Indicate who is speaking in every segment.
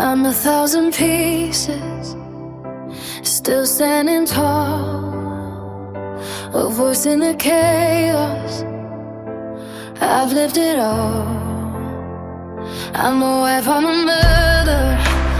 Speaker 1: I'm 1,000 pieces, still standing tall, a voice in the chaos. I've lived it all. I'm a wife, I'm a mother,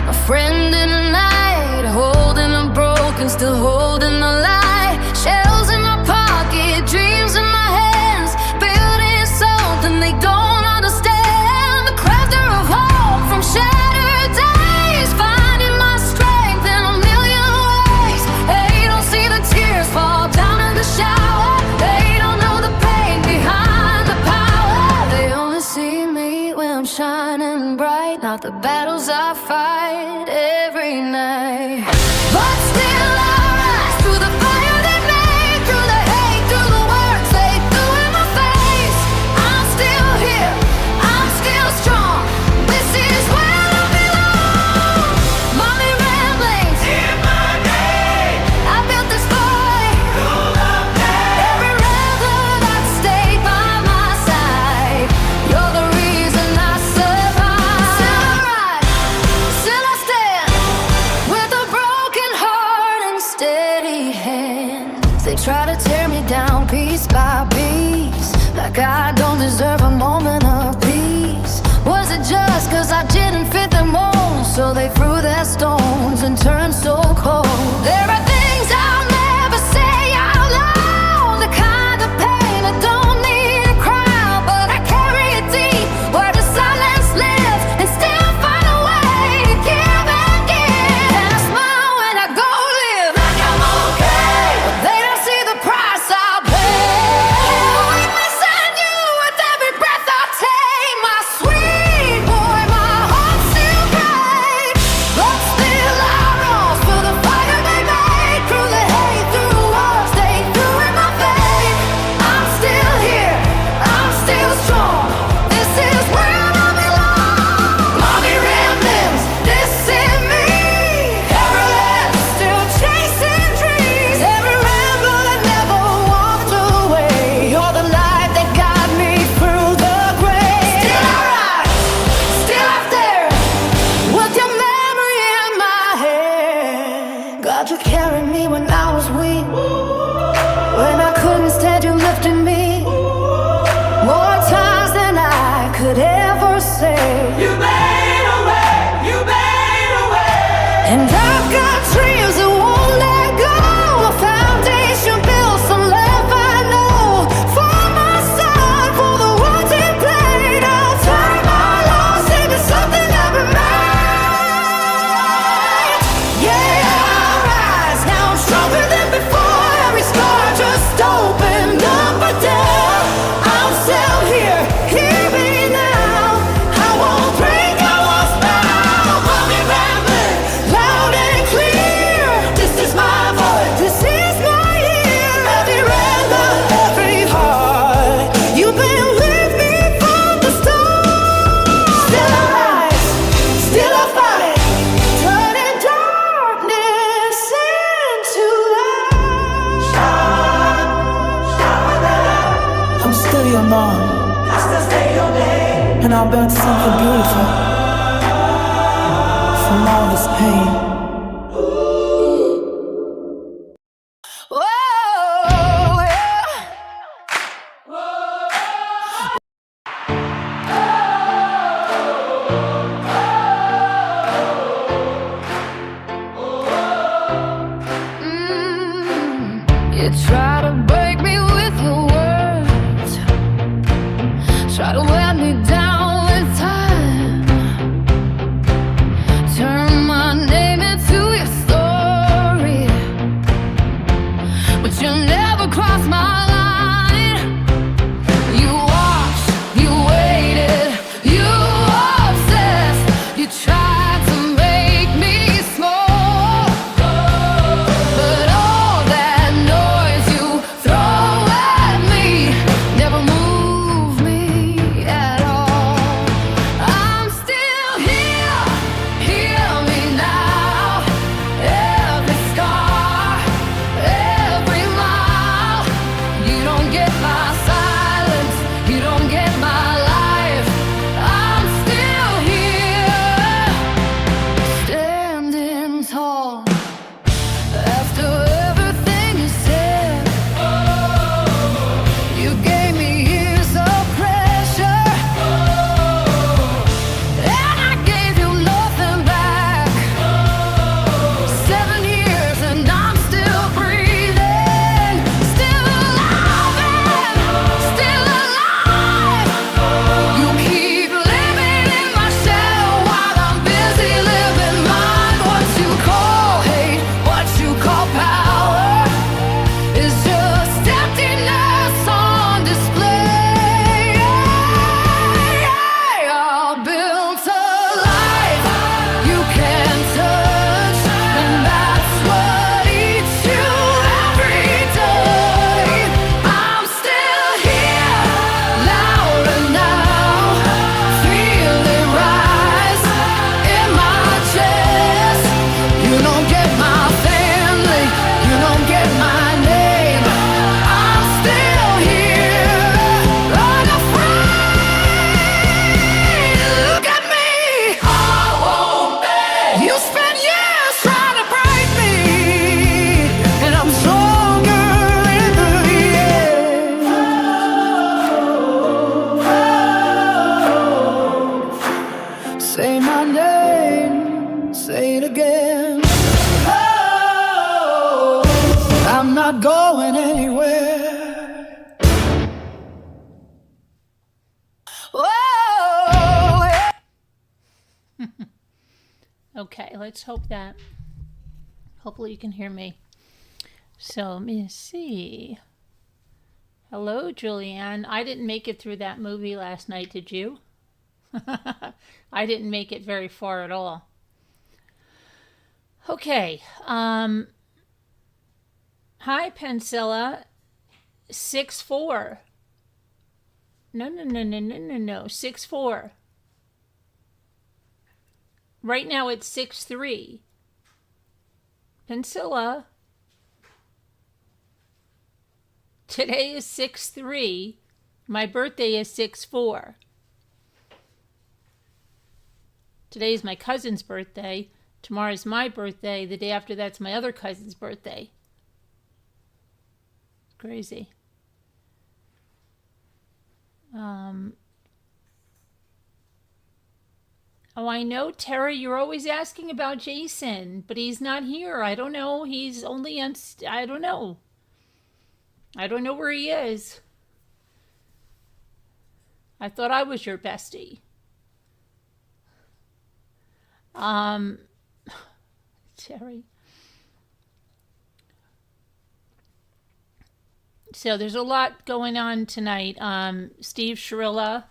Speaker 1: a friend in the night, holding a broken, still holding the light. Shells in my pocket, dreams in my hands, building something they don't understand. The crafter of hope from shattered days, finding my strength in a million ways. They don't see the tears fall down in the shower. They don't know the pain behind the power. They only see me when I'm shining bright, not the battles I fight every night. But still I rise through the fire they made, through the hate, through the words they threw in my face. I'm still here, I'm still strong. This is where I belong. Mommy ramblings in my name. I built this boy full of pain. Every rebel that stayed by my side, you're the reason I survive. Still I rise, still I stand, with a broken heart and steady hand. They try to tear me down piece by piece, like I don't deserve a moment of peace. Was it just cause I didn't fit the mold, so they threw their stones and turned so cold? There are things I'll never say out loud, the kind of pain I don't need a crowd, but I carry it deep where the silence lives, and still find a way to give and give. And I smile when I go live like I'm okay, but they don't see the price I pay. I'm missing you with every breath I take, my sweet boy, my heart still breaks. But still I rose for the fire they made, through the hate, through the walls they threw in my face. I'm still here, I'm still strong. This is where I belong. Mommy ramblings, this is me. Every left, still chasing dreams. Every rebel that never walked away. You're the light that got me through the grave. Still I rise, still I stare, with your memory in my head. God, you carried me when I was weak, when I couldn't stand, you lifted me more times than I could ever say. You made a way, you made a way. And I've got dreams that won't let go, a foundation built, some love I know. For my son, for the words he played, I'll turn my loss into something I've been made. Yeah, I rise, now I'm stronger than before. Every scar just opened up a door. I'm still here, hear me now. I won't break, I won't bow. Mommy rambling, loud and clear. This is my voice, this is my year. Every rebel, every heart, you've been with me from the start. Still I rise, still I fight, turning darkness into light.
Speaker 2: I'm still your mom,
Speaker 3: I still stay your name.
Speaker 2: and I'll build something beautiful from all this pain.
Speaker 1: Whoa, yeah. You try to break me with your words, try to wear me down with time, turn my name into your story, but you never cross my line. You watched, you waited, you obsessed, you tried to make me small, but all that noise you throw at me never moved me at all.
Speaker 2: not going anywhere. Whoa, yeah.
Speaker 4: Okay, let's hope that. Hopefully you can hear me. So let me see. Hello, Julianne. I didn't make it through that movie last night, did you? I didn't make it very far at all. Okay. Hi, Pencilla. 6'4". No. 6'4". Right now it's 6'3". Pencilla. Today is 6'3". My birthday is 6'4". Today is my cousin's birthday. Tomorrow is my birthday. The day after that's my other cousin's birthday. Crazy. Oh, I know, Tara, you're always asking about Jason, but he's not here. I don't know. He's only on... I don't know. I don't know where he is. I thought I was your bestie. Terry. So there's a lot going on tonight. Steve Shirilla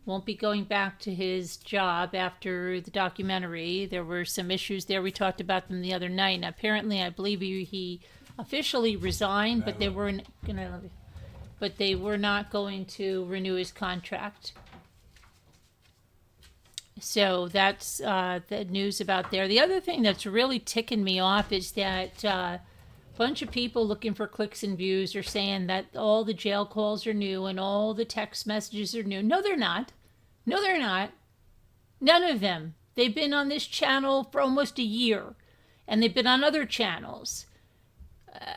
Speaker 4: won't be going back to his job after the documentary. There were some issues there. We talked about them the other night. And apparently, I believe he officially resigned, but they were not going to renew his contract. So that's the news about there. The other thing that's really ticking me off is that a bunch of people looking for clicks and views are saying that all the jail calls are new and all the text messages are new. No, they're not. No, they're not. None of them. They've been on this channel for almost a year, and they've been on other channels.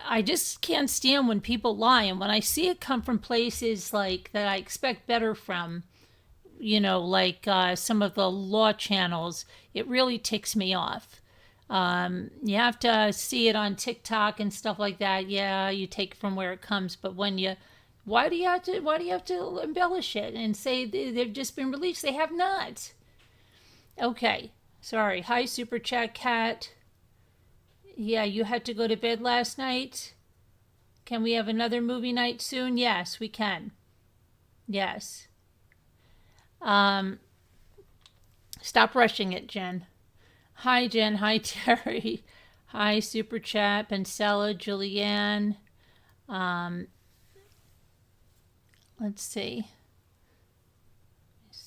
Speaker 4: I just can't stand when people lie, and when I see it come from places like that I expect better from, you know, like some of the law channels, it really ticks me off. You have to see it on TikTok and stuff like that. Yeah, you take it from where it comes, but when you, why do you have to embellish it and say they've just been released? They have not. Okay, sorry. Hi, Super Chat Cat. Yeah, you had to go to bed last night. Can we have another movie night soon? Yes, we can. Yes. Stop rushing it, Jen. Hi, Jen. Hi, Terry. Hi, Super Chat, Pencella, Julianne. Let's see.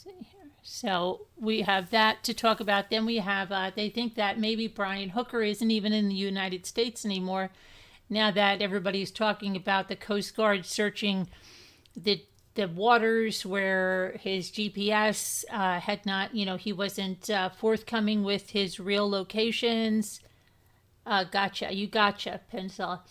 Speaker 4: Here. So we have that to talk about. Then we have, they think that maybe Brian Hooker isn't even in the United States anymore. Now that everybody's talking about the Coast Guard searching the waters where his GPS had not, he wasn't forthcoming with his real locations. You gotcha, Pencil.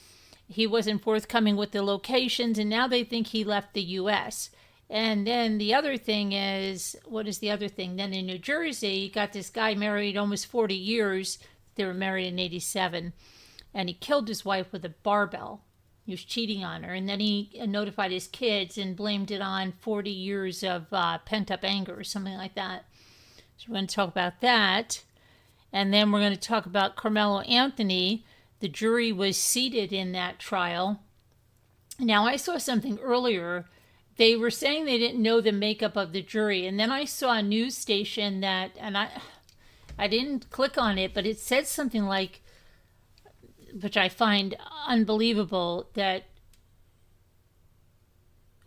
Speaker 4: He wasn't forthcoming with the locations, and now they think he left the U.S. And then the other thing is, what is the other thing? Then in New Jersey, you got this guy married almost 40 years. They were married in 87, and he killed his wife with a barbell. He was cheating on her, and then he notified his kids and blamed it on 40 years of pent-up anger or something like that. So we're going to talk about that. And then we're going to talk about Karmelo Anthony. The jury was seated in that trial. Now, I saw something earlier. They were saying they didn't know the makeup of the jury, and then I saw a news station that, and I didn't click on it, but it said something like, which I find unbelievable, that,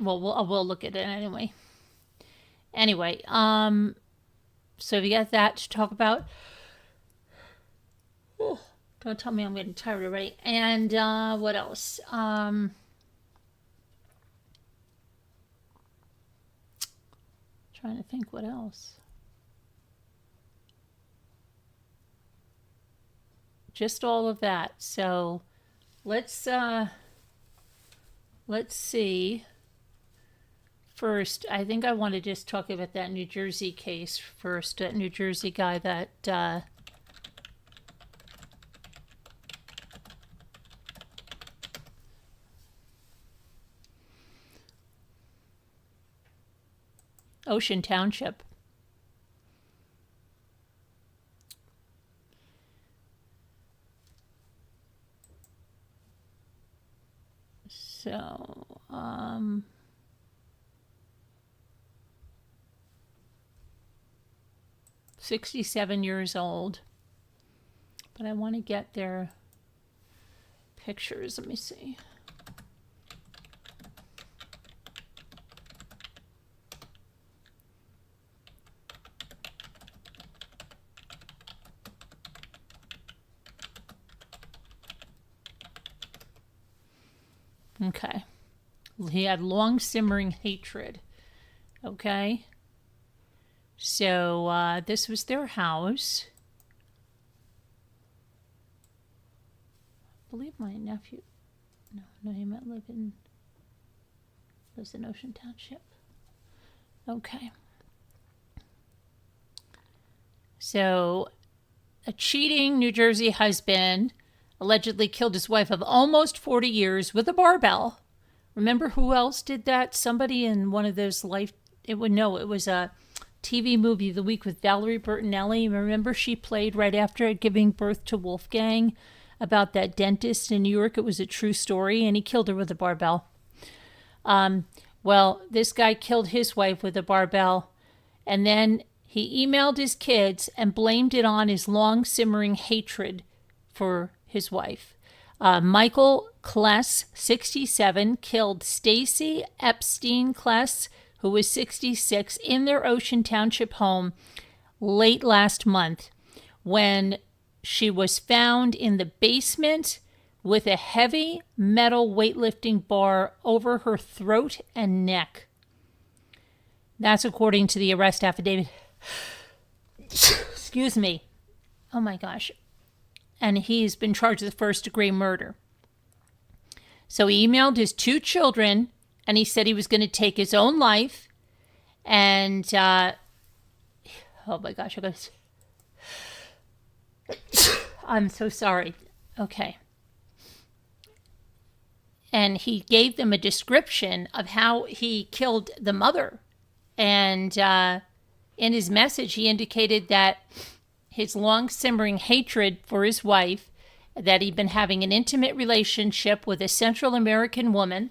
Speaker 4: well, we'll look at it anyway. Anyway, so we got that to talk about. Oh, don't tell me I'm getting tired already. And what else? Trying to think what else. Just all of that. So let's see. First, I think I want to just talk about that New Jersey case first. That New Jersey guy that Ocean Township. So, 67 years old. But I want to get their pictures. Let me see. Okay. He had long simmering hatred. Okay. So this was their house. I believe my nephew. No, he might lives in Ocean Township. Okay. So a cheating New Jersey husband allegedly killed his wife of almost 40 years with a barbell. Remember who else did that? Somebody in one of those it was a TV movie of the week with Valerie Bertinelli. Remember she played right after giving birth to Wolfgang about that dentist in New York. It was a true story, and he killed her with a barbell. Well, this guy killed his wife with a barbell, and then he emailed his kids and blamed it on his long simmering hatred for his wife. Michael Kless, 67, killed Stacy Epstein Kless, who was 66, in their Ocean Township home late last month when she was found in the basement with a heavy metal weightlifting bar over her throat and neck. That's according to the arrest affidavit. Excuse me. Oh my gosh. And he's been charged with first-degree murder. So he emailed his 2 children, and he said he was going to take his own life. And, oh my gosh, I'm so sorry. Okay. And he gave them a description of how he killed the mother. And in his message, he indicated that his long simmering hatred for his wife, that he'd been having an intimate relationship with a Central American woman,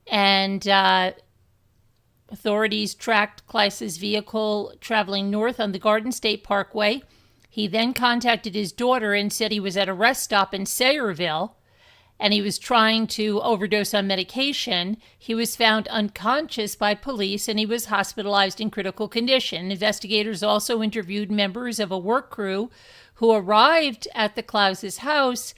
Speaker 4: and authorities tracked Kleiss's vehicle traveling north on the Garden State Parkway. He then contacted his daughter and said he was at a rest stop in Sayreville, and he was trying to overdose on medication. He was found unconscious by police, and he was hospitalized in critical condition. Investigators also interviewed members of a work crew who arrived at the Klauses' house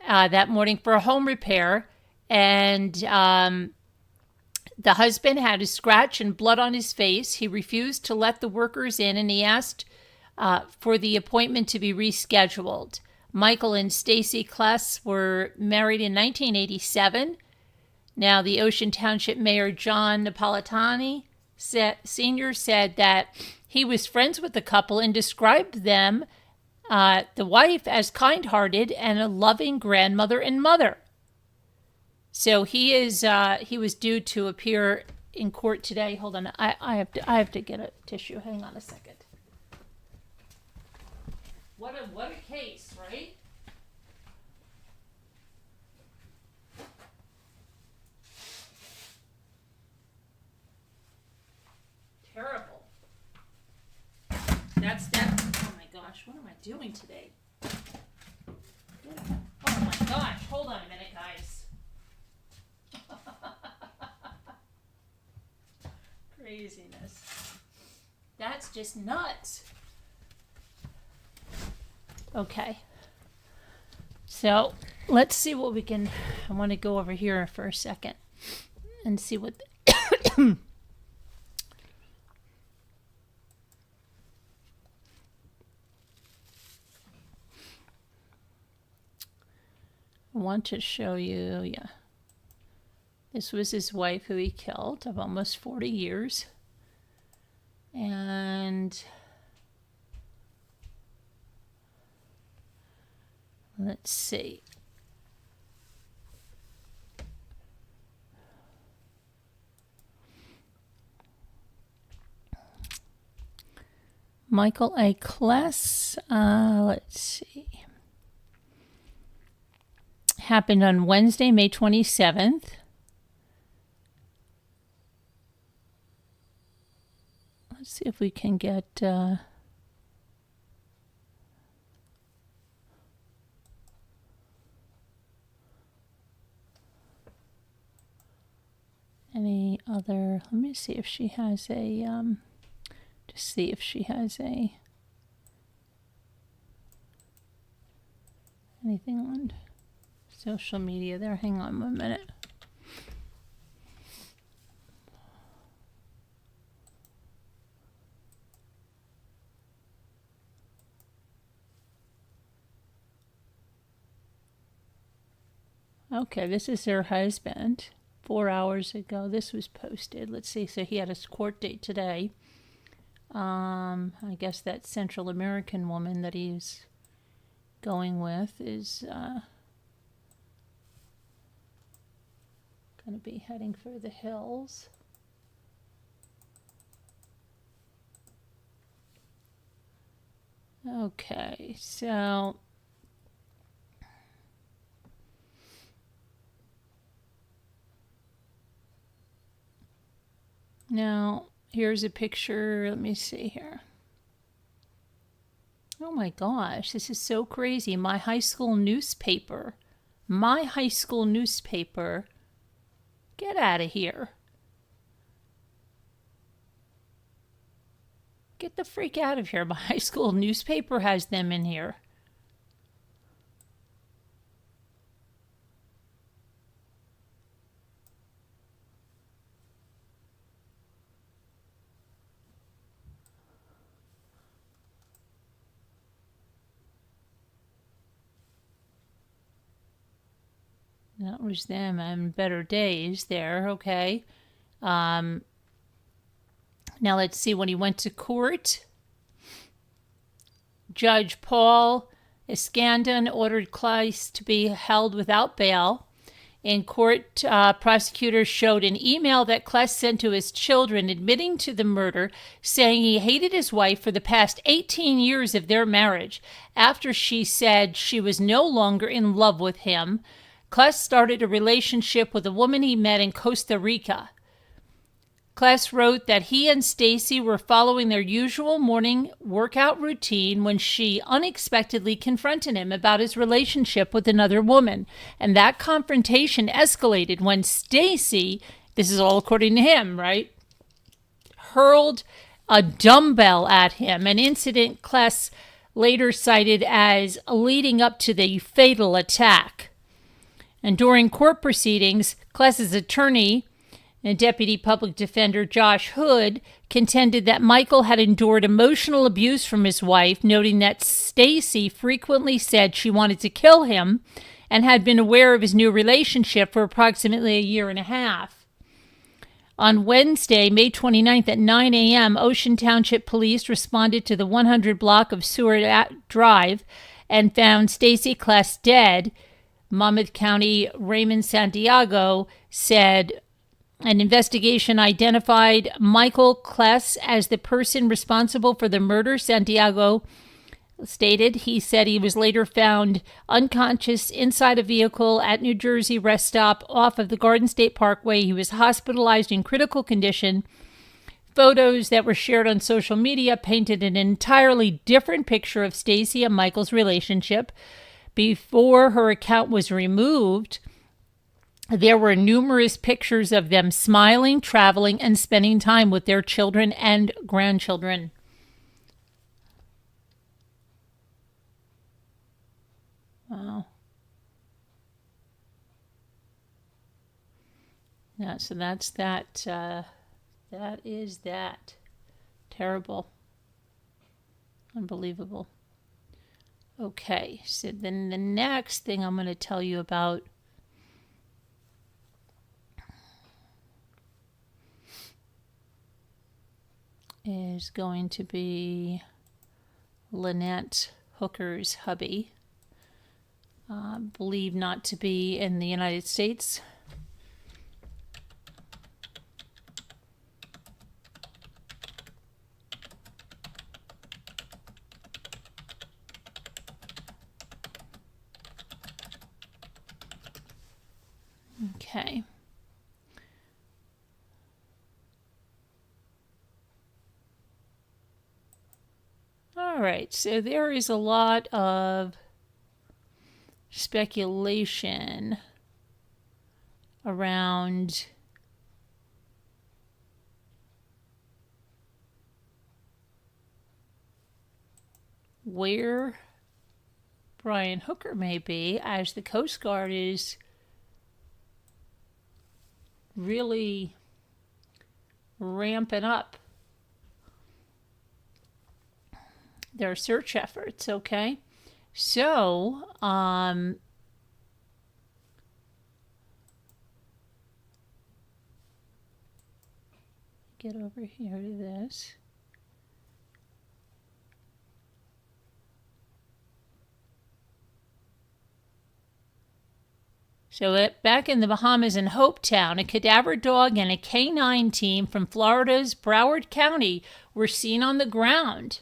Speaker 4: that morning for a home repair, and the husband had a scratch and blood on his face. He refused to let the workers in, and he asked for the appointment to be rescheduled. Michael and Stacy Kless were married in 1987. Now, the Ocean Township Mayor John Napolitani Sr. said that he was friends with the couple and described them, the wife, as kind-hearted and a loving grandmother and mother. So he was due to appear in court today. Hold on, I have to get a tissue. Hang on a second. What a case, right? Terrible. That's that. Oh my gosh, what am I doing today? Oh my gosh, hold on a minute, guys. Craziness. That's just nuts. Okay. So let's see what we can. I want to go over here for a second and see what. I want to show you, yeah. This was his wife who he killed of almost 40 years. And let's see. Michael A. Kless, let's see. Happened on Wednesday, May 27th. Let's see if we can get any other. Let me see if she has a just see if she has a anything on social media there. Hang on 1 minute. Okay, this is her husband. 4 hours ago, this was posted. Let's see. So he had a court date today. I guess that Central American woman that he's going with is going to be heading for the hills. Okay, so now here's a picture. Let me see here. Oh my gosh, this is so crazy. My high school newspaper. Get out of here. Get the freak out of here. My high school newspaper has them in here. That was them on Better Days there, okay. Now let's see, when he went to court, Judge Paul Iskandon ordered Kleist to be held without bail. In court, prosecutors showed an email that Kleist sent to his children admitting to the murder, saying he hated his wife for the past 18 years of their marriage after she said she was no longer in love with him. Kleist started a relationship with a woman he met in Costa Rica. Kleist wrote that he and Stacy were following their usual morning workout routine when she unexpectedly confronted him about his relationship with another woman. And that confrontation escalated when Stacy, this is all according to him, right, hurled a dumbbell at him, an incident Kleist later cited as leading up to the fatal attack. And during court proceedings, Kleist's attorney and Deputy Public Defender Josh Hood contended that Michael had endured emotional abuse from his wife, noting that Stacy frequently said she wanted to kill him and had been aware of his new relationship for approximately a year and a half. On Wednesday, May 29th at 9 a.m., Ocean Township Police responded to the 100 block of Seward Drive and found Stacy Kleist dead. Monmouth County Raymond Santiago said an investigation identified Michael Kleist as the person responsible for the murder. Santiago stated he said he was later found unconscious inside a vehicle at New Jersey rest stop off of the Garden State Parkway. He was hospitalized in critical condition. Photos that were shared on social media painted an entirely different picture of Stacy and Michael's relationship. Before her account was removed, there were numerous pictures of them smiling, traveling, and spending time with their children and grandchildren. Wow. Yeah, so that's that. That is that. Terrible. Unbelievable. Okay, so then the next thing I'm going to tell you about is going to be Lynette Hooker's hubby, believed not to be in the United States. Okay. All right, so there is a lot of speculation around where Brian Hooker may be, as the Coast Guard is really ramping up their search efforts. Okay, so get over here to this. So back in the Bahamas in Hopetown, a cadaver dog and a canine team from Florida's Broward County were seen on the ground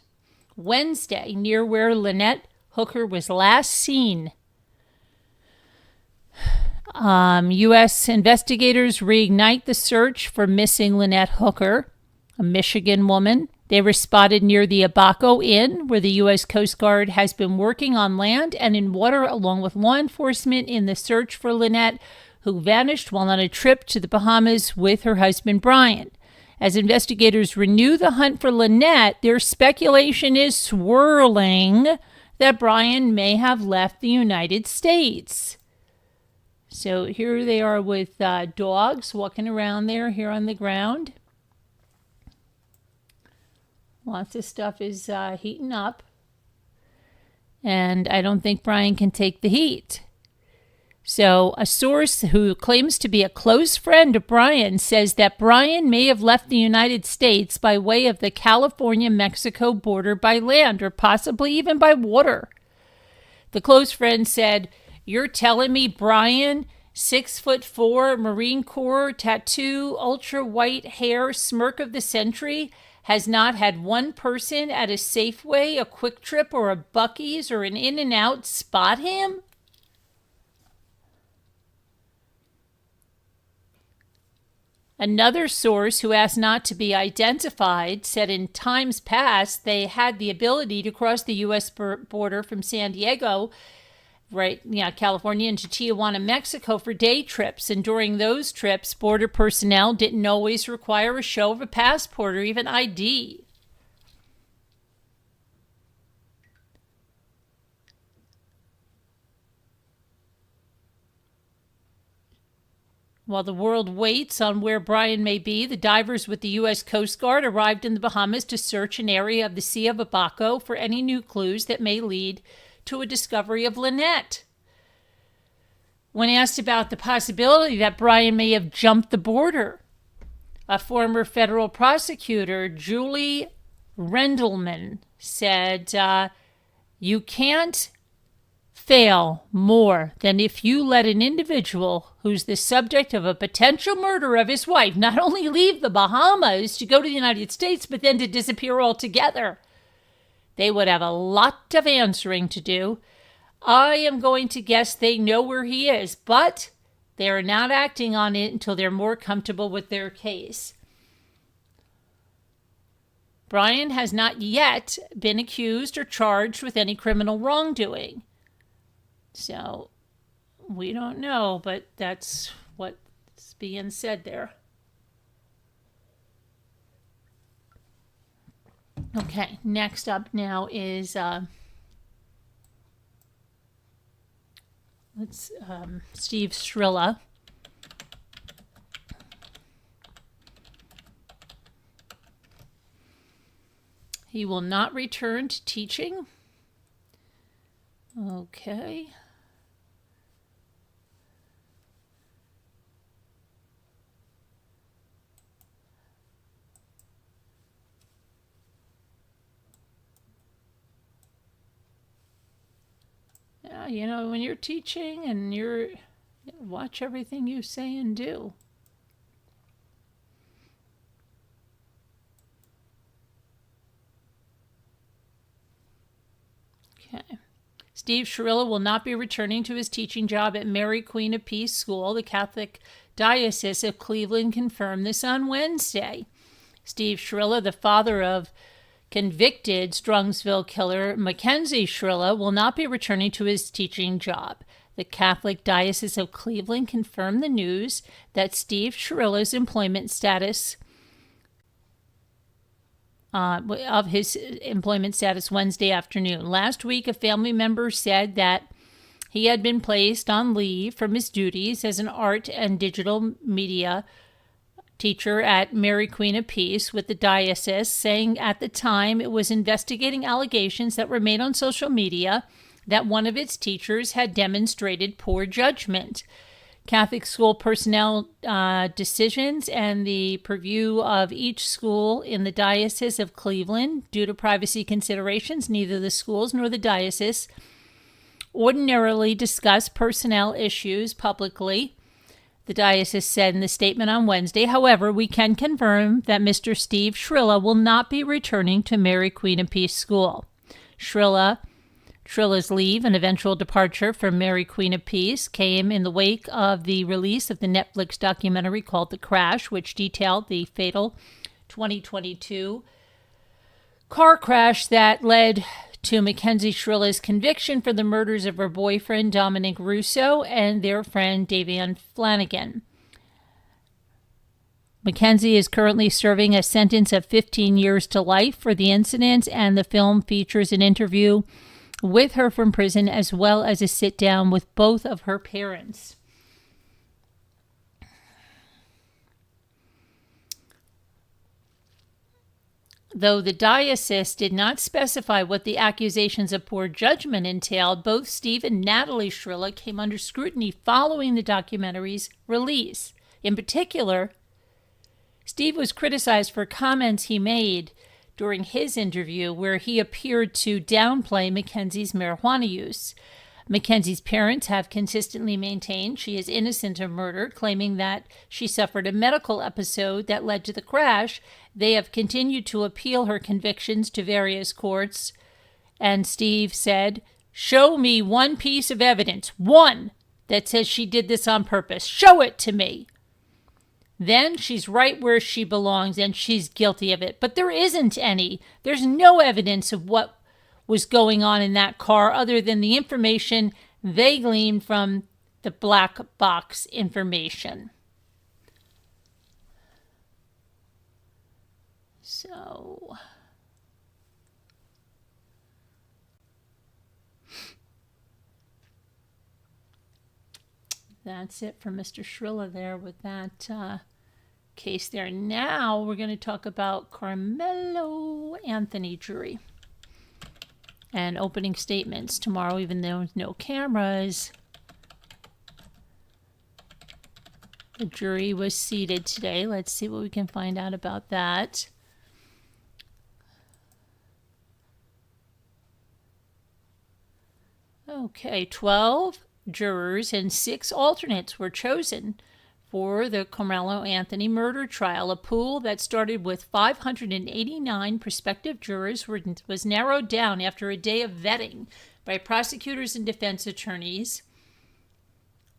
Speaker 4: Wednesday near where Lynette Hooker was last seen. U.S. investigators reignite the search for missing Lynette Hooker, a Michigan woman. They were spotted near the Abaco Inn, where the U.S. Coast Guard has been working on land and in water along with law enforcement in the search for Lynette, who vanished while on a trip to the Bahamas with her husband Brian. As investigators renew the hunt for Lynette, their speculation is swirling that Brian may have left the United States. So here they are with dogs walking around there here on the ground. Lots of stuff is heating up. And I don't think Brian can take the heat. So a source who claims to be a close friend of Brian says that Brian may have left the United States by way of the California-Mexico border by land or possibly even by water. The close friend said, "You're telling me Brian, 6'4", Marine Corps, tattoo, ultra white hair, smirk of the century, has not had one person at a Safeway, a Quick Trip, or a Buc-ee's, or an In-N-Out spot him?" Another source who asked not to be identified said in times past they had the ability to cross the U.S. border from San Diego, California, into Tijuana, Mexico for day trips. And during those trips, border personnel didn't always require a show of a passport or even ID. While the world waits on where Brian may be, the divers with the U.S. Coast Guard arrived in the Bahamas to search an area of the Sea of Abaco for any new clues that may lead to a discovery of Lynette. When asked about the possibility that Brian may have jumped the border, a former federal prosecutor, Julie Rendelman, said, "You can't fail more than if you let an individual who's the subject of a potential murder of his wife not only leave the Bahamas to go to the United States, but then to disappear altogether. They would have a lot of answering to do. I am going to guess they know where he is, but they are not acting on it until they're more comfortable with their case." Brian has not yet been accused or charged with any criminal wrongdoing. So we don't know, but that's what's being said there. Okay, next up now is Steve Shirilla. He will not return to teaching. Okay. When you're teaching and watch everything you say and do. Okay. Steve Shirilla will not be returning to his teaching job at Mary Queen of Peace School. The Catholic Diocese of Cleveland confirmed this on Wednesday. Steve Shirilla, the father of convicted Strongsville killer Mackenzie Shirilla, will not be returning to his teaching job. The Catholic Diocese of Cleveland confirmed the news that Steve Shirilla's employment status Wednesday afternoon. Last week, a family member said that he had been placed on leave from his duties as an art and digital media teacher at Mary Queen of Peace with the diocese, saying at the time it was investigating allegations that were made on social media that one of its teachers had demonstrated poor judgment. Catholic school personnel decisions and the purview of each school in the Diocese of Cleveland. Due to privacy considerations, neither the schools nor the diocese ordinarily discuss personnel issues publicly, the diocese said in the statement on Wednesday. However, we can confirm that Mr. Steve Shirilla will not be returning to Mary Queen of Peace School. Shrilla's leave and eventual departure from Mary Queen of Peace came in the wake of the release of the Netflix documentary called The Crash, which detailed the fatal 2022 car crash that led to Mackenzie Shrilla's conviction for the murders of her boyfriend, Dominic Russo, and their friend, Davian Flanagan. Mackenzie is currently serving a sentence of 15 years to life for the incident, and the film features an interview with her from prison as well as a sit-down with both of her parents. Though the diocese did not specify what the accusations of poor judgment entailed, both Steve and Natalie Shirilla came under scrutiny following the documentary's release. In particular, Steve was criticized for comments he made during his interview where he appeared to downplay Mackenzie's marijuana use. Mackenzie's parents have consistently maintained she is innocent of murder, claiming that she suffered a medical episode that led to the crash. They have continued to appeal her convictions to various courts, and Steve said, "Show me one piece of evidence, one, that says she did this on purpose. Show it to me. Then she's right where she belongs and she's guilty of it." But there isn't any. There's no evidence of what was going on in that car other than the information they gleaned from the black box information. So that's it for Mr. Shirilla there with that case there. Now we're going to talk about Karmelo Anthony jury and opening statements tomorrow, even though there's no cameras. The jury was seated today. Let's see what we can find out about that. Okay, 12 jurors and 6 alternates were chosen for the Karmelo Anthony murder trial. A pool that started with 589 prospective jurors was narrowed down after a day of vetting by prosecutors and defense attorneys.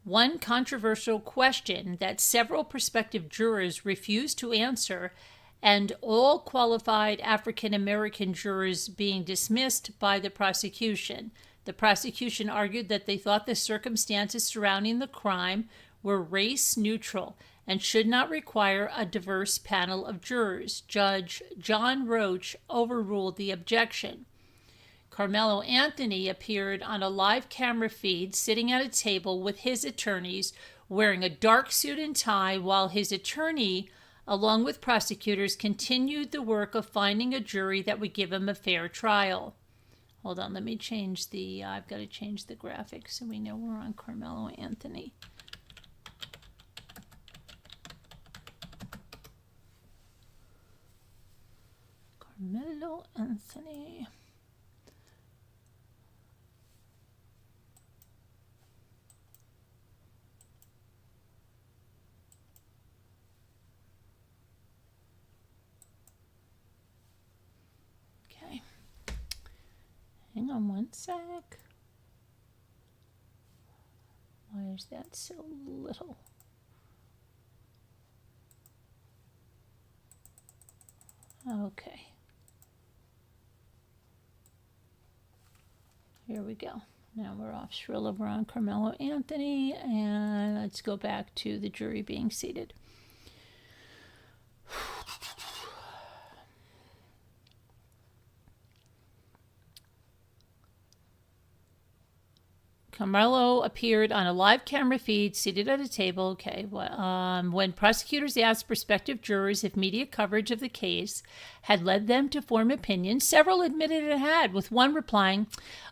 Speaker 4: One controversial question that several prospective jurors refused to answer, and all qualified African American jurors being dismissed by the prosecution. The prosecution argued that they thought the circumstances surrounding the crime were race neutral and should not require a diverse panel of jurors. Judge John Roach overruled the objection. Karmelo Anthony appeared on a live camera feed sitting at a table with his attorneys wearing a dark suit and tie, while his attorney, along with prosecutors, continued the work of finding a jury that would give him a fair trial. Hold on, let me change the, I've got to change the graphics so we know we're on Karmelo Anthony. Karmelo Anthony. Okay. Hang on one sec. Why is that so little? Okay. Here we go. Now we're off Shirilla, we're on Karmelo Anthony, and let's go back to the jury being seated. Karmelo appeared on a live camera feed, seated at a table. Okay, when prosecutors asked prospective jurors if media coverage of the case had led them to form opinions, several admitted it had, with one replying,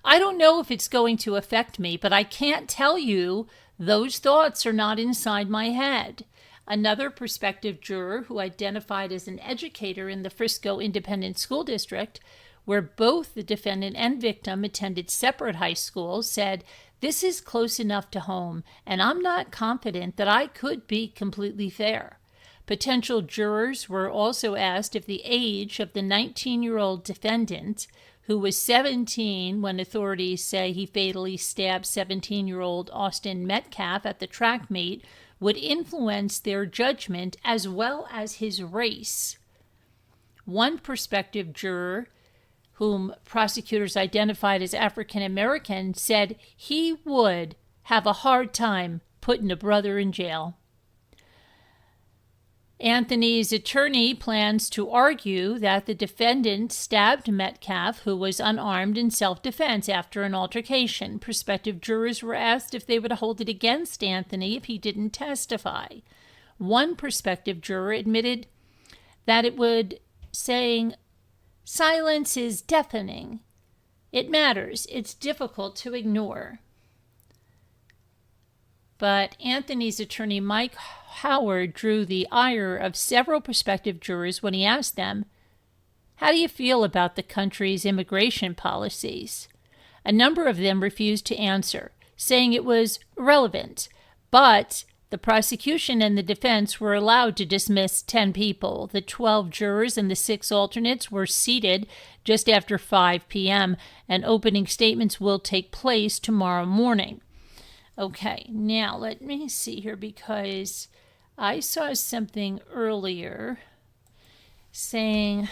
Speaker 4: "I don't know if it's going to affect me, but I can't tell you. Those thoughts are not inside my head." Another prospective juror, who identified as an educator in the Frisco Independent School District, where both the defendant and victim attended separate high schools, said, "This is close enough to home, and I'm not confident that I could be completely fair." Potential jurors were also asked if the age of the 19-year-old defendant, who was 17 when authorities say he fatally stabbed 17-year-old Austin Metcalf at the track meet, would influence their judgment as well as his race. One prospective juror, whom prosecutors identified as African American, said he would have a hard time putting a brother in jail. Anthony's attorney plans to argue that the defendant stabbed Metcalf, who was unarmed, in self-defense after an altercation. Prospective jurors were asked if they would hold it against Anthony if he didn't testify. One prospective juror admitted that it would, saying, "Silence is deafening. It matters. It's difficult to ignore." But Anthony's attorney, Mike Howard, drew the ire of several prospective jurors when he asked them, "How do you feel about the country's immigration policies?" A number of them refused to answer, saying it was irrelevant, but the prosecution and the defense were allowed to dismiss 10 people. The 12 jurors and the 6 alternates were seated just after 5 p.m., and opening statements will take place tomorrow morning. Okay, now let me see here, because I saw something earlier saying...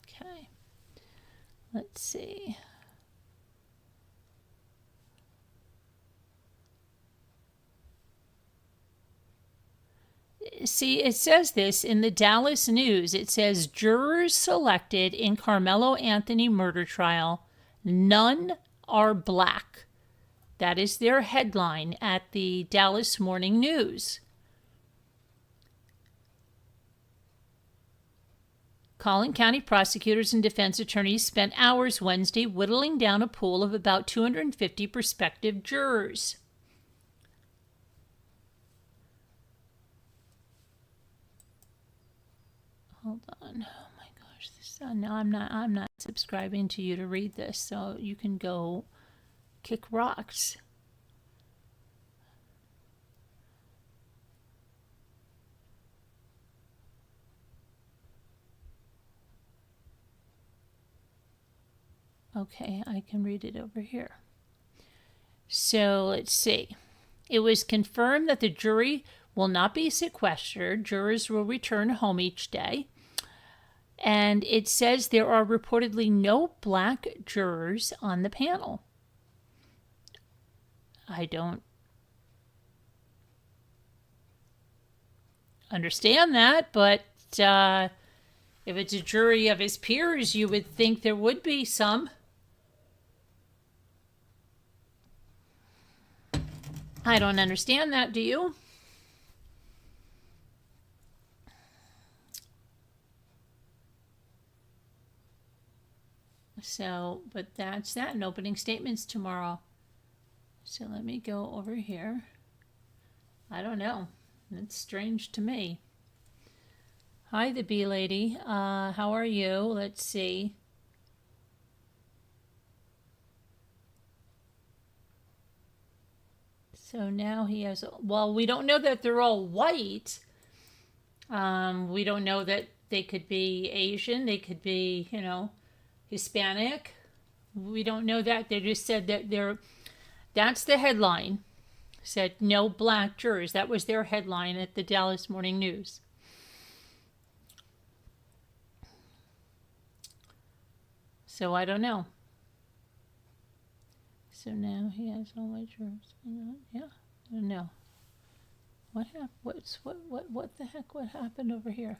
Speaker 4: Okay, let's see. See, it says this in the Dallas News. It says, "Jurors selected in Karmelo Anthony murder trial, none are black." That is their headline at the Dallas Morning News. Collin County prosecutors and defense attorneys spent hours Wednesday whittling down a pool of about 250 prospective jurors. Hold on. Oh my gosh. No, I'm not subscribing to you to read this, so you can go kick rocks. Okay, I can read it over here. So let's see. It was confirmed that the jury will not be sequestered. Jurors will return home each day. And it says there are reportedly no black jurors on the panel. I don't understand that, but if it's a jury of his peers, you would think there would be some. I don't understand that, do you? So, but that's that. And opening statements tomorrow. So let me go over here. I don't know. It's strange to me. Hi, the bee lady. How are you? Let's see. So now he has, well, we don't know that they're all white. We don't know that they could be Asian. They could be, Hispanic. We don't know that. They just said that that's the headline. Said no black jurors. That was their headline at the Dallas Morning News. So I don't know. So now he has all white jurors. Yeah, I don't know. What happened? What the heck? What happened over here?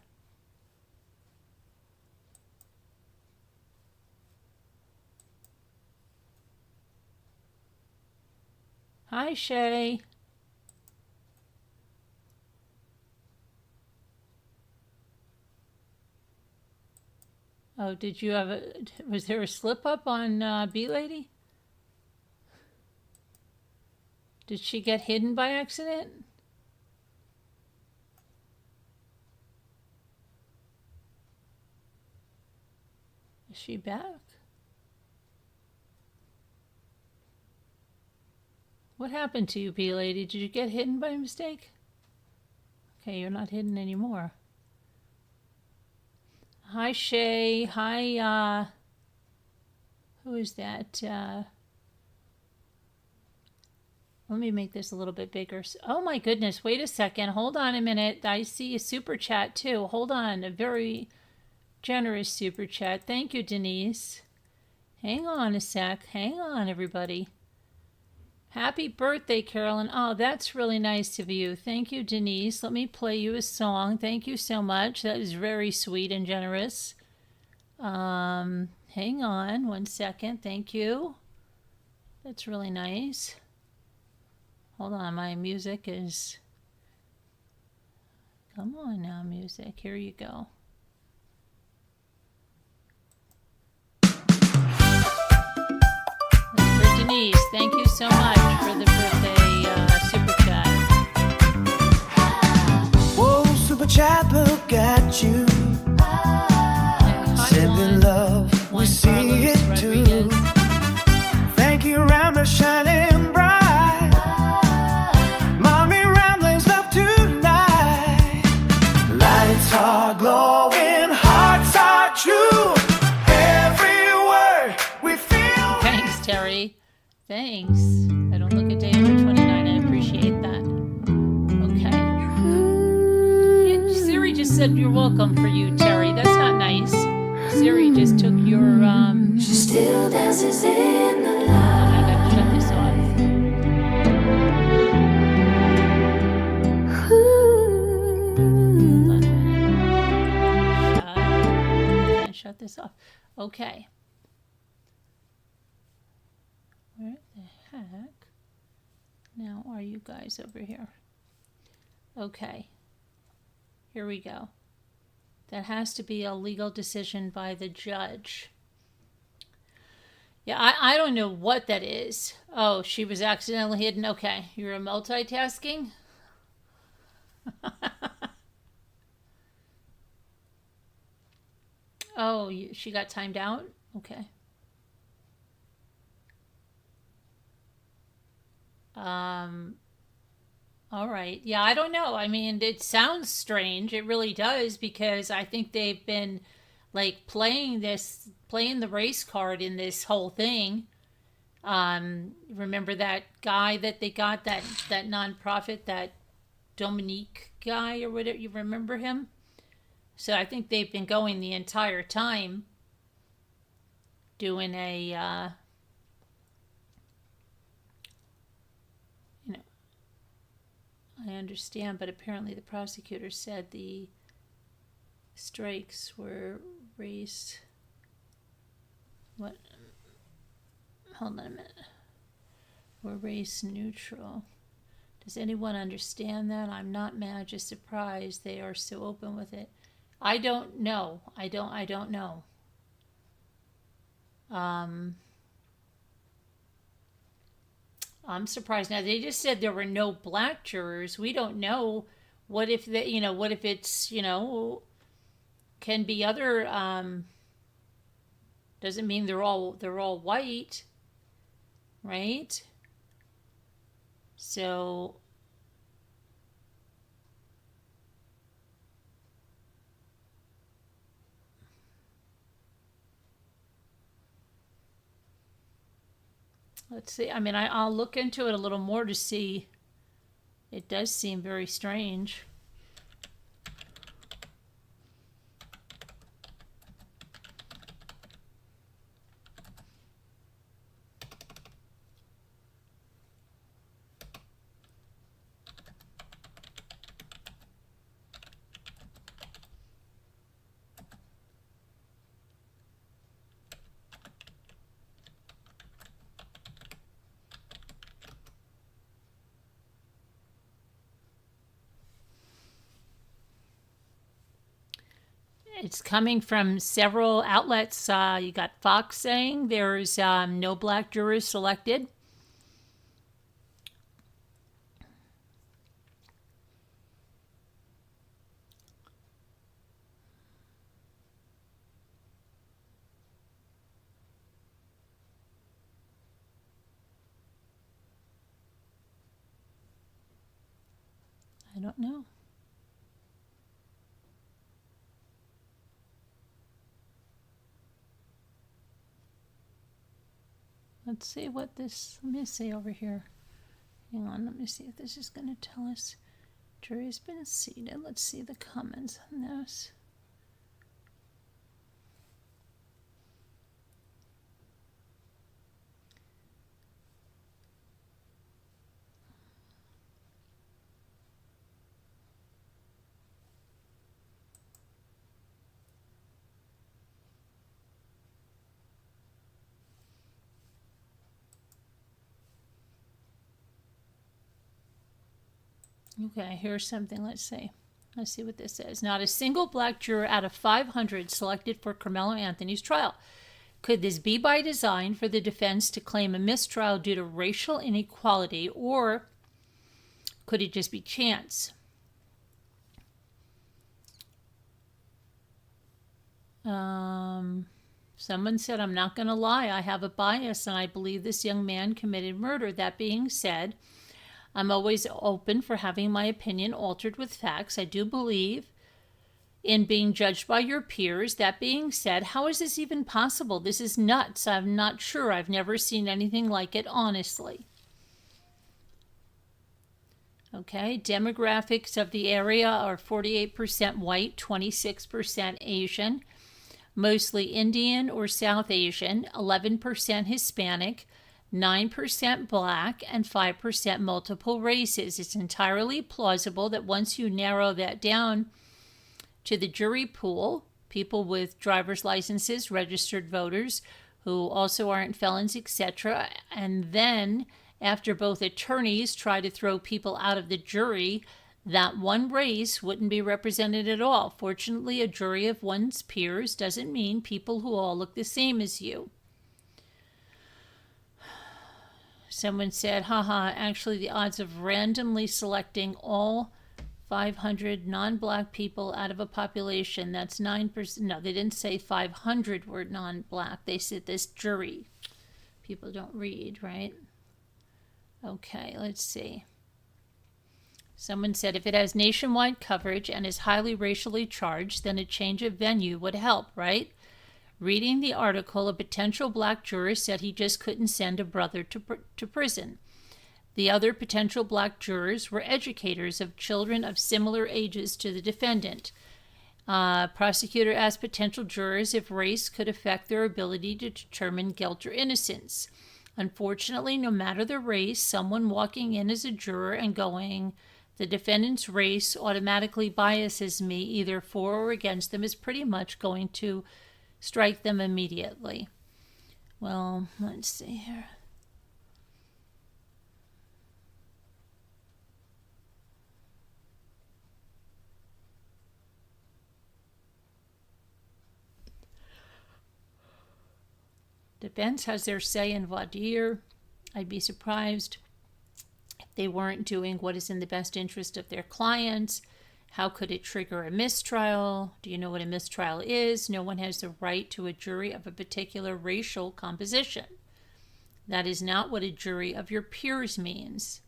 Speaker 4: Hi, Shay. Oh, did you have was there a slip up on B Lady? Did she get hidden by accident? Is she back? What happened to you, B Lady? Did you get hidden by mistake? Okay, you're not hidden anymore. Hi, Shay. Hi, who is that? Let me make this a little bit bigger. Oh my goodness, wait a second. Hold on a minute. I see a super chat too. Hold on, a very generous super chat. Thank you, Denise. Hang on a sec. Hang on, everybody. Happy birthday, Carolyn. Oh, that's really nice of you. Thank you, Denise. Let me play you a song. Thank you so much. That is very sweet and generous. Hang on one second. Thank you. That's really nice. Hold on, my music is... Come on now, music. Here you go. Denise, thank you so much for the birthday super chat.
Speaker 2: Whoa, super chat, look at you. Sending love, we see it too. Thank you, Rammer, shining bright. Mommy Ramblings love tonight. Lights are glowing, hearts are true. Every word we feel.
Speaker 4: Thanks, Terry. Thanks. I don't look a day over 29. I appreciate that. Okay. Yeah, Siri just said you're welcome for you, Terry. That's not nice. Siri just took your,
Speaker 1: She still dances in the light.
Speaker 4: I gotta shut this off. Hold on a minute. Can't shut this off. Okay. Where the heck now are you guys over here? Okay, here we go. That has to be a legal decision by the judge. Yeah, I don't know what that is. Oh, she was accidentally hidden. Okay, you're a multitasking? Oh, she got timed out? Okay. All right. Yeah, I don't know. I mean, it sounds strange. It really does, because I think they've been like playing the race card in this whole thing. Remember that guy that they got, that nonprofit, that Dominique guy or whatever, you remember him? So I think they've been going the entire time doing a I understand, but apparently the prosecutor said the strikes were race... What? Hold on a minute. Were race neutral. Does anyone understand that? I'm not mad, just surprised they are so open with it. I don't know. I don't know. I'm surprised. Now, they just said there were no black jurors. We don't know. What if what if it's, can be other, doesn't mean they're all white, right? So let's see. I mean, I'll look into it a little more to see. It does seem very strange. It's coming from several outlets. You got Fox saying there's no black jurors selected. I don't know. Let's see what this, let me see over here. Hang on, let me see if this is going to tell us. Jury's been seated. Let's see the comments on this. Okay, here's something. Let's see. Let's see what this says. Not a single black juror out of 500 selected for Karmelo Anthony's trial. Could this be by design for the defense to claim a mistrial due to racial inequality, or could it just be chance? Someone said, I'm not going to lie, I have a bias and I believe this young man committed murder. That being said, I'm always open for having my opinion altered with facts. I do believe in being judged by your peers. That being said, how is this even possible? This is nuts. I'm not sure. I've never seen anything like it, honestly. Okay, demographics of the area are 48% white, 26% Asian, mostly Indian or South Asian, 11% Hispanic, 9% black, and 5% multiple races. It's entirely plausible that once you narrow that down to the jury pool, people with driver's licenses, registered voters who also aren't felons, etc., and then after both attorneys try to throw people out of the jury, that one race wouldn't be represented at all. Fortunately, a jury of one's peers doesn't mean people who all look the same as you. Someone said, haha, actually the odds of randomly selecting all 500 non-black people out of a population, that's 9%. No, they didn't say 500 were non-black. They said this jury. People don't read, right? Okay, let's see. Someone said if it has nationwide coverage and is highly racially charged, then a change of venue would help, right? Reading the article, a potential black juror said he just couldn't send a brother to prison. The other potential black jurors were educators of children of similar ages to the defendant. Prosecutor asked potential jurors if race could affect their ability to determine guilt or innocence. Unfortunately, no matter the race, someone walking in as a juror and going, the defendant's race automatically biases me either for or against them, is pretty much going to strike them immediately. Well, let's see here. Defense has their say in voir dire. I'd be surprised if they weren't doing what is in the best interest of their clients. How could it trigger a mistrial? Do you know what a mistrial is? No one has the right to a jury of a particular racial composition. That is not what a jury of your peers means.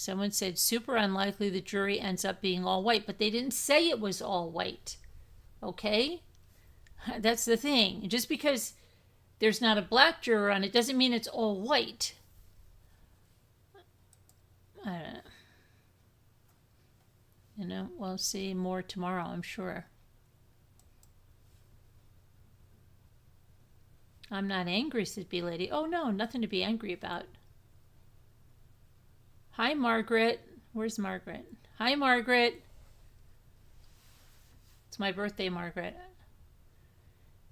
Speaker 4: Someone said super unlikely the jury ends up being all white, but they didn't say it was all white. Okay? That's the thing. Just because there's not a black juror on it doesn't mean it's all white. I don't know. You know, we'll see more tomorrow, I'm sure. I'm not angry, said B Lady. Oh no, nothing to be angry about. Hi, Margaret. Where's Margaret? Hi, Margaret. It's my birthday, Margaret.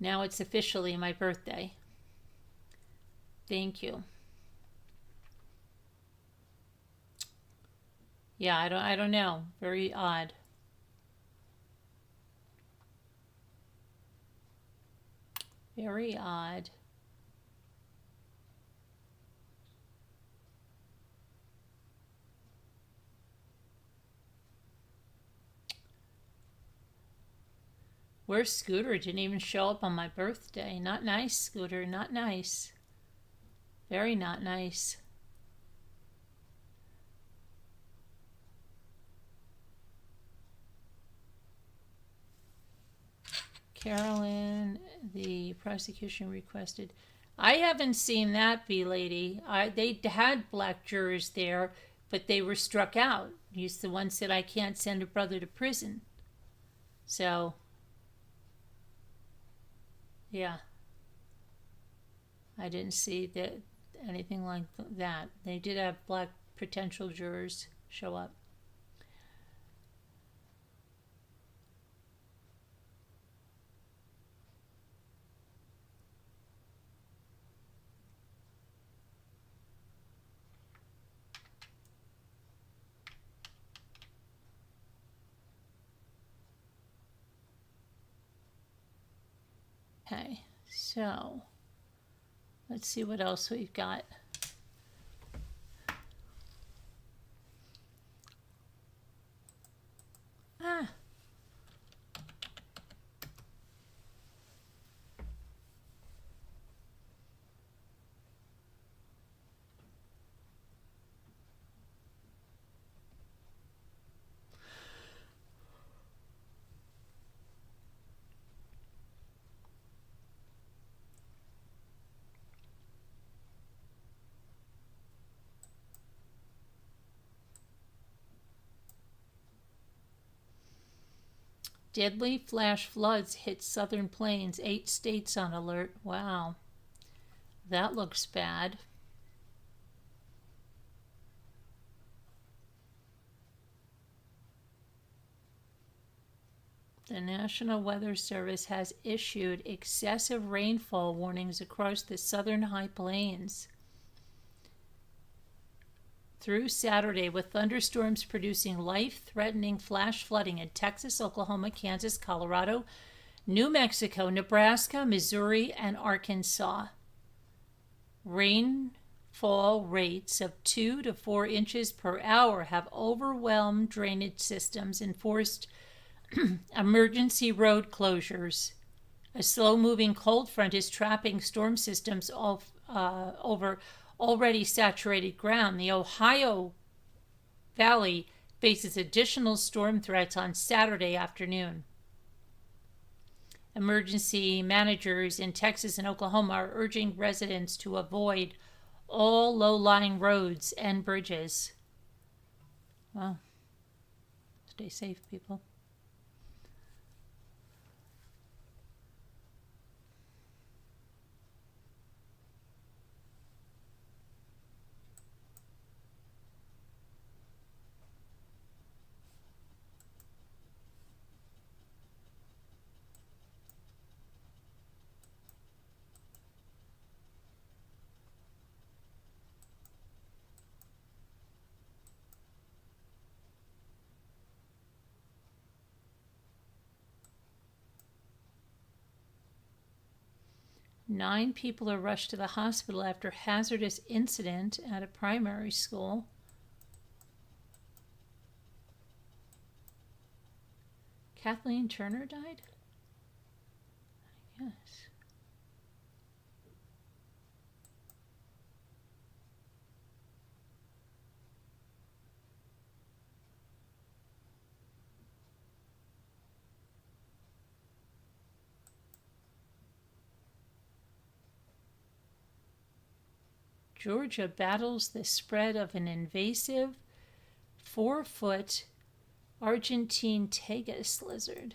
Speaker 4: Now it's officially my birthday. Thank you. Yeah, I don't know. Very odd. Very odd. Where's Scooter? Didn't even show up on my birthday. Not nice, Scooter. Not nice. Very not nice. Carolyn, the prosecution requested. I haven't seen that, B Lady. They had black jurors there, but they were struck out. He's the one said, I can't send a brother to prison. So, yeah. I didn't see anything like that. They did have black potential jurors show up. Okay, so let's see what else we've got. Deadly flash floods hit southern plains. 8 states on alert. Wow. That looks bad. The National Weather Service has issued excessive rainfall warnings across the southern high plains through Saturday, with thunderstorms producing life-threatening flash flooding in Texas, Oklahoma, Kansas, Colorado, New Mexico, Nebraska, Missouri, and Arkansas. Rainfall rates of 2 to 4 inches per hour have overwhelmed drainage systems and forced emergency road closures. A slow-moving cold front is trapping storm systems over already saturated ground. The Ohio Valley faces additional storm threats on Saturday afternoon. Emergency managers in Texas and Oklahoma are urging residents to avoid all low-lying roads and bridges. Well, stay safe, people. Nine people are rushed to the hospital after hazardous incident at a primary school. Kathleen Turner died? I guess. Georgia battles the spread of an invasive 4-foot Argentine Tagus lizard.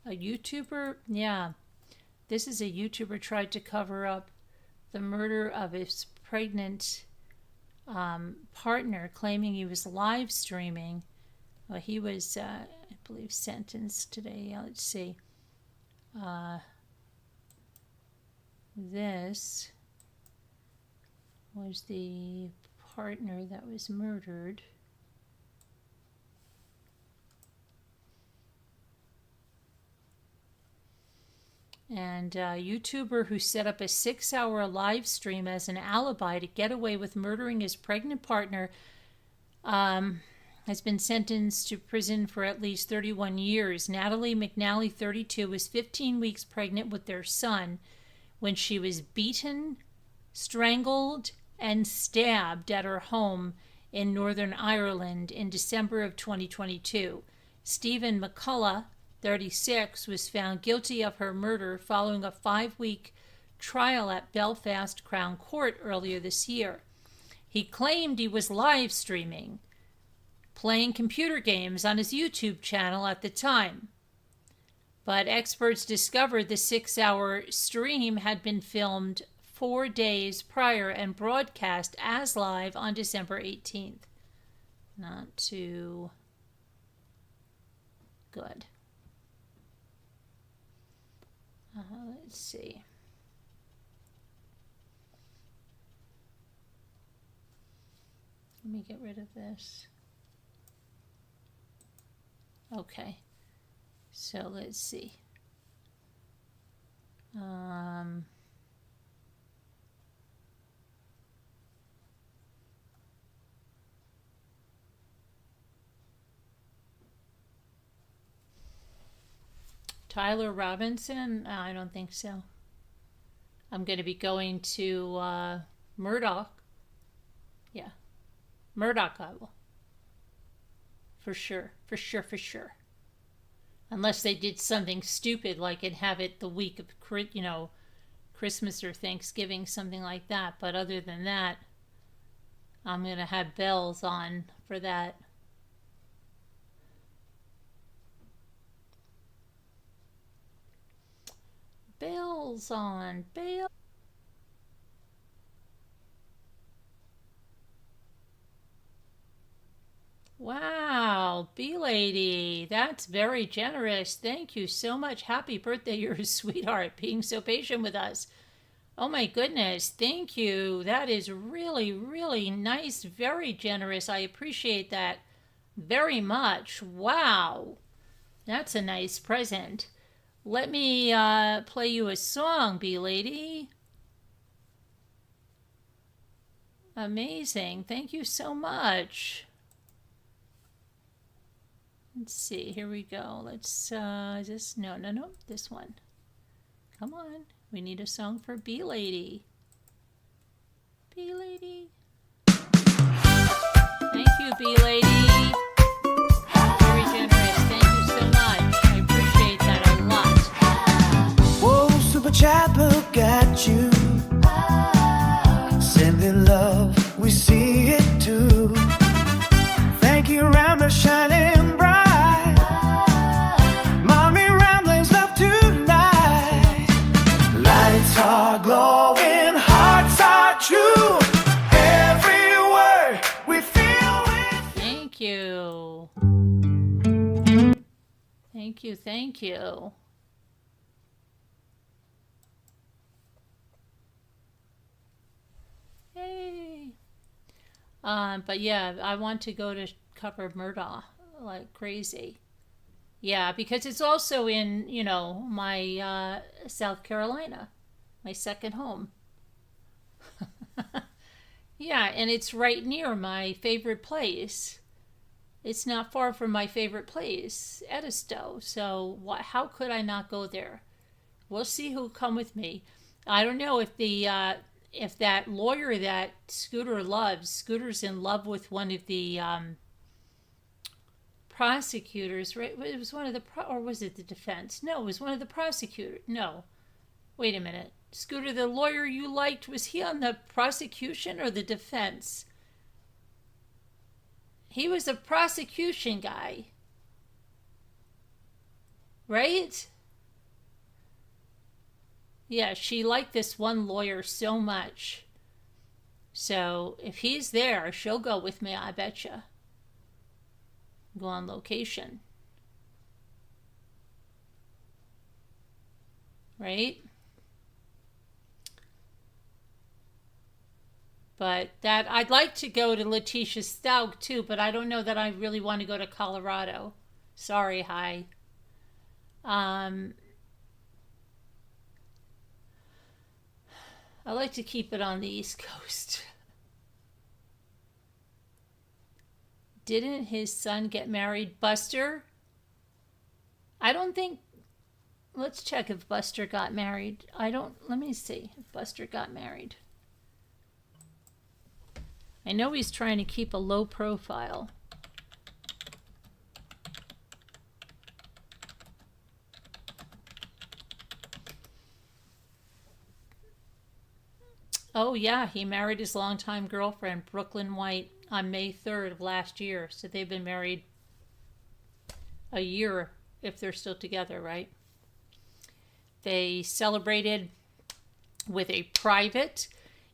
Speaker 4: A YouTuber? Yeah. This is a YouTuber tried to cover up the murder of his pregnant partner, claiming he was live streaming. Well, he was, I believe, sentenced today. Let's see. This was the partner that was murdered. And a YouTuber who set up a 6-hour live stream as an alibi to get away with murdering his pregnant partner has been sentenced to prison for at least 31 years. Natalie McNally, 32, was 15 weeks pregnant with their son when she was beaten, strangled, and stabbed at her home in Northern Ireland in December of 2022. Stephen McCullough, 36, was found guilty of her murder following a 5-week trial at Belfast Crown Court earlier this year. He claimed he was live streaming, playing computer games on his YouTube channel at the time. But experts discovered the 6-hour stream had been filmed 4 days prior and broadcast as live on December 18th. Not too good. Let's see. Let me get rid of this. Okay. So let's see. Tyler Robinson? I don't think so. I'm going to be going to Murdoch. Yeah. Murdoch I will. For sure. For sure. For sure. Unless they did something stupid like and have it the week of, Christmas or Thanksgiving, something like that. But other than that, I'm going to have bells on for that. Bells on. Bells. Wow, B-Lady, that's very generous. Thank you so much. Happy birthday, you're a sweetheart, being so patient with us. Oh my goodness, thank you. That is really, really nice, very generous. I appreciate that very much. Wow, that's a nice present. Let me play you a song, B-Lady. Amazing, thank you so much. Let's see, here we go. Let's, is this, no, this one. Come on, we need a song for B-Lady. B-Lady. Thank you, B-Lady. Very generous, thank you so much. I appreciate that a lot.
Speaker 2: Whoa, super chat, look at you. Sending love, we see it too. Thank you, around the shining bright. Are glowing, hearts are true. Every word we feel with.
Speaker 4: Thank you. Thank you, thank you. Hey. But yeah, I want to go to cover Murdaugh like crazy. Yeah, because it's also in, my South Carolina. My second home. Yeah, and it's right near my favorite place. It's not far from my favorite place, Edisto. So how could I not go there? We'll see who'll come with me. I don't know if if that lawyer that Scooter's in love with one of the prosecutors, right? It was one of the, or was it the defense? No, it was one of the prosecutors. No. Wait a minute. Scooter, the lawyer you liked, was he on the prosecution or the defense? He was a prosecution guy. Right? Yeah, she liked this one lawyer so much. So if he's there, she'll go with me, I betcha. Go on location. Right? But that, I'd like to go to Letitia Staug too, but I don't know that I really want to go to Colorado. Sorry, hi. I like to keep it on the East Coast. Didn't his son get married? Buster? I don't think, let's check if Buster got married. Let me see if Buster got married. I know he's trying to keep a low profile. Oh yeah, he married his longtime girlfriend, Brooklyn White, on May 3rd of last year. So they've been married a year if they're still together, right? They celebrated with a private,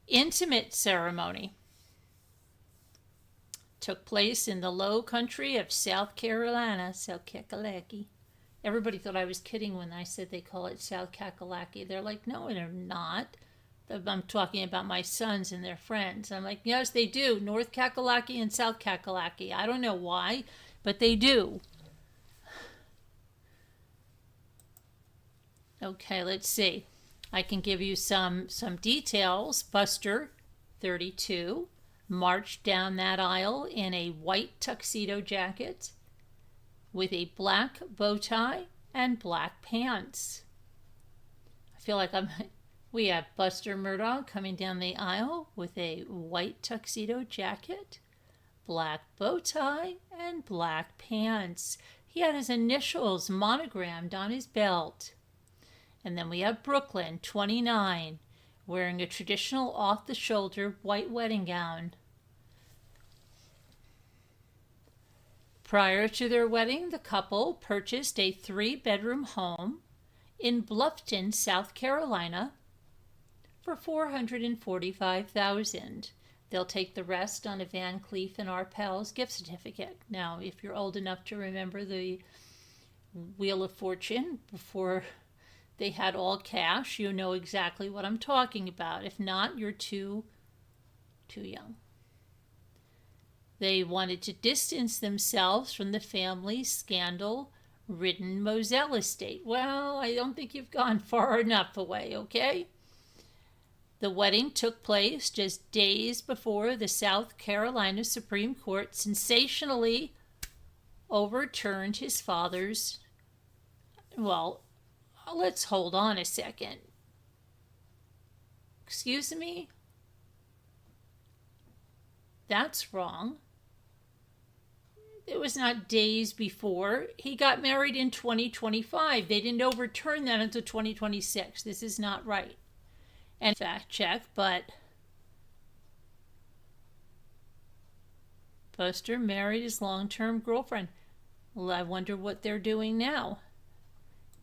Speaker 4: intimate ceremony. Took place in the low country of South Carolina, South Kakalaki. Everybody thought I was kidding when I said they call it South Kakalaki. They're like, no, they're not. I'm talking about my sons and their friends. I'm like, yes, they do. North Kakalaki and South Kakalaki. I don't know why, but they do. Okay, let's see. I can give you some details. Buster, 32, marched down that aisle in a white tuxedo jacket with a black bow tie and black pants. I feel like we have Buster Murdaugh coming down the aisle with a white tuxedo jacket, black bow tie, and black pants. He had his initials monogrammed on his belt. And then we have Brooklyn, 29, wearing a traditional off-the-shoulder white wedding gown. Prior to their wedding, the couple purchased a 3-bedroom home in Bluffton, South Carolina, for $445,000. They'll take the rest on a Van Cleef and Arpels gift certificate. Now, if you're old enough to remember the Wheel of Fortune before they had all cash, you know exactly what I'm talking about. If not, you're too young. They wanted to distance themselves from the family's scandal-ridden Moselle estate. Well, I don't think you've gone far enough away, okay? The wedding took place just days before the South Carolina Supreme Court sensationally overturned his father's, well, let's hold on a second. Excuse me? That's wrong. It was not days before. He got married in 2025. They didn't overturn that until 2026. This is not right. And fact check, but Buster married his long-term girlfriend. Well, I wonder what they're doing now.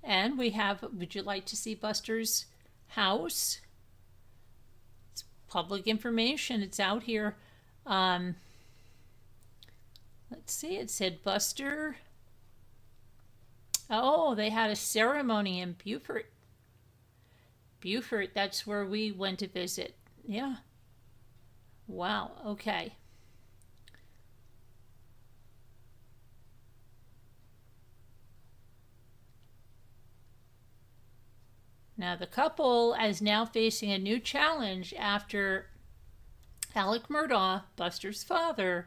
Speaker 4: And we have, would you like to see Buster's house? It's public information. It's out here. Let's see. It said Buster. Oh, they had a ceremony in Beaufort. Beaufort, that's where we went to visit. Yeah. Wow. Okay. Now, the couple is now facing a new challenge after Alec Murdaugh, Buster's father,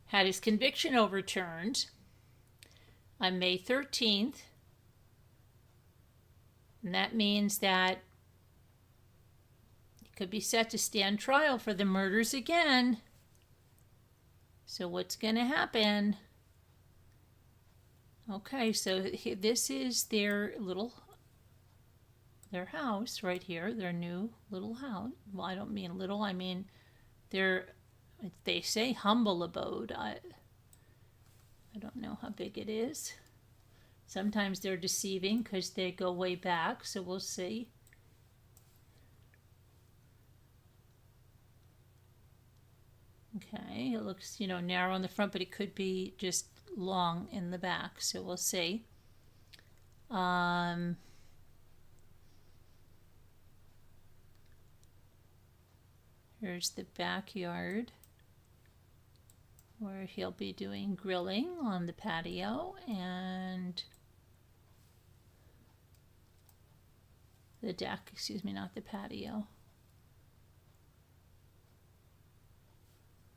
Speaker 4: had his conviction overturned on May 13th. And that means that he could be set to stand trial for the murders again. So what's going to happen? Okay, so this is their house right here, their new little house. Well, I don't mean little, I mean they say humble abode. I don't know how big it is. Sometimes they're deceiving because they go way back, so we'll see. Okay, it looks, narrow on the front, but it could be just long in the back, so we'll see. Here's the backyard where he'll be doing grilling on the patio, and the deck, excuse me, not the patio.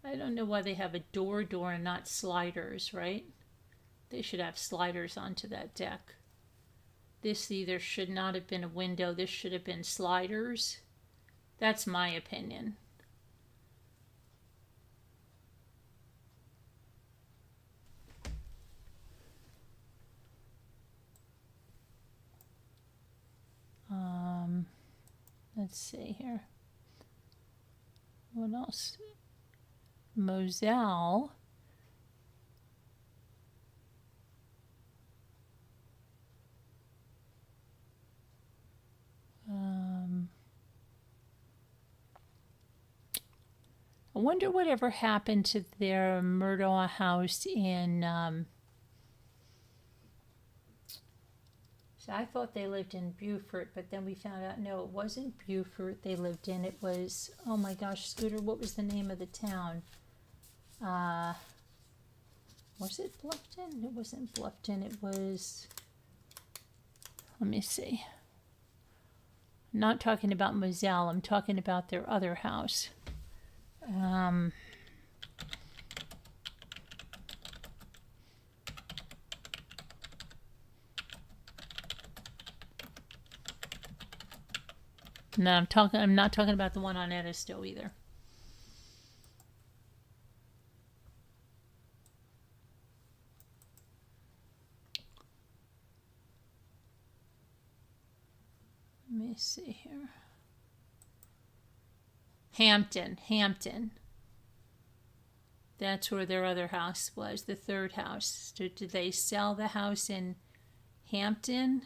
Speaker 4: I don't know why they have a door and not sliders, right? They should have sliders onto that deck. This either should not have been a window, this should have been sliders. That's my opinion. Let's see here. What else? Moselle. I wonder whatever happened to their Murdaugh house in so I thought they lived in Beaufort, but then we found out no, it wasn't Beaufort they lived in. It was, oh my gosh, Scooter, what was the name of the town? Was it Bluffton? It wasn't Bluffton. It was, let me see. I'm not talking about Moselle. I'm talking about their other house. No, I'm not talking about the one on Edisto either. Let me see here. Hampton. That's where their other house was, the third house. Did they sell the house in Hampton?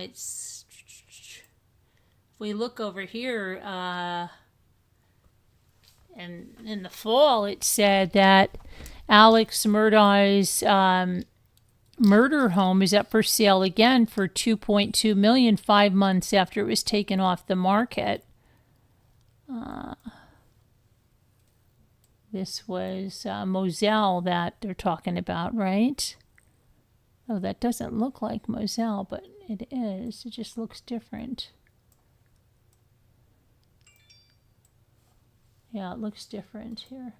Speaker 4: It's, if we look over here, and in the fall, it said that Alex Murdaugh's murder home is up for sale again for $2.2 million 5 months after it was taken off the market. This was Moselle that they're talking about, right? Oh, that doesn't look like Moselle, but it is. It just looks different. Yeah, it looks different here.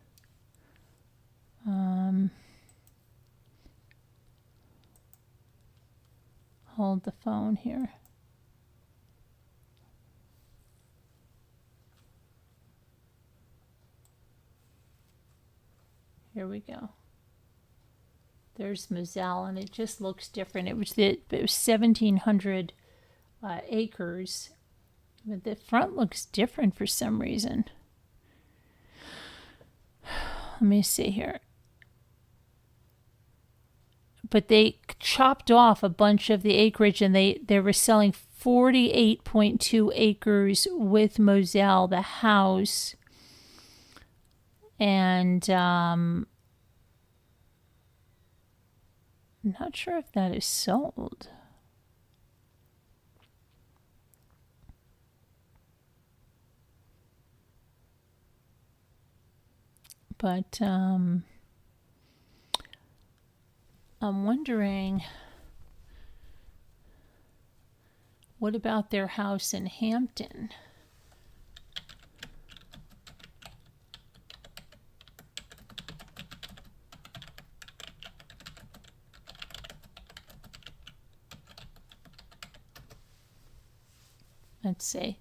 Speaker 4: Hold the phone here. Here we go. There's Moselle, and it just looks different. It was 1,700 acres, but the front looks different for some reason. Let me see here. But they chopped off a bunch of the acreage, and they were selling 48.2 acres with Moselle, the house, and I'm not sure if that is sold. But I'm wondering, what about their house in Hampton? Let's see.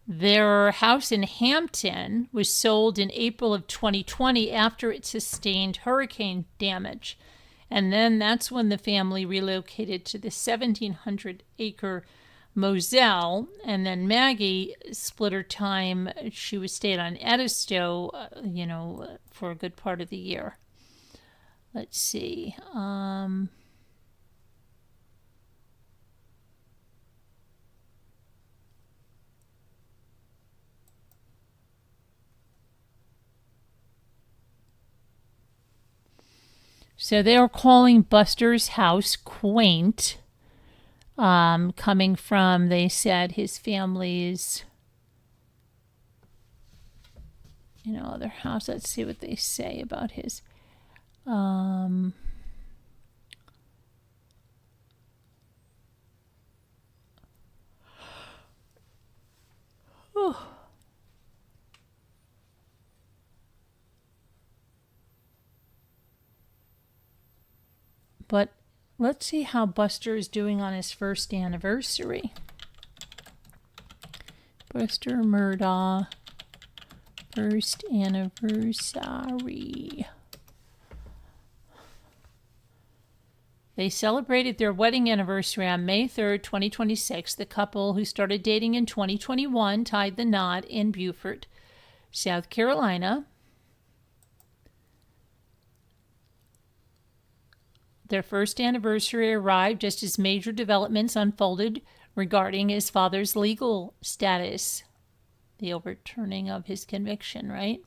Speaker 4: Their house in Hampton was sold in April of 2020 after it sustained hurricane damage. And then that's when the family relocated to the 1,700-acre Moselle. And then Maggie split her time. She stayed on Edisto, for a good part of the year. Let's see. So they're calling Buster's house quaint, coming from, they said, his family's, other house. Let's see what they say about his. Oh. But let's see how Buster is doing on his first anniversary. Buster Murdaugh, first anniversary. They celebrated their wedding anniversary on May 3rd, 2026. The couple, who started dating in 2021, tied the knot in Beaufort, South Carolina. Their first anniversary arrived just as major developments unfolded regarding his father's legal status. The overturning of his conviction, right?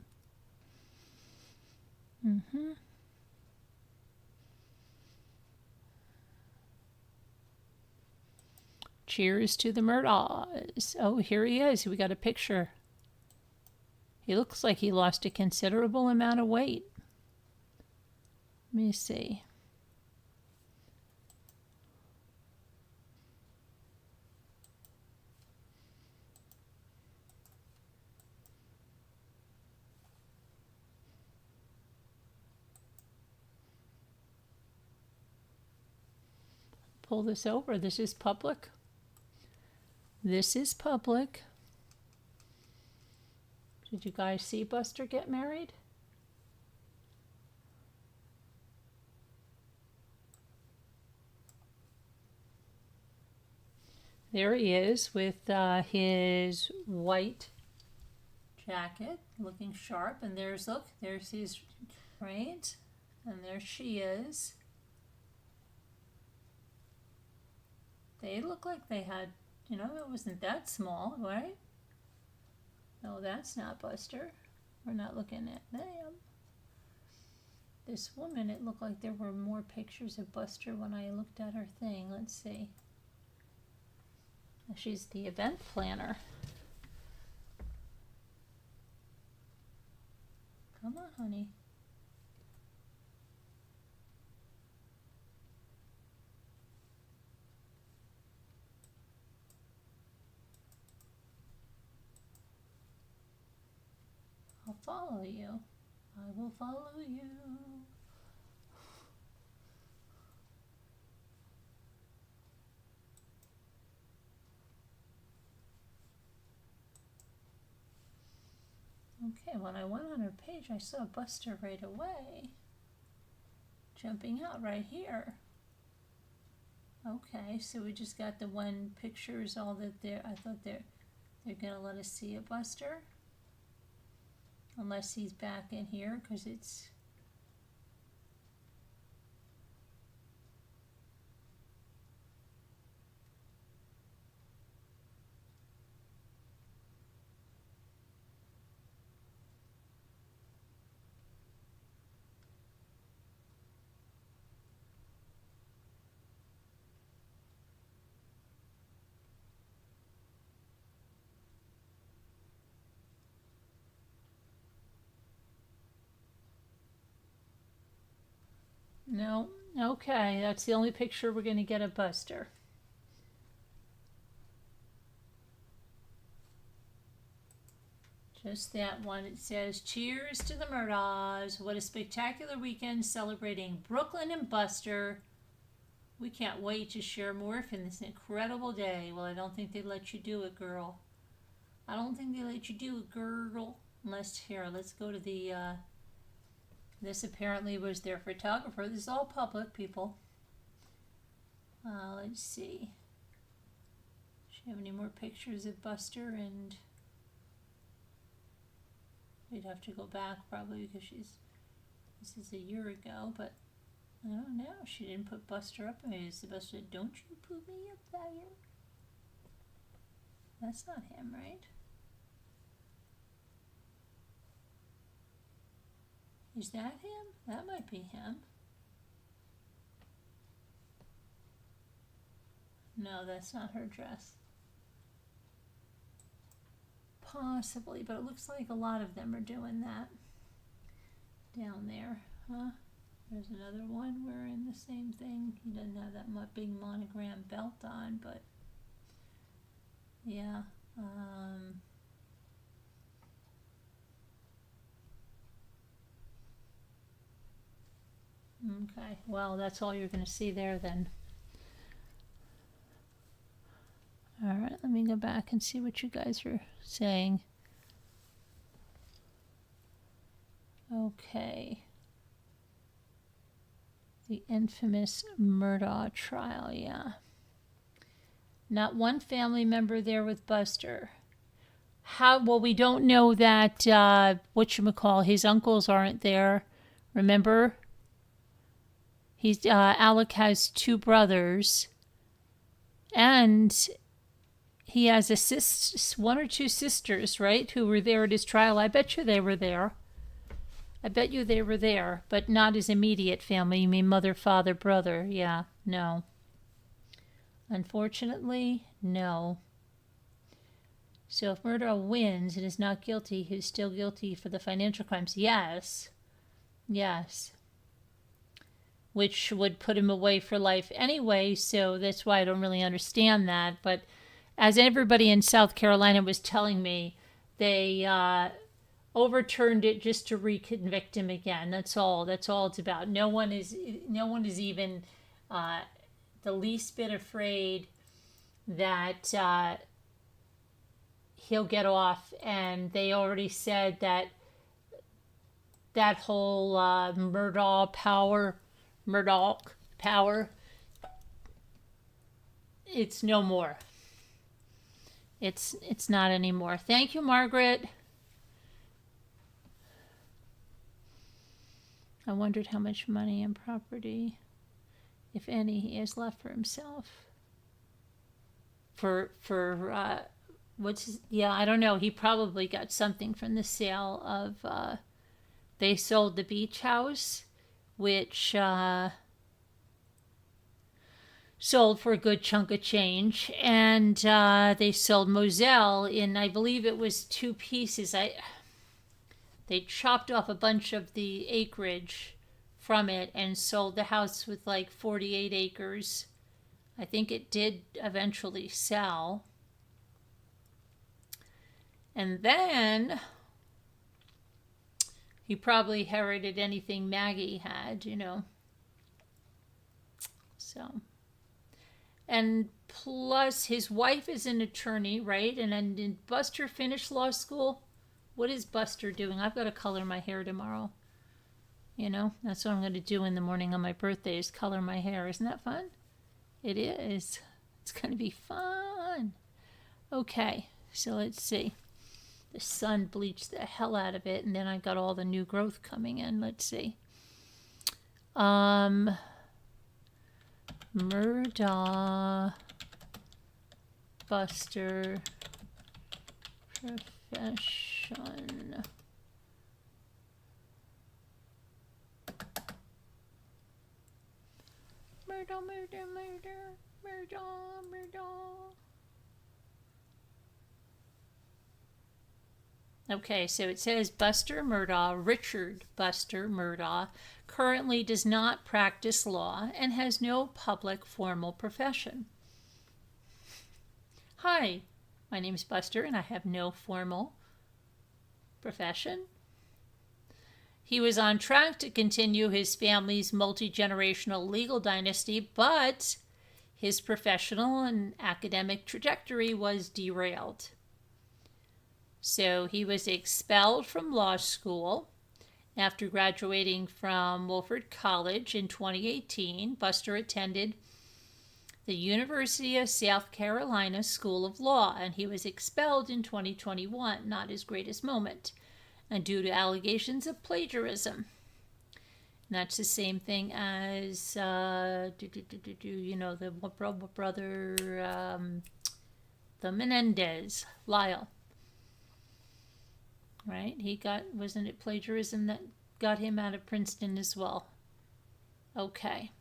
Speaker 4: Mm-hmm. Cheers to the Murdaughs. Oh, here he is. We got a picture. He looks like he lost a considerable amount of weight. Let me see. Pull this over. This is public. This is public. Did you guys see Buster get married? There he is with his white jacket, looking sharp. And there's his, right? And there she is. They look like they had, it wasn't that small, right? No, that's not Buster. We're not looking at them. This woman, it looked like there were more pictures of Buster when I looked at her thing. Let's see. She's the event planner. Come on, honey. I'll follow you. I will follow you. Okay, when I went on her page, I saw Buster right away. Jumping out right here. Okay, so we just got the one picture is all that there. I thought they're gonna let us see it, Buster. Unless he's back in here, because it's... No, okay, that's the only picture we're going to get of Buster. Just that one. It says, cheers to the Murdaughs. What a spectacular weekend celebrating Brooklyn and Buster. We can't wait to share more from this incredible day. Well, I don't think they let you do it, girl. I don't think they let you do a gurgle unless, here, let's go to the, this apparently was their photographer. This is all public, people. Let's see. Does she have any more pictures of Buster? And we'd have to go back probably because this is a year ago, but I don't know. She didn't put Buster up. Maybe Buster said, don't you put me up there. That's not him, right? Is that him? That might be him. No, that's not her dress. Possibly, but it looks like a lot of them are doing that down there, huh? There's another one wearing the same thing. He doesn't have that big monogram belt on, but yeah. Okay, well, that's all you're going to see there then. All right, let me go back and see what you guys are saying. Okay. The infamous Murdaugh trial, yeah. Not one family member there with Buster. How? Well, we don't know that, whatchamacall, his uncles aren't there. Remember? Alec has 2 brothers. And he has one or two sisters, right, who were there at his trial. I bet you they were there. I bet you they were there, but not his immediate family. You mean mother, father, brother. Yeah, no. Unfortunately, no. So if Murdaugh wins and is not guilty, he's still guilty for the financial crimes. Yes. Yes. Which would put him away for life anyway, so that's why I don't really understand that. But as everybody in South Carolina was telling me, they overturned it just to reconvict him again. That's all it's about. No one is even the least bit afraid that he'll get off. And they already said that whole Murdaugh power, it's no more. It's not anymore. Thank you, Margaret. I wondered how much money and property, if any, he has left for himself. I don't know. He probably got something from the sale of, they sold the beach house, which sold for a good chunk of change, and they sold Moselle in, I believe it was 2 pieces. They chopped off a bunch of the acreage from it and sold the house with like 48 acres. I think it did eventually sell. And then he probably inherited anything Maggie had, So, and plus his wife is an attorney, right? And then did Buster finish law school? What is Buster doing? I've got to color my hair tomorrow. That's what I'm going to do in the morning on my birthday, is color my hair. Isn't that fun? It is. It's going to be fun. Okay, so let's see. The sun bleached the hell out of it, and then I got all the new growth coming in. Let's see. Murdaugh, Buster, profession. Murdaugh. Okay, so it says Buster Murdaugh, Richard Buster Murdaugh, currently does not practice law and has no public formal profession. Hi, my name is Buster and I have no formal profession. He was on track to continue his family's multi-generational legal dynasty, but his professional and academic trajectory was derailed. So he was expelled from law school after graduating from Wolford College in 2018. Buster attended the University of South Carolina School of Law, and he was expelled in 2021, not his greatest moment, and due to allegations of plagiarism. And that's the same thing as, the brother, the Menendez, Lyle. Right? Wasn't it plagiarism that got him out of Princeton as well? Okay.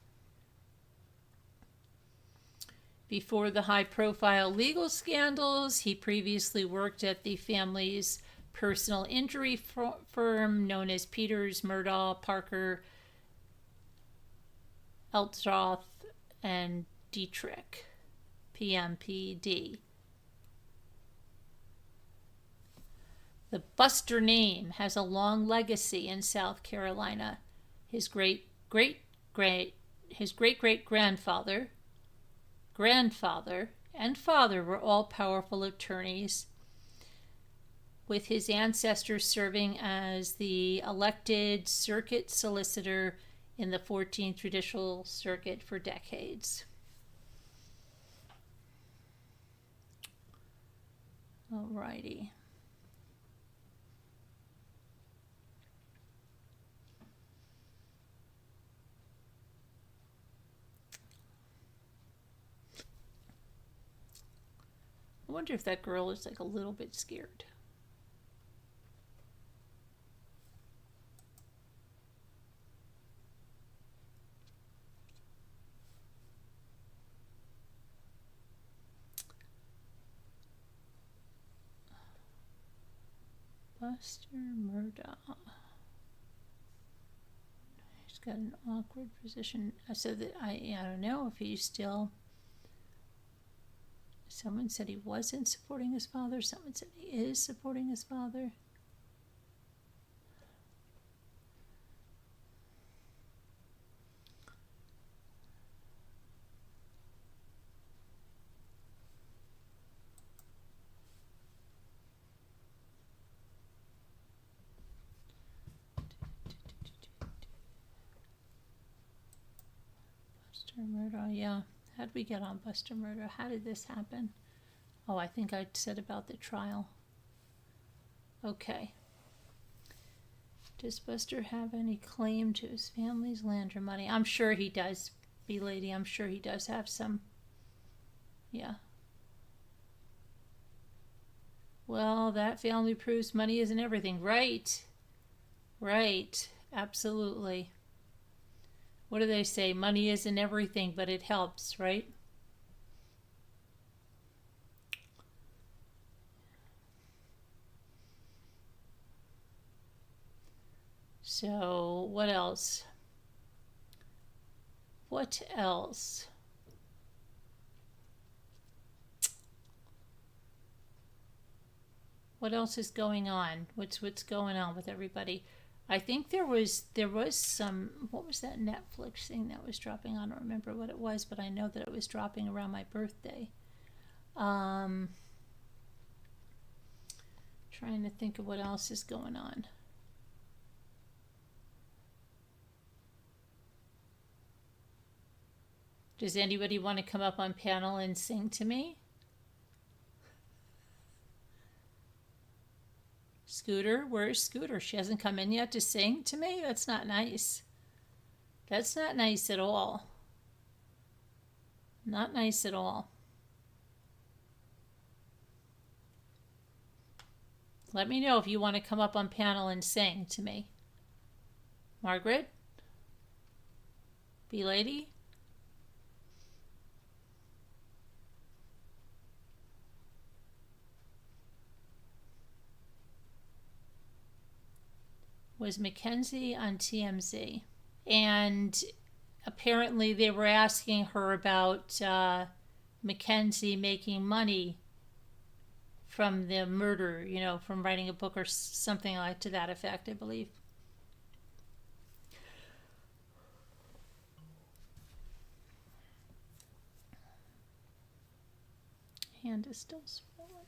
Speaker 4: Before the high-profile legal scandals, he previously worked at the family's personal injury firm known as Peters, Murdaugh, Parker, Eltroth, and Dietrich, PMPD. The Buster name has a long legacy in South Carolina. His great-great-grandfather, grandfather, and father were all powerful attorneys, with his ancestors serving as the elected circuit solicitor in the 14th Judicial Circuit for decades. Alrighty. I wonder if that girl is like a little bit scared. Buster Murdaugh. He's got an awkward position. So that I don't know if he's still. Someone said he wasn't supporting his father. Someone said he is supporting his father. Buster Murdaugh, yeah. How did we get on Buster Murdaugh? How did this happen? Oh, I think I said about the trial. Okay. Does Buster have any claim to his family's land or money? I'm sure he does, B-Lady. I'm sure he does have some. Yeah. Well, that family proves money isn't everything. Right. Right. Absolutely. What do they say? Money isn't everything, but it helps, right? So, what else? What else? What else is going on? What's going on with everybody? I think there was some, what was that Netflix thing that was dropping? I don't remember what it was, but I know that it was dropping around my birthday. Trying to think of what else is going on. Does anybody want to come up on panel and sing to me? Scooter, where's Scooter? She hasn't come in yet to sing to me? That's not nice. That's not nice at all. Not nice at all. Let me know if you want to come up on panel and sing to me. Margaret? B-Lady? Was Mackenzie on TMZ, and apparently they were asking her about Mackenzie making money from the murder, from writing a book or something like to that effect, I believe. Hand is still swollen.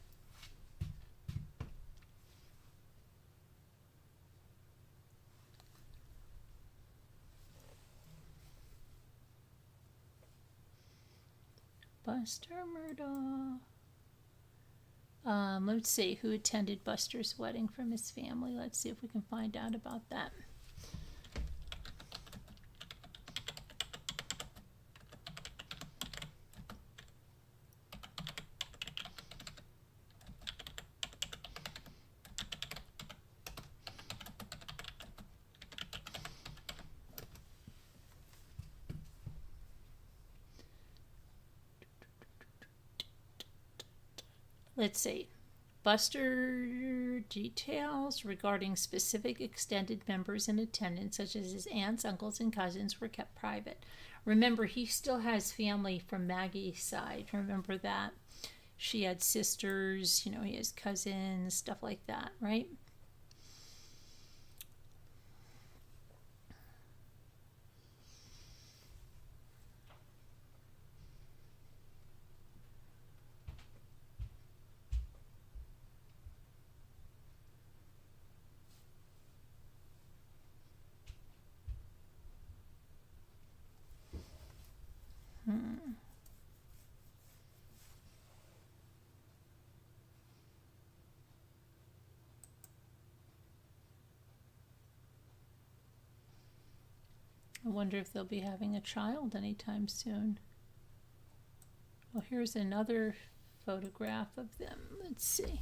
Speaker 4: Buster Murdaugh. Let's see who attended Buster's wedding from his family. Let's see if we can find out about that. Let's see. Buster details regarding specific extended members in attendance, such as his aunts, uncles, and cousins, were kept private. Remember, he still has family from Maggie's side. Remember that? She had sisters, he has cousins, stuff like that, right? I wonder if they'll be having a child anytime soon. Well, here's another photograph of them. Let's see.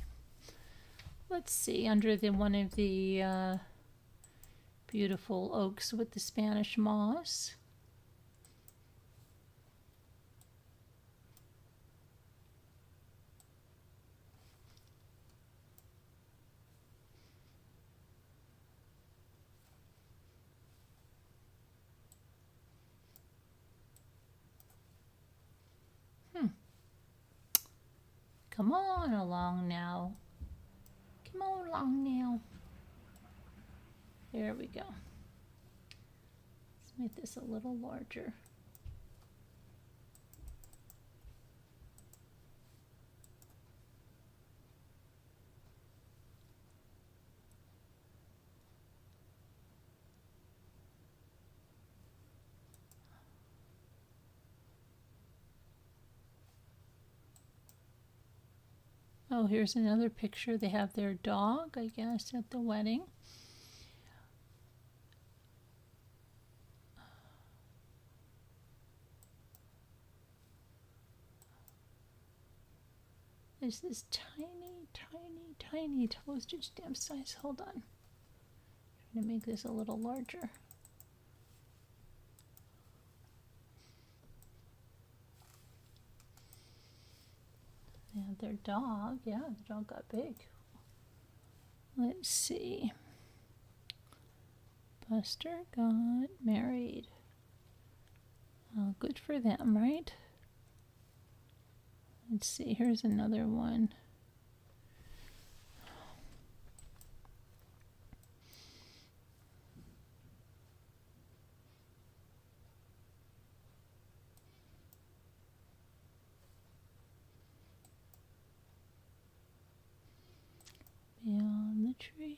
Speaker 4: Under one of the beautiful oaks with the Spanish moss. Come on along now. Come on along now. There we go. Let's make this a little larger. Oh, here's another picture. They have their dog, I guess, at the wedding. There's this tiny postage stamp size. Hold on. I'm trying to make this a little larger. They have their dog. Yeah, the dog got big. Let's see. Buster got married. Oh, good for them, right? Let's see. Here's another one. Beyond the trees.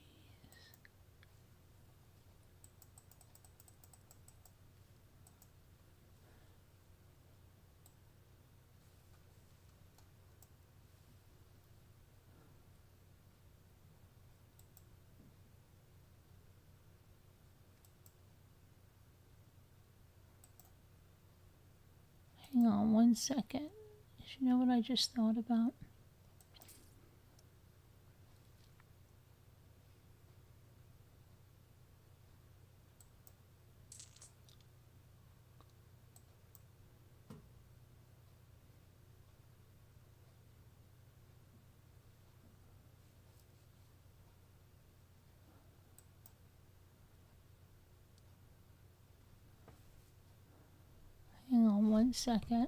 Speaker 4: Hang on one second. You know what I just thought about? Hang on one second.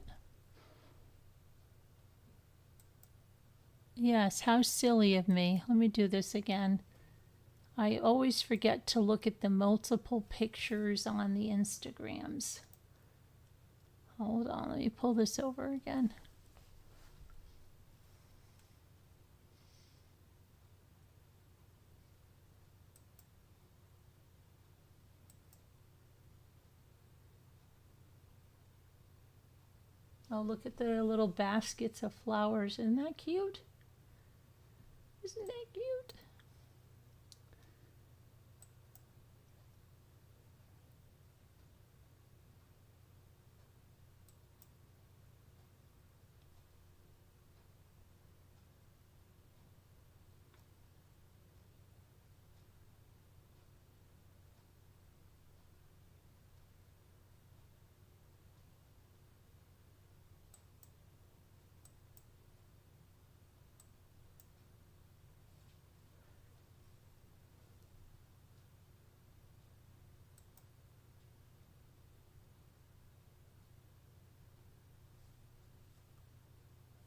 Speaker 4: Yes, how silly of me. Let me do this again. I always forget to look at the multiple pictures on the Instagrams. Hold on, let me pull this over again. Oh, look at the little baskets of flowers. Isn't that cute? Isn't that cute?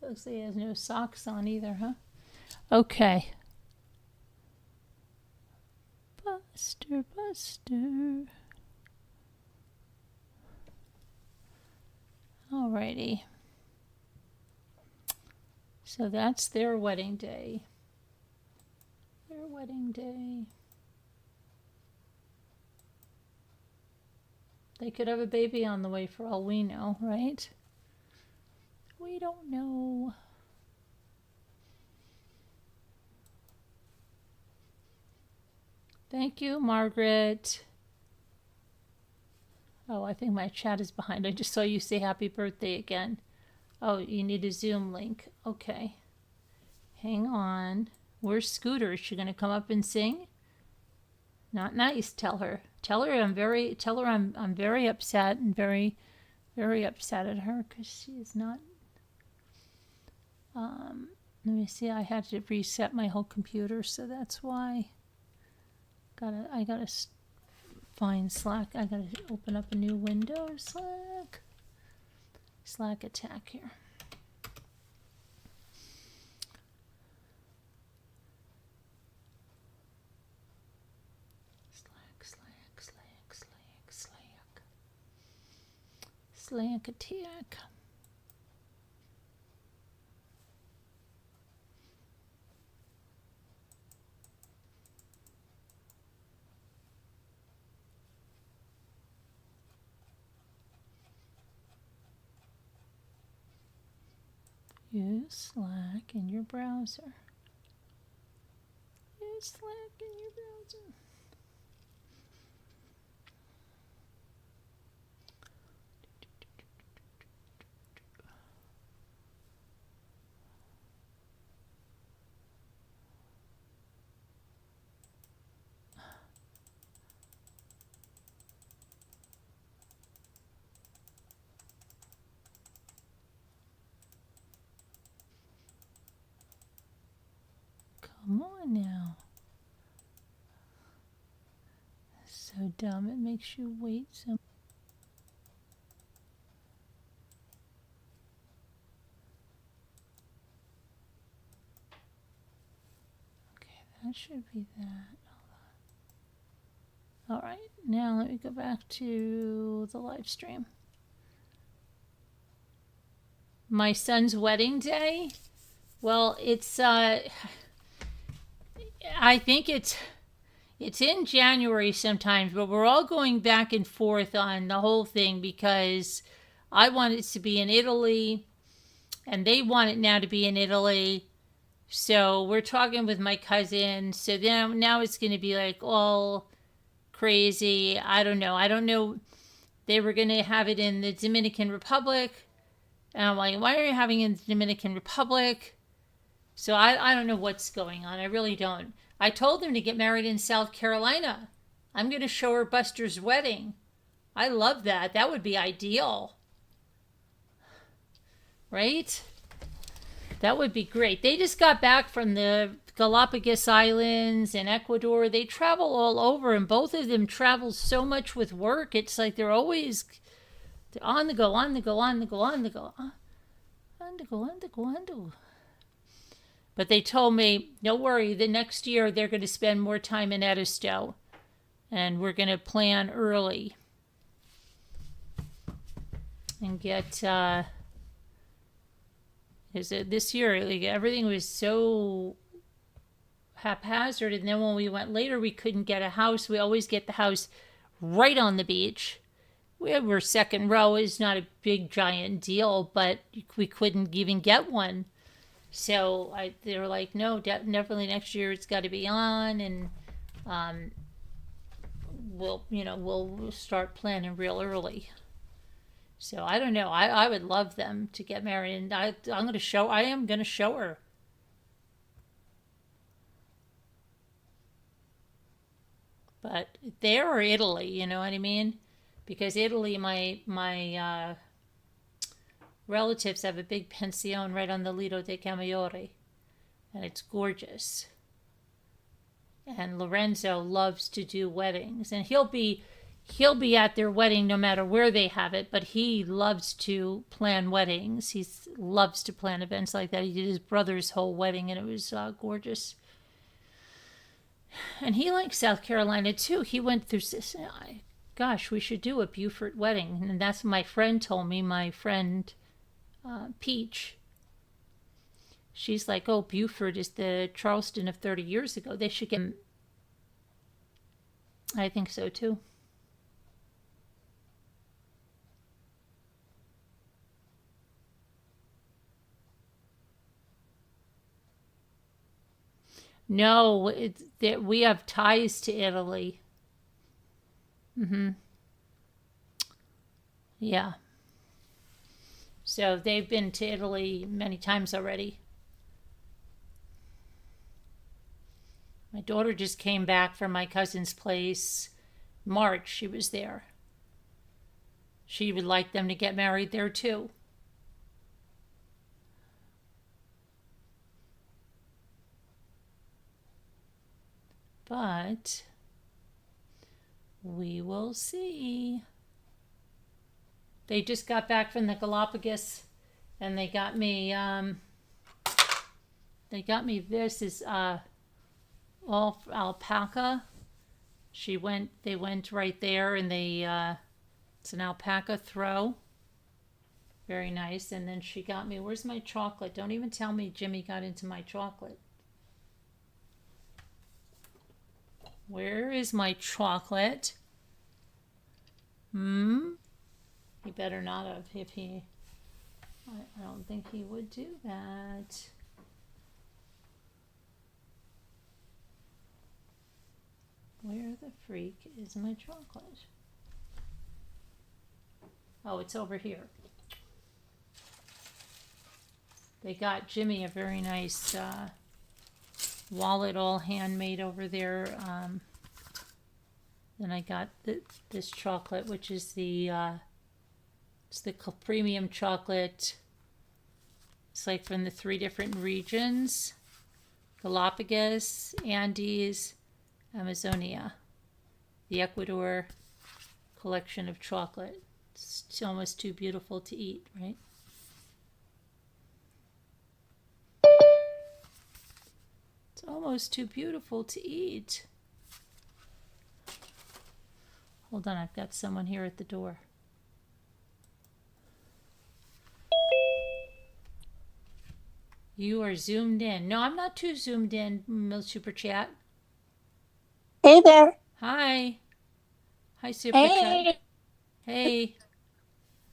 Speaker 4: Looks like he has no socks on either, huh? Okay. Buster, Buster. Alrighty. So that's their wedding day. Their wedding day. They could have a baby on the way for all we know, right? We don't know. Thank you, Margaret. Oh, I think my chat is behind. I just saw you say happy birthday again. Oh, you need a Zoom link. Okay. Hang on. Where's Scooter? Is she gonna come up and sing? Not nice. Tell her. Tell her I'm very upset and very upset at her because she is not. Let me see. I had to reset my whole computer, so that's why. I gotta find Slack. I gotta open up a new window. Slack attack here. Slack attack. Use Slack in your browser. Use Slack in your browser. Come on now. So dumb, it makes you wait some. Okay, that should be that. All right, now let me go back to the live stream. My son's wedding day? Well, it's I think it's in January sometimes, but we're all going back and forth on the whole thing because I want it to be in Italy and they want it now to be in Italy. So we're talking with my cousin. So then now it's going to be like all crazy. I don't know. They were going to have it in the Dominican Republic. And I'm like, why are you having it in the Dominican Republic? So I don't know what's going on. I really don't. I told them to get married in South Carolina. I'm going to show her Buster's wedding. I love that. That would be ideal. Right? That would be great. They just got back from the Galapagos Islands and Ecuador. They travel all over, and both of them travel so much with work. It's like they're always on the go. But they told me, don't worry, the next year they're going to spend more time in Edisto. And we're going to plan early. And get, this year, like, everything was so haphazard. And then when we went later, we couldn't get a house. We always get the house right on the beach. we were second row. Is not a big giant deal, but we couldn't even get one. So they were like, no, definitely next year it's got to be on, and we'll start planning real early. So I don't know. I would love them to get married, and I am going to show her. But there or Italy, you know what I mean? Because Italy, my relatives have a big pension right on the Lido de Camaiore, and it's gorgeous. And Lorenzo loves to do weddings, and he'll be at their wedding no matter where they have it, but he loves to plan weddings. He loves to plan events like that. He did his brother's whole wedding, and it was gorgeous. And he likes South Carolina too. He went through this. Gosh, we should do a Beaufort wedding. And that's what my friend told me. My friend Peach. She's like, oh, Beaufort is the Charleston of 30 years ago. They should get. I think so too. No, we have ties to Italy. Yeah. So they've been to Italy many times already. My daughter just came back from my cousin's place. March, she was there. She would like them to get married there too. But we will see. They just got back from the Galapagos, and they got me. This is all alpaca. They went right there, and it's an alpaca throw. Very nice. And then she got me. Where's my chocolate? Don't even tell me Jimmy got into my chocolate. Where is my chocolate? He better not have. I don't think he would do that. Where the freak is my chocolate? Oh, it's over here. They got Jimmy a very nice wallet, all handmade over there. Then I got this chocolate, which is it's the premium chocolate. It's like from the 3 different regions: Galapagos, Andes, Amazonia, the Ecuador collection of chocolate. It's almost too beautiful to eat, right? It's almost too beautiful to eat. Hold on, I've got someone here at the door. You are zoomed in. No, I'm not too zoomed in, Super Chat.
Speaker 5: Hey there.
Speaker 4: Hi. Hi, Super Chat. Hey.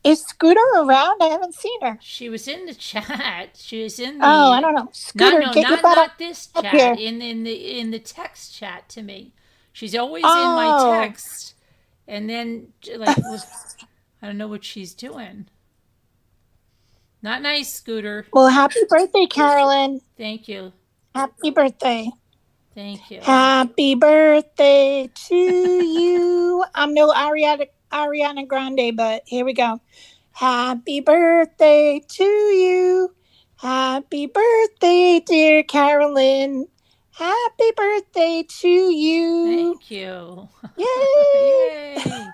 Speaker 5: Is Scooter around? I haven't seen her.
Speaker 4: She was in the chat. She was in the.
Speaker 5: Oh, I don't know. Scooter,
Speaker 4: not this chat.
Speaker 5: Here.
Speaker 4: In the text chat to me. She's always in my text, and then like I don't know what she's doing. Not nice, Scooter.
Speaker 5: Well, happy birthday, Carolyn.
Speaker 4: Thank you.
Speaker 5: Happy birthday.
Speaker 4: Thank you.
Speaker 5: Happy birthday to you. I'm no Ariana Grande, but here we go. Happy birthday to you. Happy birthday, dear Carolyn. Happy birthday to you.
Speaker 4: Thank you.
Speaker 5: Yay!
Speaker 4: Yay.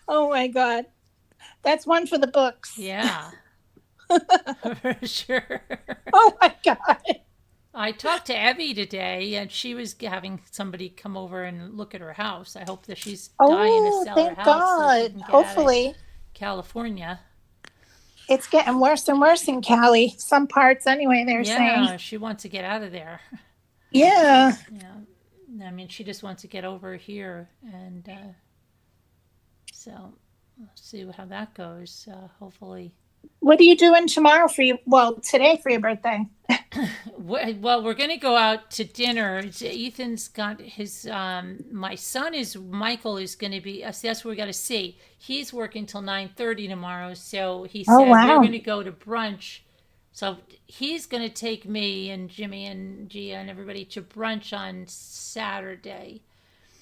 Speaker 5: Oh my God. That's one for the books.
Speaker 4: Yeah. For sure.
Speaker 5: Oh my God.
Speaker 4: I talked to Evie today, and she was having somebody come over and look at her house. I hope that she's dying to sell her
Speaker 5: thank
Speaker 4: house.
Speaker 5: God.
Speaker 4: So she can get
Speaker 5: Hopefully.
Speaker 4: out of California.
Speaker 5: It's getting worse and worse in Cali. Some parts anyway, they're saying.
Speaker 4: Yeah, she wants to get out of there.
Speaker 5: Yeah.
Speaker 4: Yeah. I mean, she just wants to get over here and So we'll see how that goes. Hopefully.
Speaker 5: What are you doing tomorrow for you? Well, today for your birthday.
Speaker 4: Well, we're going to go out to dinner. Ethan's got his, my son is, Michael is going to be, that's what we got to see. He's working till 9:30 tomorrow. So he said,
Speaker 5: Oh, wow.
Speaker 4: we're going to go to brunch. So he's going to take me and Jimmy and Gia and everybody to brunch on Saturday.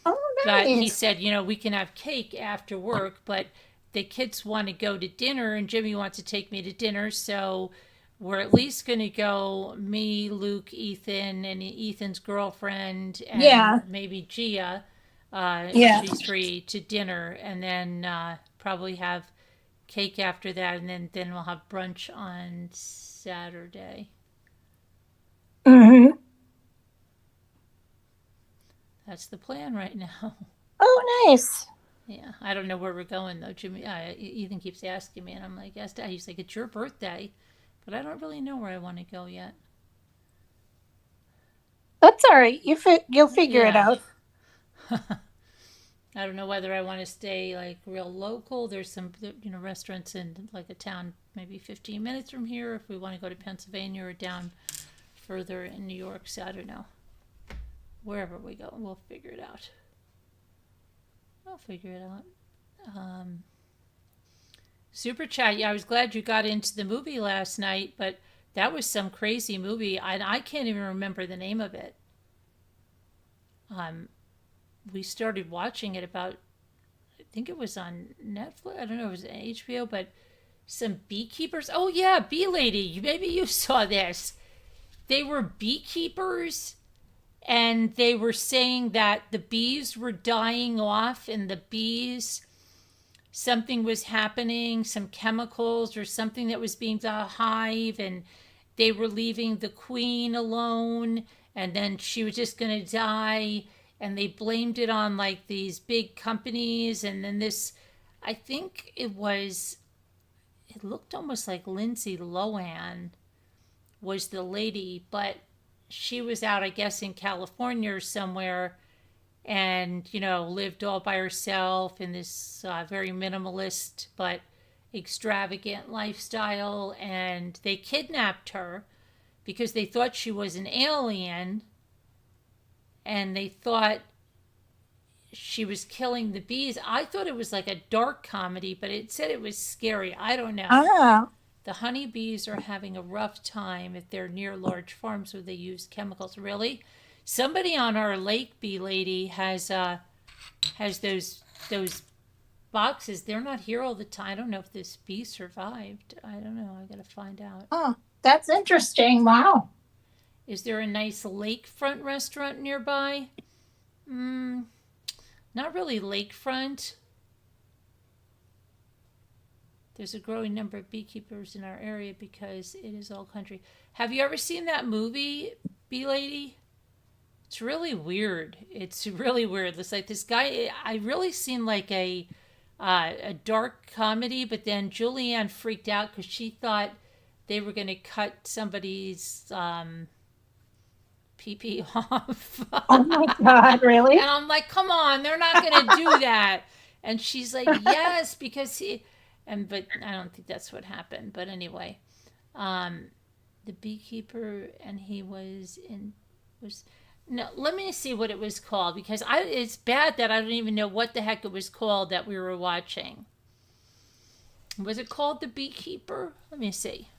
Speaker 5: Oh,
Speaker 4: But he
Speaker 5: nice.
Speaker 4: said, we can have cake after work, but the kids want to go to dinner and Jimmy wants to take me to dinner. So we're at least going to go, me, Luke, Ethan, and Ethan's girlfriend, and
Speaker 5: Yeah.
Speaker 4: maybe Gia,
Speaker 5: Yeah.
Speaker 4: she's free, to dinner, and then probably have cake after that, and then we'll have brunch on Saturday.
Speaker 5: Mm-hmm.
Speaker 4: That's the plan right now.
Speaker 5: Oh, nice.
Speaker 4: Yeah, I don't know where we're going though. Jimmy, Ethan keeps asking me, and I'm like, "Yes, Dad." He's like, "It's your birthday," but I don't really know where I want to go yet.
Speaker 5: That's all right. You'll figure it
Speaker 4: Yeah.
Speaker 5: out.
Speaker 4: I don't know whether I want to stay like real local. There's some, restaurants in like a town maybe 15 minutes from here. If we want to go to Pennsylvania or down further in New York, so I don't know. Wherever we go, we'll figure it out. I'll figure it out. Super chat. Yeah, I was glad you got into the movie last night, but that was some crazy movie. I can't even remember the name of it. We started watching it about, I think it was on Netflix. I don't know if it was HBO, but some beekeepers. Oh yeah, Bee Lady. Maybe you saw this. They were beekeepers, and they were saying that the bees were dying off, and the bees, something was happening, some chemicals or something that was being the hive, and they were leaving the queen alone, and then she was just going to die, and they blamed it on like these big companies. And then this, I think it looked almost like Lindsay Lohan was the lady, but she was out, I guess, in California or somewhere, and lived all by herself in this very minimalist but extravagant lifestyle. And they kidnapped her because they thought she was an alien, and they thought she was killing the bees. I thought it was like a dark comedy, but it said it was scary. I don't know.
Speaker 5: Oh.
Speaker 4: The honeybees are having a rough time if they're near large farms where they use chemicals. Really? Somebody on our lake, Bee Lady, has those boxes. They're not here all the time. I don't know if this bee survived. I don't know. I gotta find out.
Speaker 5: Oh, that's interesting. Wow.
Speaker 4: Is there a nice lakefront restaurant nearby? Not really lakefront. There's a growing number of beekeepers in our area because it is all country. Have you ever seen that movie, Bee Lady? It's really weird. It's really weird. It's like this guy, I really seen like a dark comedy, but then Julianne freaked out because she thought they were going to cut somebody's pee-pee off.
Speaker 5: Oh my God, really?
Speaker 4: And I'm like, come on, they're not going to do that. And she's like, yes, because but I don't think that's what happened. But anyway, the beekeeper, and he was. No, let me see what it was called, because it's bad that I don't even know what the heck it was called that we were watching. Was it called The Beekeeper? Let me see.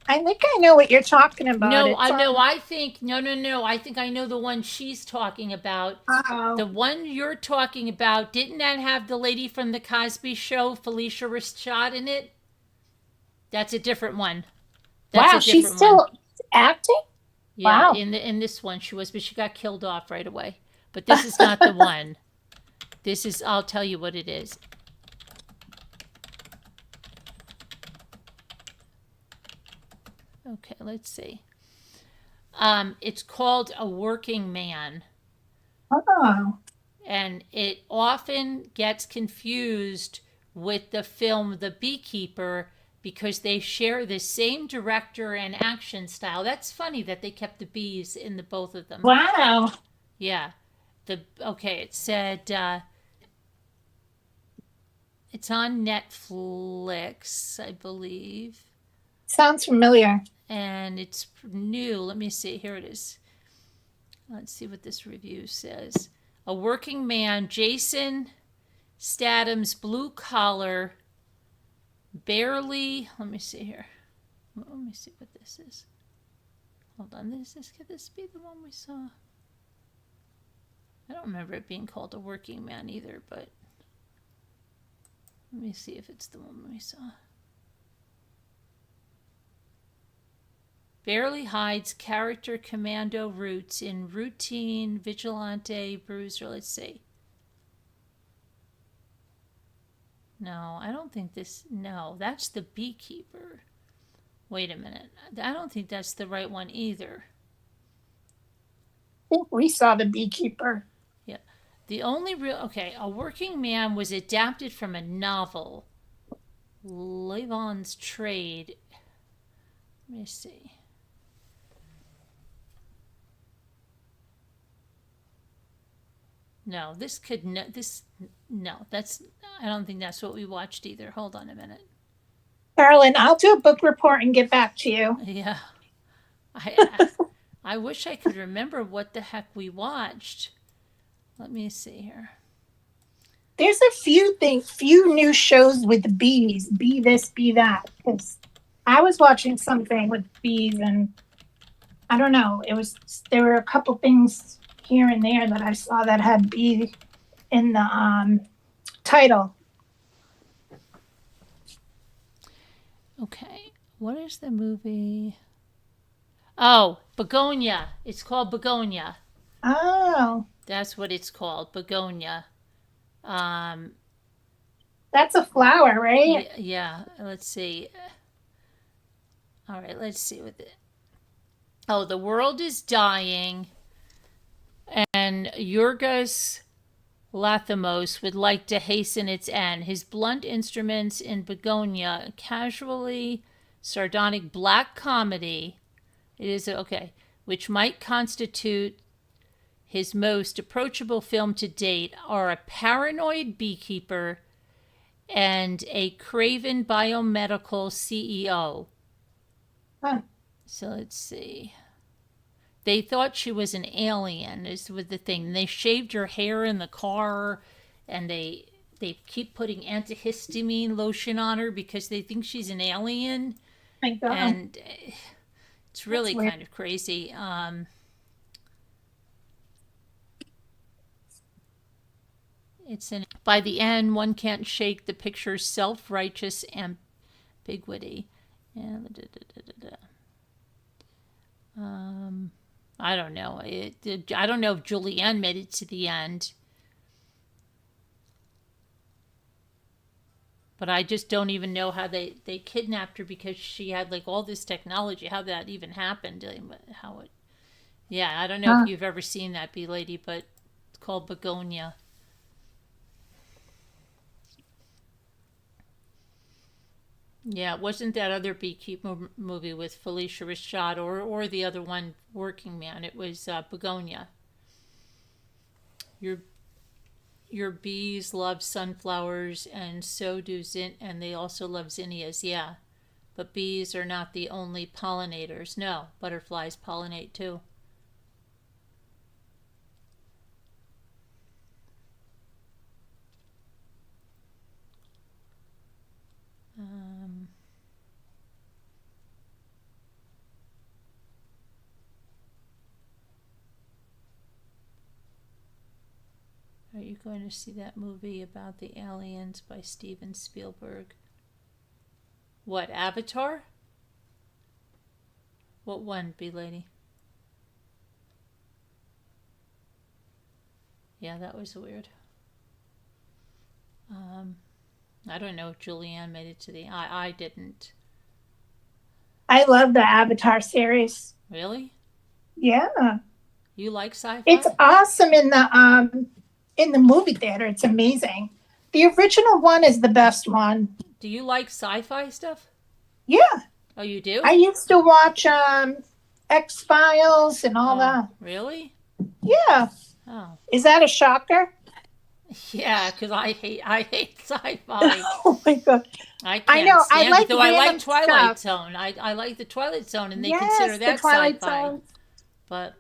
Speaker 5: I think I know what you're talking about.
Speaker 4: No, I think I know the one she's talking about.
Speaker 5: Uh-oh.
Speaker 4: The one you're talking about, didn't that have the lady from the Cosby Show, Felicia Rashad, in it? That's a different one.
Speaker 5: Wow, she's still acting?
Speaker 4: Yeah,
Speaker 5: Wow.
Speaker 4: in this one she was, but she got killed off right away. But this is not the one. This is, I'll tell you what it is. Okay, let's see. It's called A Working Man.
Speaker 5: Oh.
Speaker 4: And it often gets confused with the film The Beekeeper because they share the same director and action style. That's funny that they kept the bees in the both of them.
Speaker 5: Wow.
Speaker 4: Yeah. It said It's on Netflix, I believe.
Speaker 5: Sounds familiar.
Speaker 4: And it's new. Let me see. Here it is. Let's see what this review says. A working man, Jason Statham's blue collar, barely. Let me see here. Let me see what this is. Hold on. Could this be the one we saw? I don't remember it being called A Working Man either, but let me see if it's the one we saw. Barely hides character commando roots in routine vigilante bruiser. Let's see. No, I don't think this. No, that's the beekeeper. Wait a minute. I don't think that's the right one either.
Speaker 5: I think we saw the beekeeper.
Speaker 4: Yeah. The only real. Okay, A Working Man was adapted from a novel. Levon's Trade. Let me see. No, this could no. This no. That's. I don't think that's what we watched either. Hold on a minute.
Speaker 5: Carolyn, I'll do a book report and get back to you.
Speaker 4: Yeah. I wish I could remember what the heck we watched. Let me see here.
Speaker 5: There's a few new shows with bees. Be this, be that. Because I was watching something with bees, and I don't know. There were a couple things here and there that I saw that had bee in the title.
Speaker 4: Okay. What is the movie? Oh, Begonia. It's called Begonia.
Speaker 5: Oh.
Speaker 4: That's what it's called, Begonia.
Speaker 5: That's a flower, right?
Speaker 4: Yeah. Let's see. All right, let's see what it. Oh, the world is dying, and Yorgos Lanthimos would like to hasten its end. His blunt instruments in Begonia, a casually sardonic black comedy. It is okay, which might constitute his most approachable film to date, are a paranoid beekeeper and a craven biomedical CEO.
Speaker 5: Huh.
Speaker 4: So let's see. They thought she was an alien, is with the thing. They shaved her hair in the car, and they keep putting antihistamine lotion on her because they think she's an alien.
Speaker 5: My God.
Speaker 4: And it's really
Speaker 5: That's weird.
Speaker 4: kind of crazy. By the end, one can't shake the picture's self-righteous ambiguity. Yeah. I don't know. I don't know if Julianne made it to the end. But I just don't even know how they kidnapped her because she had like all this technology. How that even happened? Yeah, I don't know if you've ever seen that bee lady, but it's called Begonia. Yeah, it wasn't that other beekeeper movie with Felicia Rashad or the other one, Working Man. It was Begonia. Your bees love sunflowers, and so do and they also love zinnias. Yeah, but bees are not the only pollinators. No, butterflies pollinate too. Are you going to see that movie about the aliens by Steven Spielberg? What, Avatar? What one, bee lady? Yeah, that was weird. I don't know if Julianne made it to the. I didn't.
Speaker 5: I love the Avatar series.
Speaker 4: Really?
Speaker 5: Yeah.
Speaker 4: You like sci-fi?
Speaker 5: It's awesome in the movie theater. It's amazing. The original one is the best one.
Speaker 4: Do you like sci-fi stuff?
Speaker 5: Yeah.
Speaker 4: Oh, you do?
Speaker 5: I used to watch X-Files and all that.
Speaker 4: Really?
Speaker 5: Yeah.
Speaker 4: Oh.
Speaker 5: Is that a shocker?
Speaker 4: Yeah, because I hate sci-fi.
Speaker 5: Oh my god.
Speaker 4: I
Speaker 5: I
Speaker 4: can't
Speaker 5: know. I
Speaker 4: stand it.
Speaker 5: like
Speaker 4: Though I like
Speaker 5: random
Speaker 4: Twilight
Speaker 5: stuff.
Speaker 4: Zone. I like the Twilight Zone, and they consider
Speaker 5: Yes, the
Speaker 4: that
Speaker 5: Twilight
Speaker 4: sci-fi.
Speaker 5: Zone.
Speaker 4: But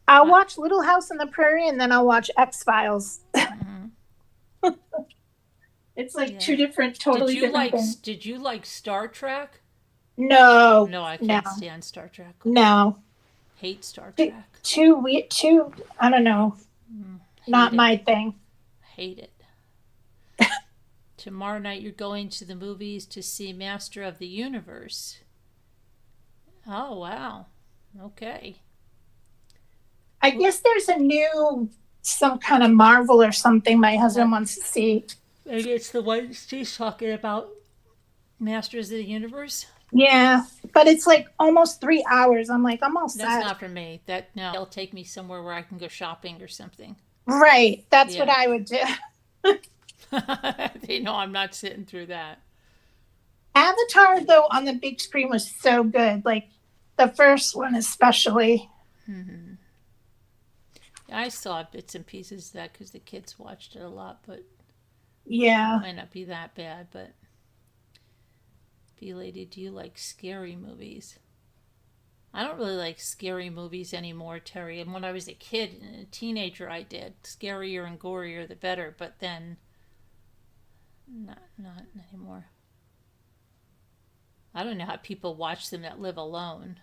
Speaker 5: I'll
Speaker 4: I,
Speaker 5: watch Little House on the Prairie and then I'll watch X-Files.
Speaker 4: mhm,
Speaker 5: It's like
Speaker 4: yeah.
Speaker 5: two different,
Speaker 4: Did
Speaker 5: totally
Speaker 4: you
Speaker 5: different
Speaker 4: like
Speaker 5: things.
Speaker 4: Did you like Star Trek?
Speaker 5: No,
Speaker 4: No, I
Speaker 5: no,
Speaker 4: can't stand Star Trek.
Speaker 5: no.
Speaker 4: Hate Star
Speaker 5: Too,
Speaker 4: Trek.
Speaker 5: too weird. Too. I don't know.
Speaker 4: Hate
Speaker 5: Not
Speaker 4: it.
Speaker 5: my thing.
Speaker 4: Hate it. Tomorrow night you're going to the movies to see Master of the Universe. Oh wow. Okay.
Speaker 5: I guess there's a new, some kind of Marvel or something my husband wants to see.
Speaker 4: Maybe it's the one she's talking about. Masters of the Universe.
Speaker 5: Yeah, but it's like almost 3 hours. I'm like, I'm all
Speaker 4: That's
Speaker 5: set.
Speaker 4: not for me. That no, it'll take me somewhere where I can go shopping or something.
Speaker 5: Right. That's what
Speaker 4: Yeah.
Speaker 5: I would do.
Speaker 4: They know I'm not sitting through that.
Speaker 5: Avatar, though, on the big screen was so good. Like the first one, especially.
Speaker 4: I saw bits and pieces of that because the kids watched it a lot, but
Speaker 5: Yeah.
Speaker 4: it might not be that bad. But B-Lady, do you like scary movies? I don't really like scary movies anymore, Terry. And when I was a kid and a teenager, I did. Scarier and gorier, the better. But then, not anymore. I don't know how people watch them that live alone.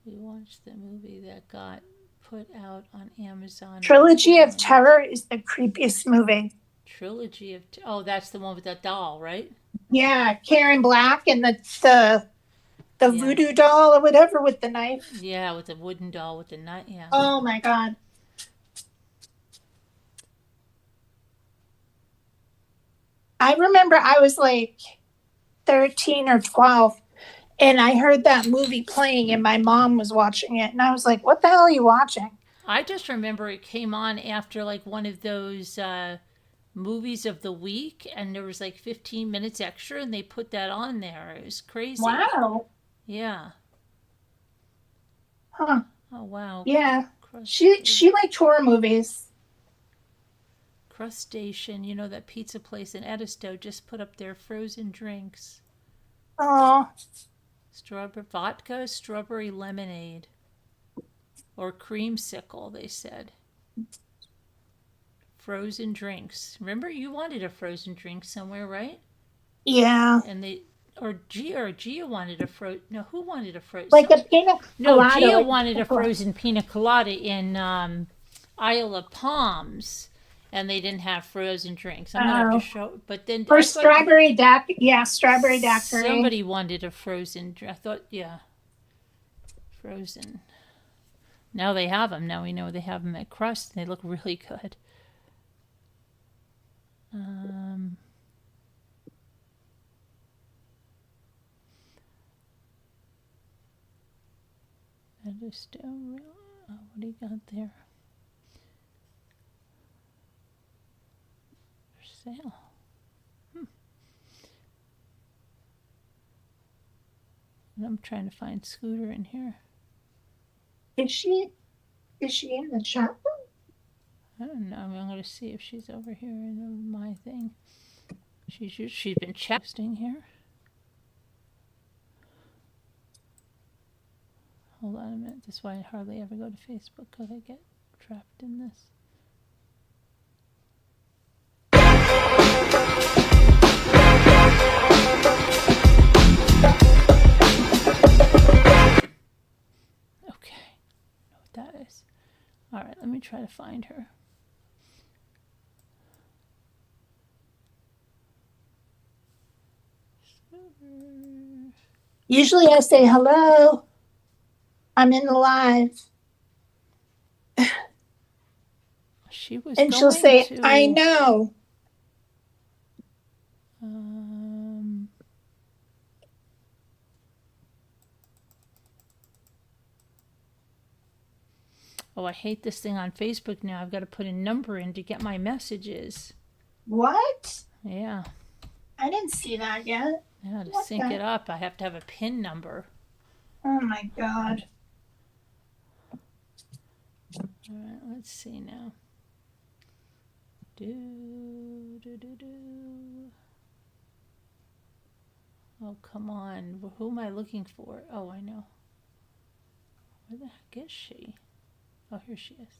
Speaker 4: We watched the movie that got put out on Amazon.
Speaker 5: Trilogy of Terror is the creepiest movie.
Speaker 4: Trilogy of Oh, that's the one with that doll, right?
Speaker 5: Yeah, Karen Black and the
Speaker 4: Yeah.
Speaker 5: voodoo doll or whatever with the knife.
Speaker 4: Yeah, with the wooden doll with the knife. Yeah.
Speaker 5: Oh my god. I remember I was like 13 or 12 and I heard that movie playing and my mom was watching it and I was like, what the hell are you watching?
Speaker 4: I just remember it came on after like one of those movies of the week, and there was like 15 minutes extra, and they put that on there. It was crazy.
Speaker 5: Wow.
Speaker 4: Yeah.
Speaker 5: Huh.
Speaker 4: Oh wow.
Speaker 5: Yeah. She liked horror movies.
Speaker 4: Crustation, you know, that pizza place in Edisto just put up their frozen drinks.
Speaker 5: Oh.
Speaker 4: Strawberry vodka, strawberry lemonade, or creamsicle, they said. Frozen drinks. Remember, you wanted a frozen drink somewhere, right?
Speaker 5: Yeah.
Speaker 4: And they, or Gia wanted a no, who wanted a frozen?
Speaker 5: Like a pina colada.
Speaker 4: No, Gia
Speaker 5: like
Speaker 4: wanted a frozen pina colada in Isle of Palms, and they didn't have frozen drinks. I'm gonna have to show, but then
Speaker 5: or strawberry daiquiri. Yeah, strawberry daiquiri.
Speaker 4: Somebody wanted a frozen. I thought, yeah, frozen. Now they have them. Now we know they have them at Crust. They look really good. Edisto, what do you got there? For sale. I'm trying to find Scooter in here.
Speaker 5: Is she in the chat room?
Speaker 4: I don't know. I'm going to see if she's over here in my thing. She's been chatting here. Hold on a minute. That's why I hardly ever go to Facebook, because I get trapped in this. Okay. I know what that is. All right, let me try to find her.
Speaker 5: Usually I say hello. I'm in the live.
Speaker 4: She was
Speaker 5: and
Speaker 4: going
Speaker 5: she'll say,
Speaker 4: to,
Speaker 5: I know.
Speaker 4: Oh, I hate this thing on Facebook now. I've got to put a number in to get my messages.
Speaker 5: What?
Speaker 4: Yeah.
Speaker 5: I didn't see that yet.
Speaker 4: Yeah, to
Speaker 5: What
Speaker 4: sync
Speaker 5: the-
Speaker 4: it up, I have to have a PIN number.
Speaker 5: Oh my god.
Speaker 4: All right, let's see now. Do, do, do, do. Oh, come on. Who am I looking for? Oh, I know. Where the heck is she? Oh, here she is.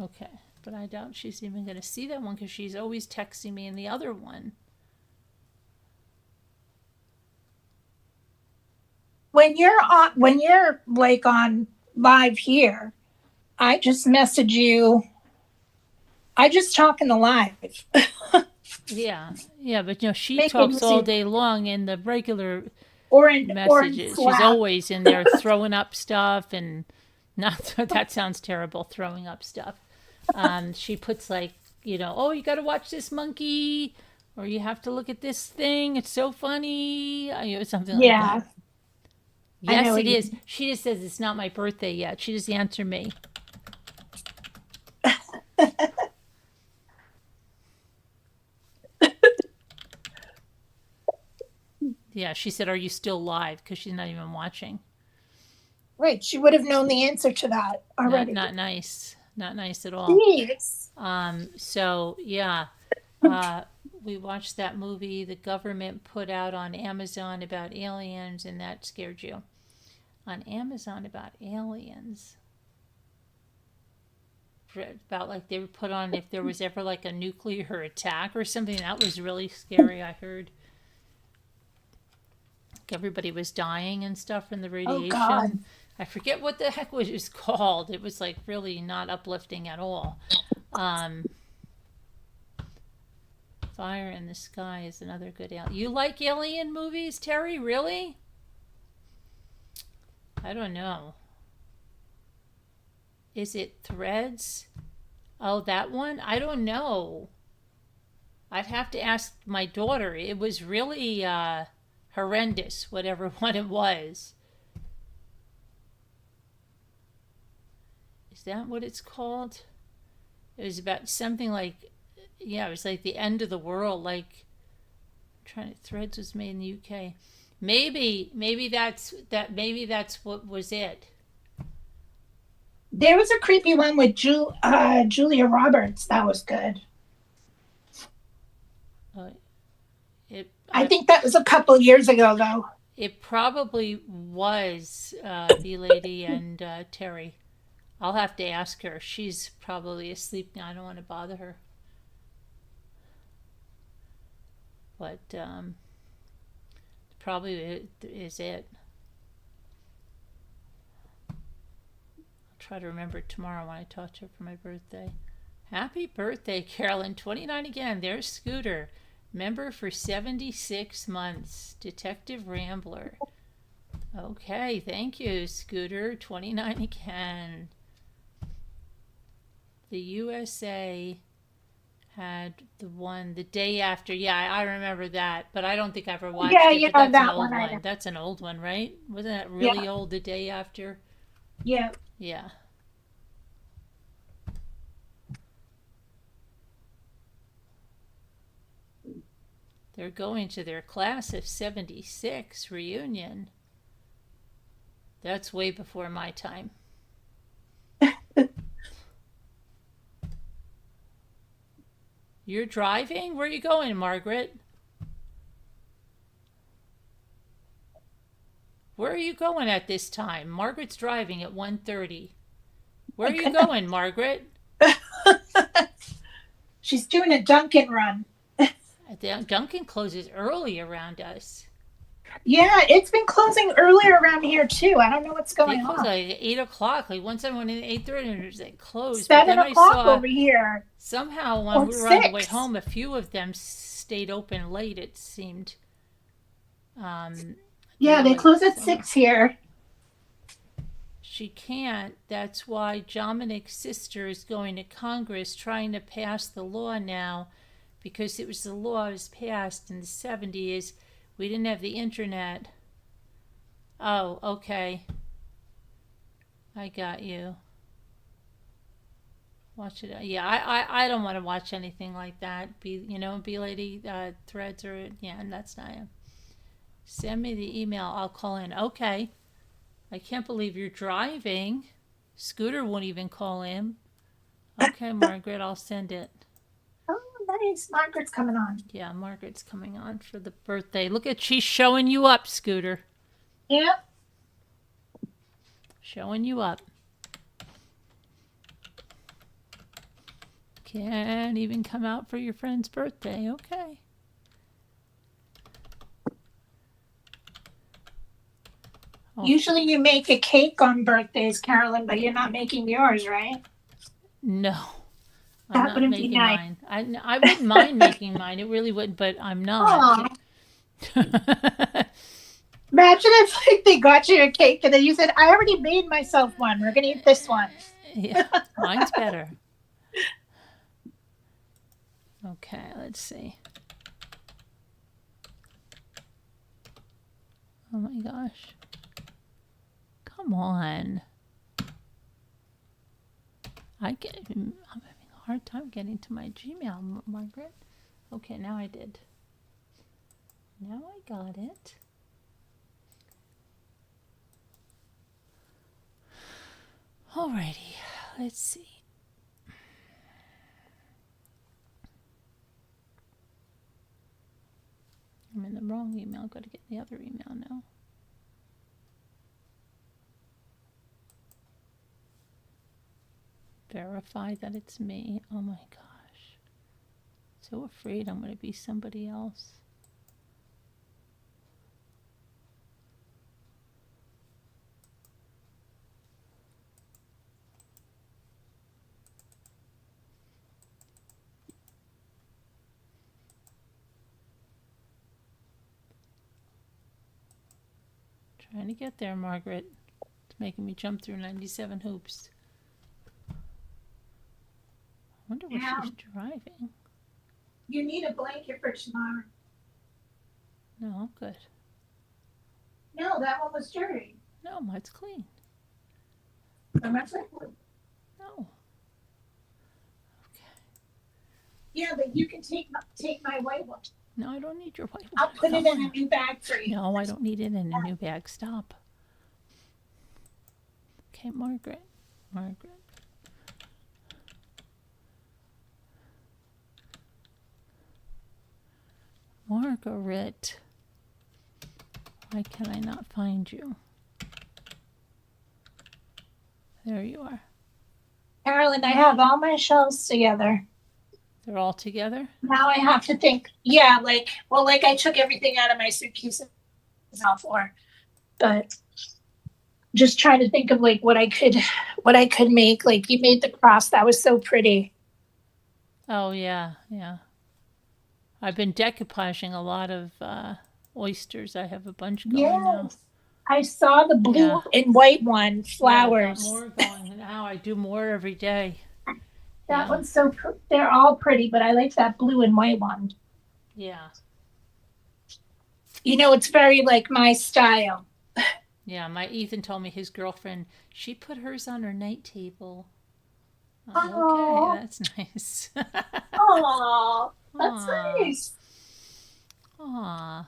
Speaker 4: Okay, but I doubt she's even going to see that one because she's always texting me in the other one.
Speaker 5: When you're like on live here, I just message you. I just talk in the live.
Speaker 4: Yeah, but she
Speaker 5: Make it
Speaker 4: talks all
Speaker 5: easy.
Speaker 4: day long in the regular
Speaker 5: or in
Speaker 4: messages. She's
Speaker 5: Slack.
Speaker 4: always in there throwing up stuff and not that sounds terrible, throwing up stuff. She puts like, oh, you got to watch this monkey, or you have to look at this thing. It's so funny. Something like
Speaker 5: Yeah.
Speaker 4: that. Yes,
Speaker 5: know
Speaker 4: it
Speaker 5: what you
Speaker 4: is. She just says it's not my birthday yet. She just answered me. Yeah, she said, "Are you still live?" Because she's not even watching.
Speaker 5: Right. She would have known the answer to that already.
Speaker 4: Not nice. Not nice at all.
Speaker 5: Jeez.
Speaker 4: So yeah, we watched that movie the government put out on Amazon about aliens, and that scared you. On Amazon about aliens. About like they were put on if there was ever like a nuclear attack or something. That was really scary, I heard. Everybody was dying and stuff from the radiation.
Speaker 5: Oh, God.
Speaker 4: I forget what the heck was it called. It was like really not uplifting at all. Fire in the Sky is another good alien. You like alien movies, Terry? Really? I don't know. Is it Threads? Oh, that one? I don't know. I'd have to ask my daughter. It was really horrendous, whatever one it was. Is that what it's called? It was about something like, it was like the end of the world. Like, Threads was made in the UK. Maybe that's what was it.
Speaker 5: There was a creepy one with Julia Roberts. That was good. I think that was a couple years ago, though.
Speaker 4: It probably was the lady and Terry. I'll have to ask her. She's probably asleep now. I don't want to bother her. But probably is it. I'll try to remember tomorrow when I talk to her for my birthday. Happy birthday, Carolyn. 29 again. There's Scooter. Member for 76 months. Detective Rambler. Okay, thank you, Scooter. 29 again. The USA had the one the day after. Yeah, I remember that, but I don't think I ever watched it. But that's an old one. That's an old one, right? Wasn't that really old, the day after?
Speaker 5: Yeah.
Speaker 4: Yeah. They're going to their class of 76 reunion. That's way before my time. You're driving? Where are you going, Margaret? Where are you going at this time? Margaret's driving at 1:30. Where are you going, Margaret?
Speaker 5: She's doing a Dunkin' run.
Speaker 4: Dunkin' closes early around us.
Speaker 5: Yeah, it's been closing earlier around here too. I don't know what's going on.
Speaker 4: They close like 8 o'clock. Like once I went in at 8:30 and it was like closed.
Speaker 5: 7 o'clock over here.
Speaker 4: Somehow when we were on the way home, a few of them stayed open late, it seemed.
Speaker 5: Yeah, they close at 6 here.
Speaker 4: She can't. That's why Dominic's sister is going to Congress trying to pass the law now, because it was the law was passed in the 70s. We didn't have the internet. Oh, okay. I got you. Watch it. Yeah, I don't want to watch anything like that. Be lady threads or yeah, and that's not it. Send me the email. I'll call in. Okay. I can't believe you're driving. Scooter won't even call in. Okay, Margaret, I'll send it.
Speaker 5: Oh, nice. Margaret's coming on.
Speaker 4: Yeah, Margaret's coming on for the birthday. Look at she's showing you up, Scooter.
Speaker 5: Yep.
Speaker 4: Showing you up. Can't even come out for your friend's birthday. Okay. Oh.
Speaker 5: Usually you make a cake on birthdays, Carolyn, but you're not making yours, right?
Speaker 4: No. I'm
Speaker 5: That
Speaker 4: not
Speaker 5: wouldn't be
Speaker 4: making
Speaker 5: nice.
Speaker 4: mine. I wouldn't mind making mine. It really wouldn't, but I'm not.
Speaker 5: Imagine if like they got you a cake and then you said, I already made myself one. We're going to eat this one.
Speaker 4: Yeah, mine's better. Okay, let's see. Oh my gosh. Come on. I'm having a hard time getting to my Gmail, Margaret. Okay, now I did. Now I got it. Alrighty, let's see. I'm in the wrong email. Got to get the other email now. Verify that it's me. Oh my gosh. So afraid I'm going to be somebody else. Trying to get there, Margaret. It's making me jump through 97 hoops. I wonder what she's driving.
Speaker 5: You need a blanket for tomorrow.
Speaker 4: No, I'm good.
Speaker 5: No, that one was dirty.
Speaker 4: No, mine's clean.
Speaker 5: Remember?
Speaker 4: No.
Speaker 5: Yeah, but you can take my white one.
Speaker 4: No, I don't need your white one.
Speaker 5: I'll put it in a new bag for you.
Speaker 4: No, I don't need it in a new bag. Stop. Okay, Margaret. Margaret. Margaret. Why can I not find you? There you are.
Speaker 5: Carolyn, I have all my shells together.
Speaker 4: They're all together?
Speaker 5: Now I have to think. Yeah, like I took everything out of my suitcase now for, but just trying to think of like what I could make. Like you made the cross. That was so pretty.
Speaker 4: Oh, yeah, yeah. I've been decoupaging a lot of oysters. I have a bunch going now.
Speaker 5: I saw the blue and white one, flowers.
Speaker 4: Yeah, I've got more going now. I do more every day.
Speaker 5: That one's so, they're all pretty, but I like that blue and white one.
Speaker 4: Yeah.
Speaker 5: You know, it's very like my style.
Speaker 4: Yeah, my Ethan told me his girlfriend, she put hers on her night table.
Speaker 5: Oh,
Speaker 4: okay, that's nice.
Speaker 5: Oh, that's nice.
Speaker 4: Aw.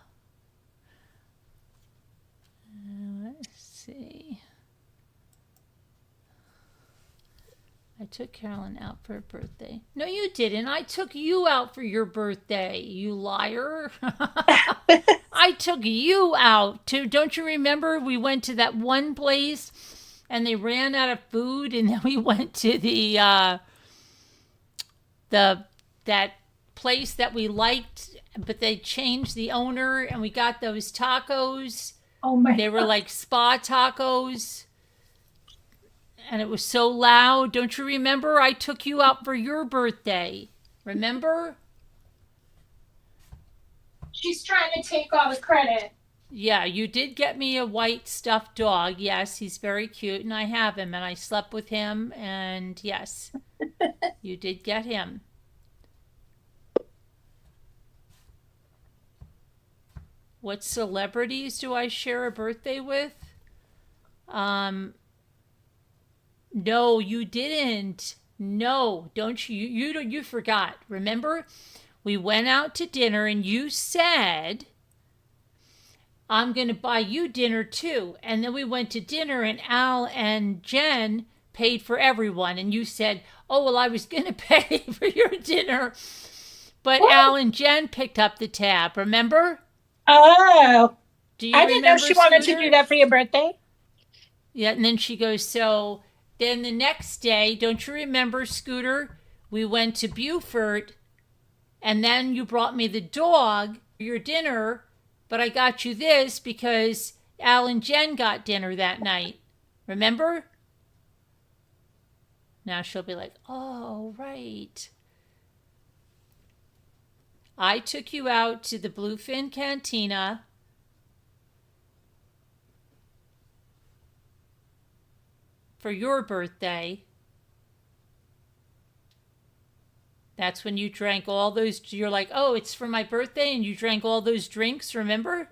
Speaker 4: Let's see. I took Carolyn out for her birthday. No, you didn't. I took you out for your birthday, you liar. I took you out to, don't you remember? We went to that one place and they ran out of food, and then we went to that place that we liked, but they changed the owner, and we got those tacos.
Speaker 5: Oh my!
Speaker 4: They were like spa tacos. And it was so loud. Don't you remember? I took you out for your birthday. Remember?
Speaker 5: She's trying to take all the credit.
Speaker 4: Yeah, you did get me a white stuffed dog. Yes, he's very cute, and I have him, and I slept with him, and yes, you did get him. What celebrities do I share a birthday with? No, you didn't. No, don't you? You forgot. Remember? We went out to dinner and you said, I'm going to buy you dinner too. And then we went to dinner and Al and Jen paid for everyone. And you said, oh, well, I was going to pay for your dinner. But
Speaker 5: What?
Speaker 4: Al and Jen picked up the tab. Remember?
Speaker 5: Oh.
Speaker 4: Do you
Speaker 5: I didn't know
Speaker 4: remember,
Speaker 5: she wanted to
Speaker 4: Scooter?
Speaker 5: do that for your birthday.
Speaker 4: Yeah, and then she goes, so then the next day, don't you remember, Scooter? We went to Beaufort, and then you brought me the dog for your dinner, but I got you this because Al and Jen got dinner that night. Remember? Now she'll be like, oh, right. I took you out to the Bluefin Cantina. For your birthday. That's when you drank all those, you're like, oh, it's for my birthday, and you drank all those drinks, remember?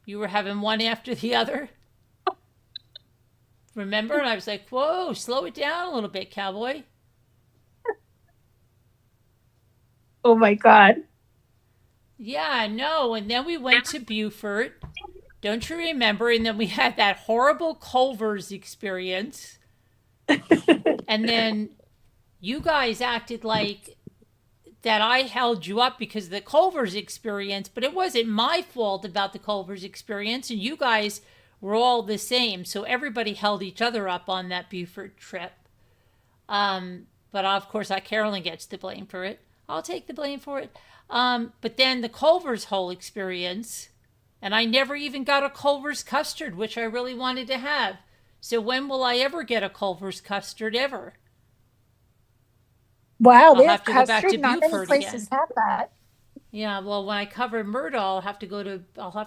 Speaker 4: You were having one after the other. Remember? And I was like, whoa, slow it down a little bit, cowboy.
Speaker 5: Oh my God.
Speaker 4: Yeah, I know. And then we went to Beaufort. Don't you remember? And then we had that horrible Culver's experience. And then you guys acted like that I held you up because of the Culver's experience, but it wasn't my fault about the Culver's experience, and you guys were all the same. So everybody held each other up on that Beaufort trip. But of course, Carolyn gets the blame for it. I'll take the blame for it. But then the Culver's whole experience, and I never even got a Culver's custard, which I really wanted to have. So when will I ever get a Culver's custard ever?
Speaker 5: Wow,
Speaker 4: I'll
Speaker 5: there's
Speaker 4: have to go back
Speaker 5: custard.
Speaker 4: to
Speaker 5: Not many
Speaker 4: Beaufort
Speaker 5: places
Speaker 4: again.
Speaker 5: have that.
Speaker 4: Yeah, well, when I cover Myrtle, I'll have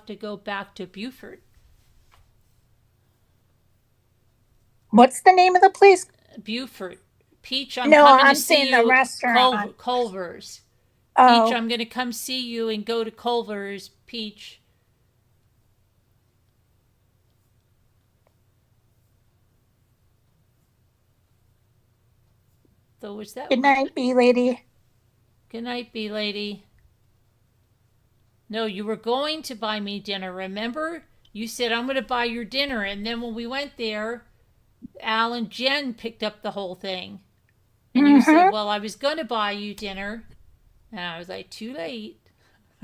Speaker 4: to go back to Beaufort.
Speaker 5: What's the name of the place?
Speaker 4: Beaufort. Peach, I'm
Speaker 5: No,
Speaker 4: coming
Speaker 5: I'm
Speaker 4: to see
Speaker 5: saying
Speaker 4: you.
Speaker 5: the restaurant.
Speaker 4: Culver's.
Speaker 5: Oh,
Speaker 4: Peach, I'm going to come see you and go to Culver's. Peach. So was that?
Speaker 5: good night, bee lady.
Speaker 4: Good night, bee lady. No, you were going to buy me dinner, remember? You said, I'm going to buy your dinner. And then when we went there, Al and Jen picked up the whole thing. And you said, well, I was going to buy you dinner. And I was like, too late.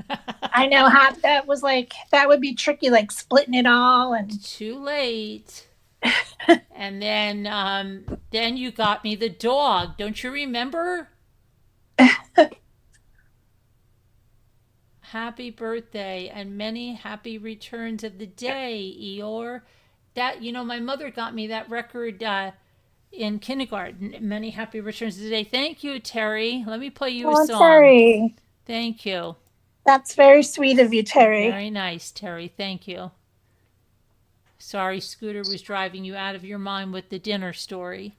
Speaker 5: I know how that was like. That would be tricky, like splitting it all and.
Speaker 4: Too late. And then you got me the dog. Don't you remember? Happy birthday and many happy returns of the day, Eeyore. That, my mother got me that record in kindergarten. Many happy returns of the day. Thank you, Terry. Let me play you a song.
Speaker 5: Terry.
Speaker 4: Thank you.
Speaker 5: That's very sweet of you, Terry.
Speaker 4: Very nice, Terry. Thank you. Sorry, Scooter was driving you out of your mind with the dinner story.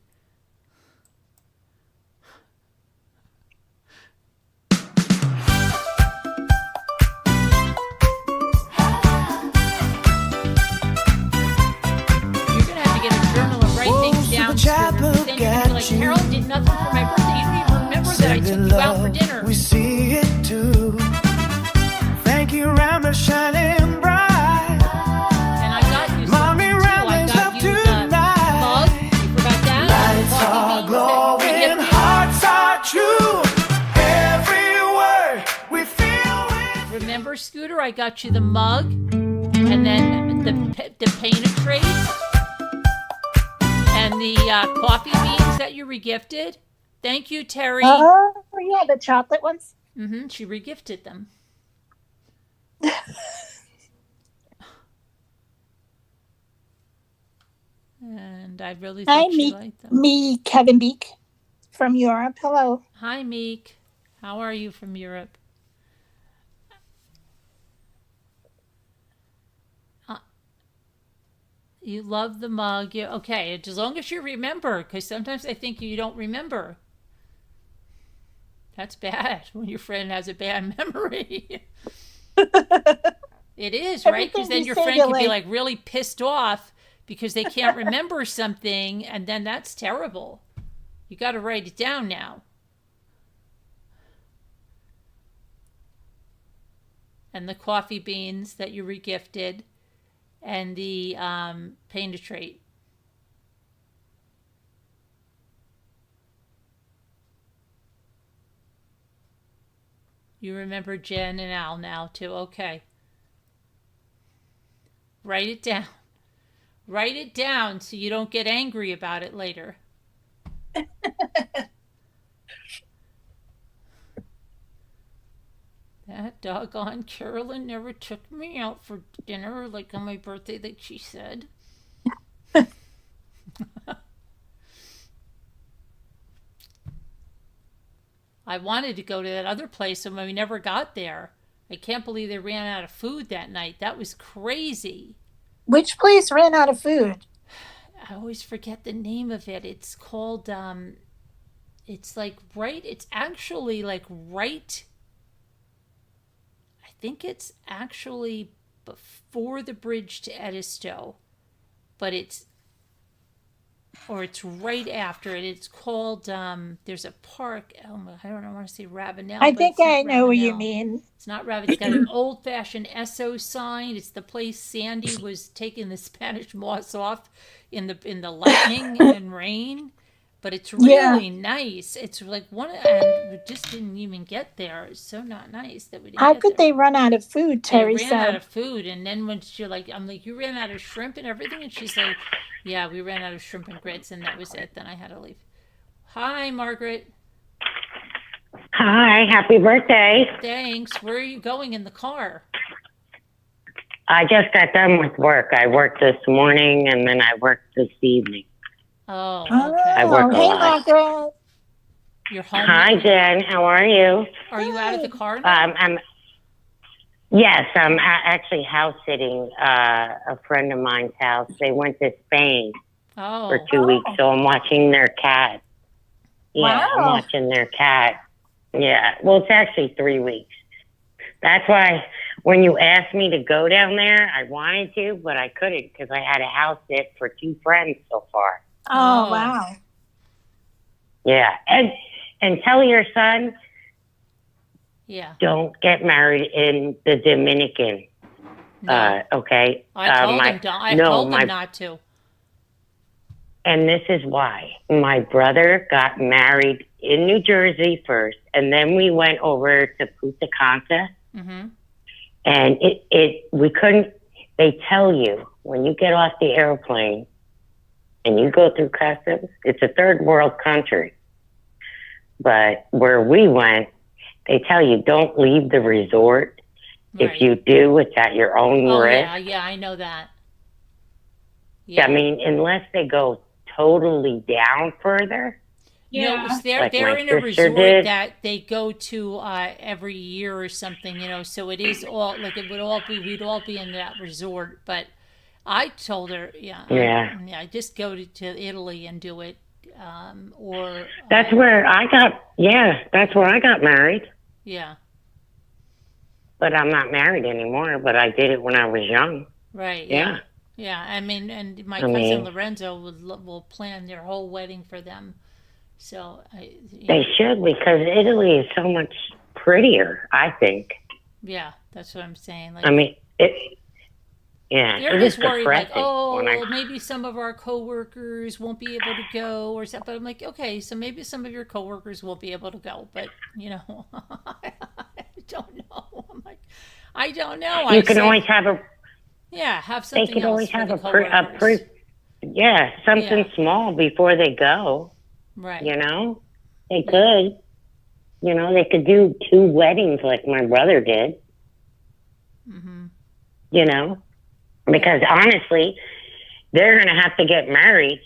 Speaker 4: Then you're gonna be like, Carolyn did nothing for my birthday. You don't even remember that I took you out for dinner.
Speaker 2: We see it too. Thank you, round the shining bright.
Speaker 4: And I got you
Speaker 2: Mommy,
Speaker 4: something too. I
Speaker 2: round
Speaker 4: got
Speaker 2: up
Speaker 4: you the
Speaker 2: tonight.
Speaker 4: mug. You forgot that?
Speaker 2: Lights
Speaker 4: Coffee
Speaker 2: are
Speaker 4: beans
Speaker 2: glowing,
Speaker 4: that
Speaker 2: hearts are true. Every word we feel with.
Speaker 4: Remember, Scooter, I got you the mug and then the painted trays and the coffee beans that you regifted. Thank you, Terry.
Speaker 5: Oh, yeah, the chocolate ones.
Speaker 4: She regifted them. And I really
Speaker 5: Hi,
Speaker 4: think she liked them.
Speaker 5: me, Kevin Beek from Europe. Hello.
Speaker 4: Hi, Meek. How are you from Europe? You love the mug. Okay, as long as you remember, because sometimes I think you don't remember. That's bad when your friend has a bad memory. It is, right? Because then your friend can be like really pissed off because they can't remember something, and then that's terrible. You got to write it down now. And the coffee beans that you regifted, and the paint-a-trade. You remember Jen and Al now too. Okay. Write it down. Write it down so you don't get angry about it later. That doggone Carolyn never took me out for dinner like on my birthday that she said. I wanted to go to that other place and we never got there. I can't believe they ran out of food that night. That was crazy.
Speaker 5: Which place ran out of food?
Speaker 4: I always forget the name of it. It's called, it's like right, it's actually like right, I think it's actually before the bridge to Edisto, but it's right after it. It's called, there's a park, I don't want to say Ravenel.
Speaker 5: I think I know what you mean.
Speaker 4: It's not Ravenel. It's got an old-fashioned SO sign. It's the place Sandy was taking the Spanish moss off in the lightning and rain. But it's really nice. It's like and we just didn't even get there. It's so not nice that we didn't.
Speaker 5: How could they run out of food, Terry?
Speaker 4: They ran out of food, and then when I'm like, you ran out of shrimp and everything, and she's like, yeah, we ran out of shrimp and grits, and that was it. Then I had to leave. Hi, Margaret.
Speaker 6: Hi, happy birthday.
Speaker 4: Thanks. Where are you going in the car?
Speaker 6: I just got done with work. I worked this morning and then I worked this evening.
Speaker 4: Oh, okay.
Speaker 6: I work a
Speaker 5: hey,
Speaker 6: lot.
Speaker 5: Margaret.
Speaker 4: You're home.
Speaker 6: Hi, Jen. How are you?
Speaker 4: Are you out of the car now?
Speaker 6: I'm actually house sitting a friend of mine's house. They went to Spain for 2 weeks, so I'm watching their cat. Yeah, I'm watching their cat. Yeah, well, it's actually 3 weeks. That's why when you asked me to go down there, I wanted to, but I couldn't because I had a house sit for 2 friends so far.
Speaker 5: Oh, wow.
Speaker 6: Yeah, and tell your son, don't get married in the Dominican.
Speaker 4: No.
Speaker 6: Okay.
Speaker 4: I told him not to.
Speaker 6: And this is why. My brother got married in New Jersey first, and then we went over to Punta Cana.
Speaker 4: Mm-hmm.
Speaker 6: And we couldn't, they tell you when you get off the airplane and you go through customs, it's a third world country. But where we went, they tell you don't leave the resort. Right. If you do, it's at your own risk.
Speaker 4: Yeah, I know that. Yeah.
Speaker 6: I mean, unless they go totally down further.
Speaker 4: Yeah, they're in a resort that they go to every year or something, so it is all like we'd all be in that resort. But I told her, just go to Italy and do it, or
Speaker 6: that's where I got married.
Speaker 4: Yeah,
Speaker 6: but I'm not married anymore. But I did it when I was young.
Speaker 4: Right. Yeah. Yeah. I mean, and my cousin Lorenzo will plan their whole wedding for them. So
Speaker 6: they should, because Italy is so much prettier, I think.
Speaker 4: Yeah, that's what I'm saying. Like,
Speaker 6: I mean, they're
Speaker 4: just worried, like, maybe some of our coworkers won't be able to go or something. But I'm like, okay, so maybe some of your coworkers won't be able to go, but I don't know. I'm like, I don't know.
Speaker 6: You can always have
Speaker 4: have something.
Speaker 6: They can always have something small before they go.
Speaker 4: Right.
Speaker 6: They could. They could do 2 weddings like my brother did.
Speaker 4: Mm-hmm.
Speaker 6: Because honestly, they're going to have to get married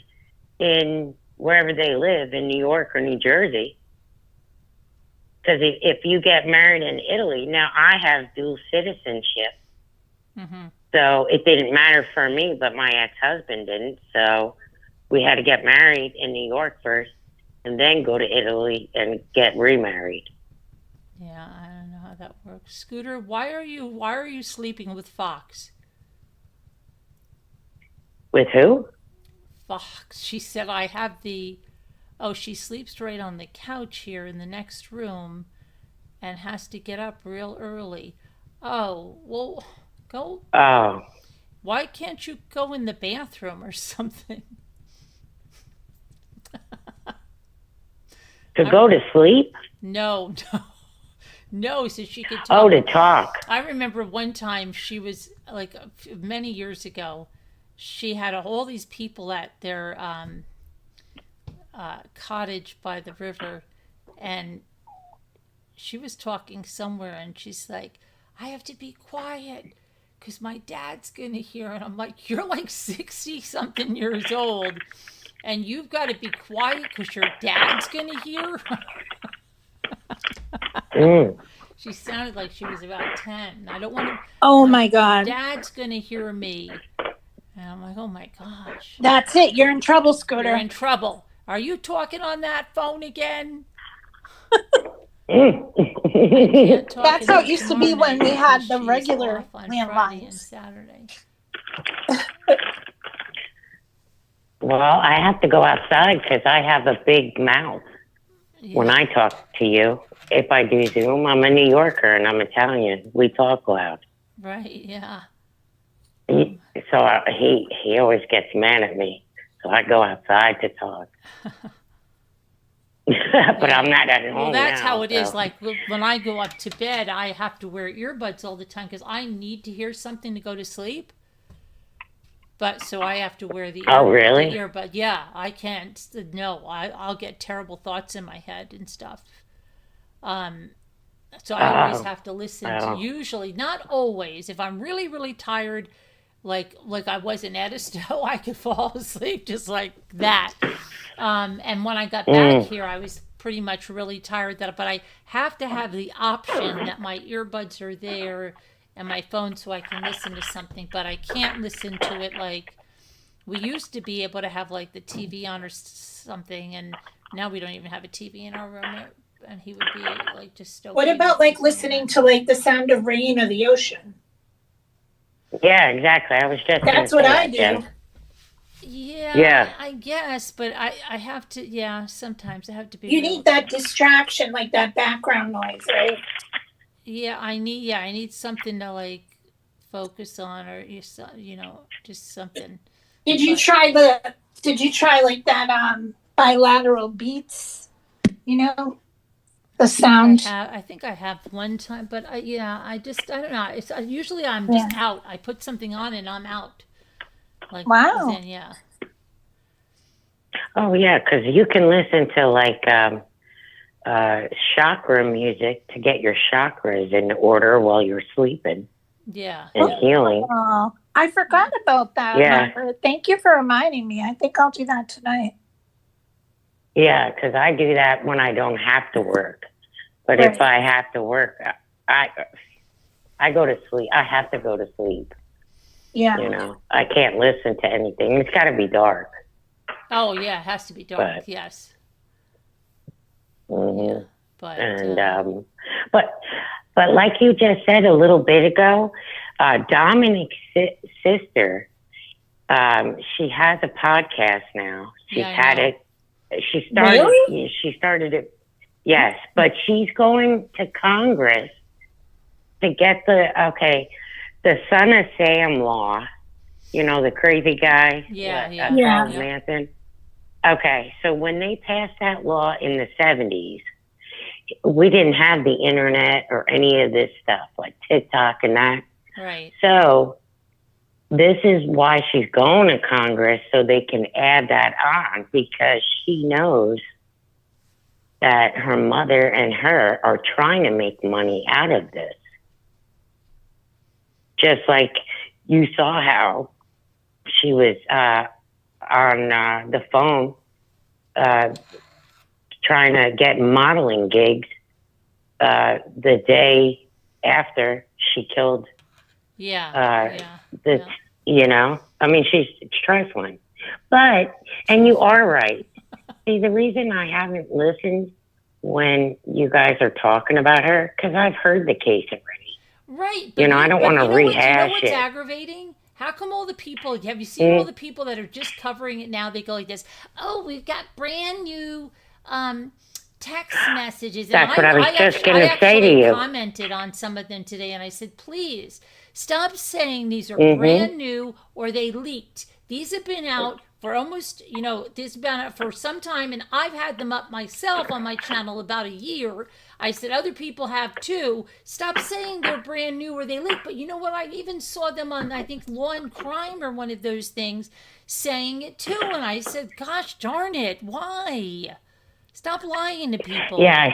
Speaker 6: in wherever they live, in New York or New Jersey. Because if you get married in Italy, now I have dual citizenship.
Speaker 4: Mm-hmm.
Speaker 6: So it didn't matter for me, but my ex-husband didn't. So we had to get married in New York first and then go to Italy and get remarried.
Speaker 4: Yeah, I don't know how that works. Scooter, why are you sleeping with Fox?
Speaker 6: With who?
Speaker 4: Fuck. She said I have the. Oh, she sleeps right on the couch here in the next room and has to get up real early. Oh, well, go.
Speaker 6: Oh.
Speaker 4: Why can't you go in the bathroom or something?
Speaker 6: To go to sleep?
Speaker 4: No. No, so she could talk.
Speaker 6: Oh, to talk.
Speaker 4: I remember one time she was, like, many years ago, she had all these people at their cottage by the river, and she was talking somewhere, and she's like, I have to be quiet because my dad's going to hear. And I'm like, you're like 60-something years old, and you've got to be quiet because your dad's going to hear? She sounded like she was about 10. I don't want to.
Speaker 5: Oh, my God.
Speaker 4: Dad's going to hear me. And I'm like, oh, my gosh.
Speaker 5: That's it. You're in trouble, Scooter.
Speaker 4: You're in trouble. Are you talking on that phone again?
Speaker 5: That's how it used to be when we had the regular landlines.
Speaker 4: And Saturday.
Speaker 6: Well, I have to go outside because I have a big mouth when I talk to you. If I do Zoom, I'm a New Yorker and I'm Italian. We talk loud.
Speaker 4: Right, yeah.
Speaker 6: He always gets mad at me. So I go outside to talk. But I'm not at home.
Speaker 4: Well, that's
Speaker 6: now,
Speaker 4: how it
Speaker 6: so.
Speaker 4: is. Like when I go up to bed, I have to wear earbuds all the time because I need to hear something to go to sleep. But so I have to wear the
Speaker 6: really?
Speaker 4: the earbud. Yeah, I can't. No, I'll get terrible thoughts in my head and stuff. So I always have to listen to, usually, not always. If I'm really, really tired, like I was in Edisto, I could fall asleep just like that. And when I got back here, I was pretty much really tired. But I have to have the option that my earbuds are there and my phone so I can listen to something. But I can't listen to it like we used to be able to have like the TV on or something. And now we don't even have a TV in our room. And he would be like just okay.
Speaker 5: What about like listening to like the sound of rain or the ocean?
Speaker 6: Yeah, exactly. I was just.
Speaker 5: That's what I do.
Speaker 6: Jim.
Speaker 4: Yeah, I guess, but I have to. Yeah, sometimes I have to be.
Speaker 5: You need that distraction, like that background noise, right?
Speaker 4: Yeah, I need something to like focus on, or just something.
Speaker 5: Did you try like that bilateral beats? You know. The sound.
Speaker 4: I think I have one time, but I don't know. It's usually I'm just out. I put something on and I'm out. Like
Speaker 5: wow.
Speaker 4: Then, yeah.
Speaker 6: Oh yeah, because you can listen to like chakra music to get your chakras in order while you're sleeping.
Speaker 4: Yeah.
Speaker 6: And healing.
Speaker 5: Oh, I forgot about that.
Speaker 6: Yeah.
Speaker 5: Thank you for reminding me. I think I'll do that tonight.
Speaker 6: Yeah, because I do that when I don't have to work. But if I have to work, I go to sleep. I have to go to sleep.
Speaker 5: Yeah.
Speaker 6: You know, I can't listen to anything. It's got to be dark.
Speaker 4: Oh, yeah, it has to be dark, yes.
Speaker 6: Mm-hmm.
Speaker 4: Yeah, but
Speaker 6: like you just said a little bit ago, Dominic's sister, she has a podcast now. She's had it. She started it. Yes, but she's going to Congress to get the Son of Sam law. You know, the crazy guy. Karmelo Anthony. Okay, so when they passed that law in the 70s, we didn't have the internet or any of this stuff like TikTok and that.
Speaker 4: Right.
Speaker 6: So this is why she's going to Congress, so they can add that on, because she knows that her mother and her are trying to make money out of this. Just like you saw how she was on the phone trying to get modeling gigs the day after she killed you know, I mean, she's trifling. But, and you are right. See, the reason I haven't listened when you guys are talking about her, because I've heard the case already.
Speaker 4: Right.
Speaker 6: You know, I don't want to rehash
Speaker 4: it. You know what's
Speaker 6: it.
Speaker 4: aggravating? How come all the people, have you seen all the people that are just covering it now? They go like this, oh, we've got brand new text messages. And
Speaker 6: That's what I was just going to say to you.
Speaker 4: I commented on some of them today, and I said, please stop saying these are brand new or they leaked. These have been out for almost, this has been out for some time, and I've had them up myself on my channel about a year. I said other people have too. Stop saying they're brand new or they leaked. But you know what? I even saw them on, I think, Law and Crime or one of those things saying it too. And I said, gosh darn it, why? Stop lying to people.
Speaker 6: Yes.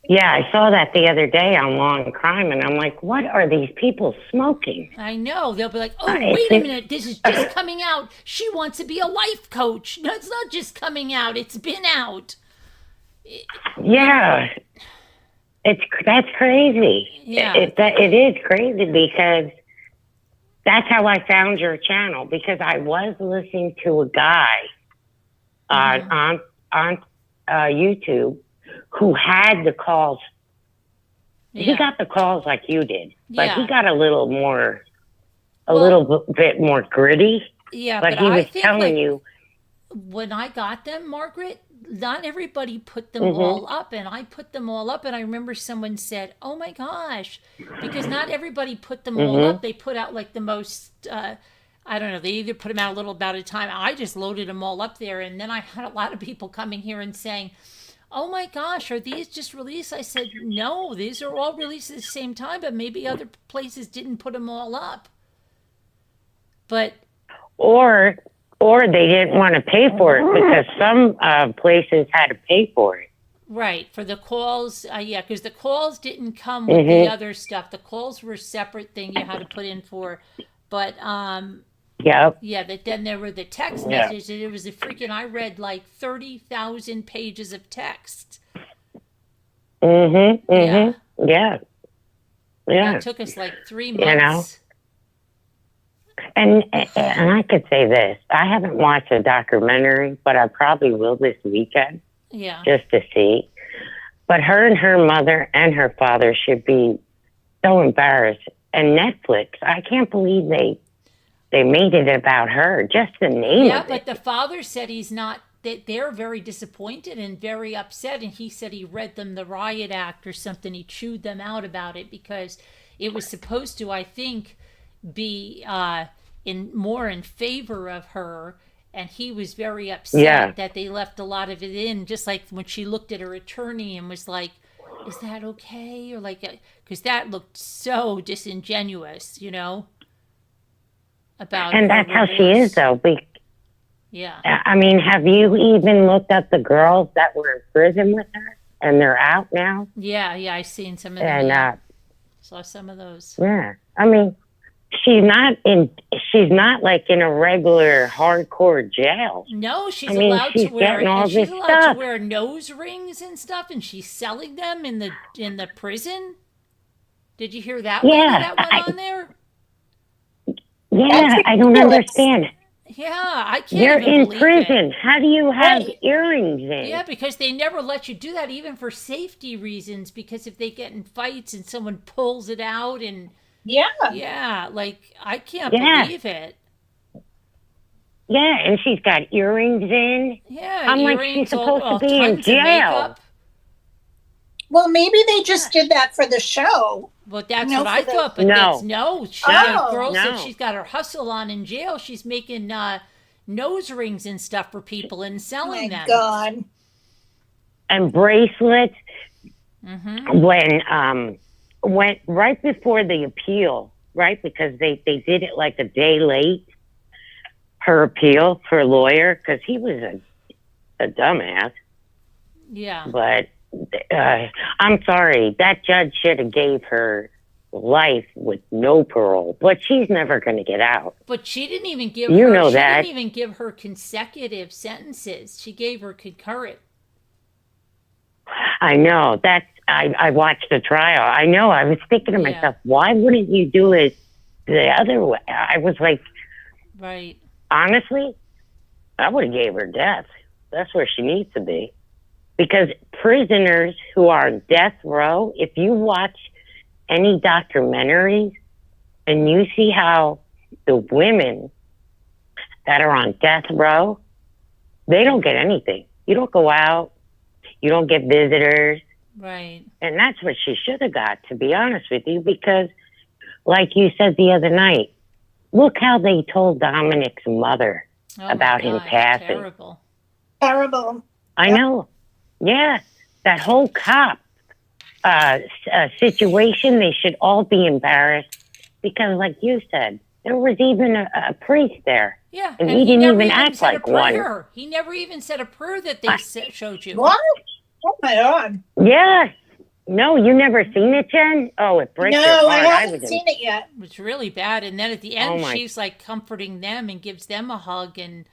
Speaker 6: Yeah, I saw that the other day on Law and Crime, and I'm like, what are these people smoking?
Speaker 4: I know. They'll be like, oh, wait a minute, this is just coming out. She wants to be a life coach. No, it's not just coming out. It's been out.
Speaker 6: Yeah. That's crazy.
Speaker 4: Yeah.
Speaker 6: It is crazy because that's how I found your channel, because I was listening to a guy on YouTube who had the calls. He got the calls like you did, but he got a little bit more gritty.
Speaker 4: Yeah,
Speaker 6: but he was telling you.
Speaker 4: When I got them, Margaret, not everybody put them all up, and I put them all up, and I remember someone said, oh my gosh, because not everybody put them all up. They put out like the most, I don't know, they either put them out a little about a time. I just loaded them all up there, and then I had a lot of people coming here and saying, oh my gosh, are these just released? I said, no, these are all released at the same time, but maybe other places didn't put them all up. But or they didn't want to pay for it because some places had to pay for it. Right, for the calls, because the calls didn't come with the other stuff. The calls were a separate thing you had to put in for. But, but then there were the text messages. And it was I read like 30,000 pages of text. Yeah. It took us like 3 months.
Speaker 6: And I could say this. I haven't watched a documentary, but I probably will this weekend.
Speaker 4: Yeah.
Speaker 6: Just to see. But her and her mother and her father should be so embarrassed. And Netflix, I can't believe they made it about her. Just the name of it.
Speaker 4: Yeah, but the father said he's not, that they're very disappointed and very upset. And he said he read them the Riot Act or something. He chewed them out about it because it was supposed to, I think, be in favor of her, and he was very upset that they left a lot of it in, just like when she looked at her attorney and was like, is that okay? Or like, because that looked so disingenuous, about
Speaker 6: and that's how she is, though.
Speaker 4: Yeah.
Speaker 6: I mean, have you even looked up the girls that were in prison with her and they're out now?
Speaker 4: Yeah, I've seen some of them. And saw some of those.
Speaker 6: Yeah, I mean, she's not like in a regular hardcore jail.
Speaker 4: No, she's allowed to wear nose rings and stuff, and she's selling them in the prison. Did you hear that?
Speaker 6: Yeah,
Speaker 4: that went on there.
Speaker 6: Yeah, I don't understand.
Speaker 4: Yeah, I can't.
Speaker 6: They're
Speaker 4: even
Speaker 6: in
Speaker 4: believe
Speaker 6: prison.
Speaker 4: It.
Speaker 6: How do you have earrings in?
Speaker 4: Yeah, because they never let you do that, even for safety reasons. Because if they get in fights and someone pulls it out and like I can't believe it.
Speaker 6: Yeah, and she's got earrings in.
Speaker 4: Yeah,
Speaker 6: I'm like, she's supposed to be in jail.
Speaker 5: Well, maybe they just did that for the show.
Speaker 4: Well, that's what I thought, but the girl said she's got her hustle on in jail. She's making nose rings and stuff for people and selling them.
Speaker 5: God.
Speaker 6: And bracelets. When right before the appeal, right, because they did it like a day late, her appeal for a lawyer, because he was a dumbass.
Speaker 4: Yeah.
Speaker 6: But I'm sorry, that judge should have gave her life with no parole, but she's never going to get out.
Speaker 4: But she didn't even give didn't even give her consecutive sentences. She gave her concurrent.
Speaker 6: I know. I watched the trial. I know. I was thinking to myself, why wouldn't you do it the other way? I was like,
Speaker 4: right.
Speaker 6: Honestly, I would have gave her death. That's where she needs to be. Because prisoners who are on death row, if you watch any documentaries and you see how the women that are on death row, they don't get anything. You don't go out. You don't get visitors.
Speaker 4: Right.
Speaker 6: And that's what she should have got, to be honest with you, because like you said the other night, look how they told Dominic's mother about him passing.
Speaker 4: Terrible.
Speaker 5: Terrible.
Speaker 6: I know. Yeah. That whole cop situation, they should all be embarrassed because, like you said, there was even a priest there.
Speaker 4: Yeah.
Speaker 6: And he didn't even act
Speaker 4: said
Speaker 6: like one.
Speaker 4: He never even said a prayer that they showed you.
Speaker 5: What? Oh my God.
Speaker 6: Yeah. No, you never seen it, Jen? Oh, it breaks your heart.
Speaker 5: No, I haven't seen it yet.
Speaker 4: It was really bad. And then at the end, she's like comforting them and gives them a hug, and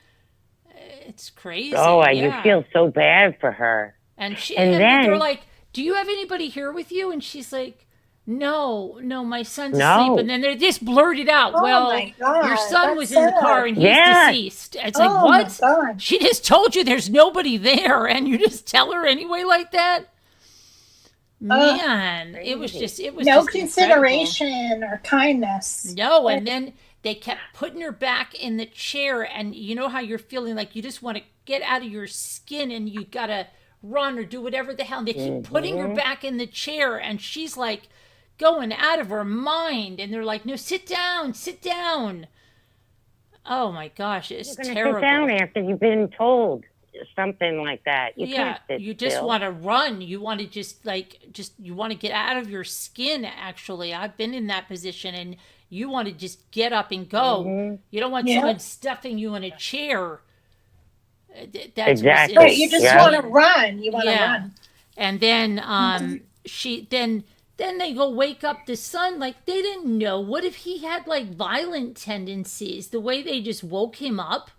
Speaker 4: it's crazy.
Speaker 6: Oh, you feel so bad for her.
Speaker 4: And
Speaker 6: then
Speaker 4: they're like, "Do you have anybody here with you?" And she's like, No, my son's asleep. And then they just blurted out,
Speaker 5: my God,
Speaker 4: your son was in the car and he's deceased. It's like, what?
Speaker 5: My God.
Speaker 4: She just told you there's nobody there and you just tell her anyway like that? Man, it was
Speaker 5: no
Speaker 4: just
Speaker 5: consideration
Speaker 4: incredible.
Speaker 5: or kindness.
Speaker 4: No, and then they kept putting her back in the chair, and you know how you're feeling like you just want to get out of your skin and you got to run or do whatever the hell. And they keep putting her back in the chair, and she's like going out of her mind. And they're like, no, sit down. Oh my gosh, it's terrible.
Speaker 6: Sit down after you've been told something like that.
Speaker 4: You just want to run. You want to just you want to get out of your skin. Actually, I've been in that position, and you want to just get up and go. You don't want someone stuffing you in a chair. That's
Speaker 6: exactly.
Speaker 5: Right, you just want to run. You want to run.
Speaker 4: And then then they go wake up the son. Like, they didn't know. What if he had like violent tendencies? The way they just woke him up.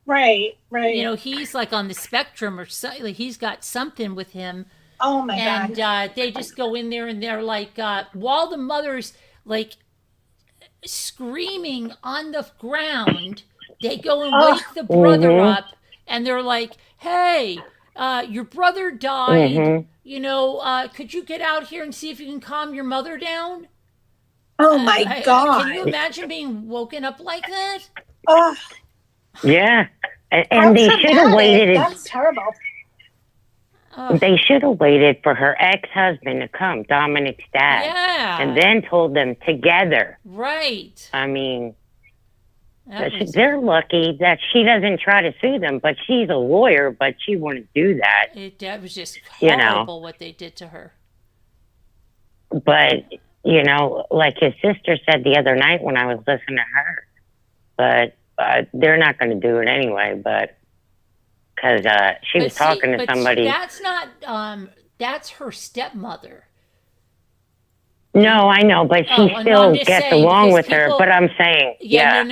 Speaker 5: Right.
Speaker 4: You know, he's like on the spectrum or something. Like, he's got something with him.
Speaker 5: Oh my God.
Speaker 4: And they just go in there and they're like, while the mother's like screaming on the ground, they go and wake the brother up, and they're like, hey, your brother died. You know, could you get out here and see if you can calm your mother down?
Speaker 5: Oh my God.
Speaker 4: Can you imagine being woken up like that?
Speaker 5: Oh.
Speaker 6: Yeah. And they should have waited.
Speaker 5: That's terrible.
Speaker 6: They should have waited for her ex-husband to come, Dominic's dad.
Speaker 4: Yeah.
Speaker 6: And then told them together.
Speaker 4: Right.
Speaker 6: I mean, they're lucky that she doesn't try to sue them, but she's a lawyer, but she wouldn't do that.
Speaker 4: That was just horrible what they did to her.
Speaker 6: But, you know, like his sister said the other night when I was listening to her, but they're not going to do it anyway, but because she was talking to somebody.
Speaker 4: That's not, that's her stepmother.
Speaker 6: No, I know, but she still gets along with her. But I'm saying,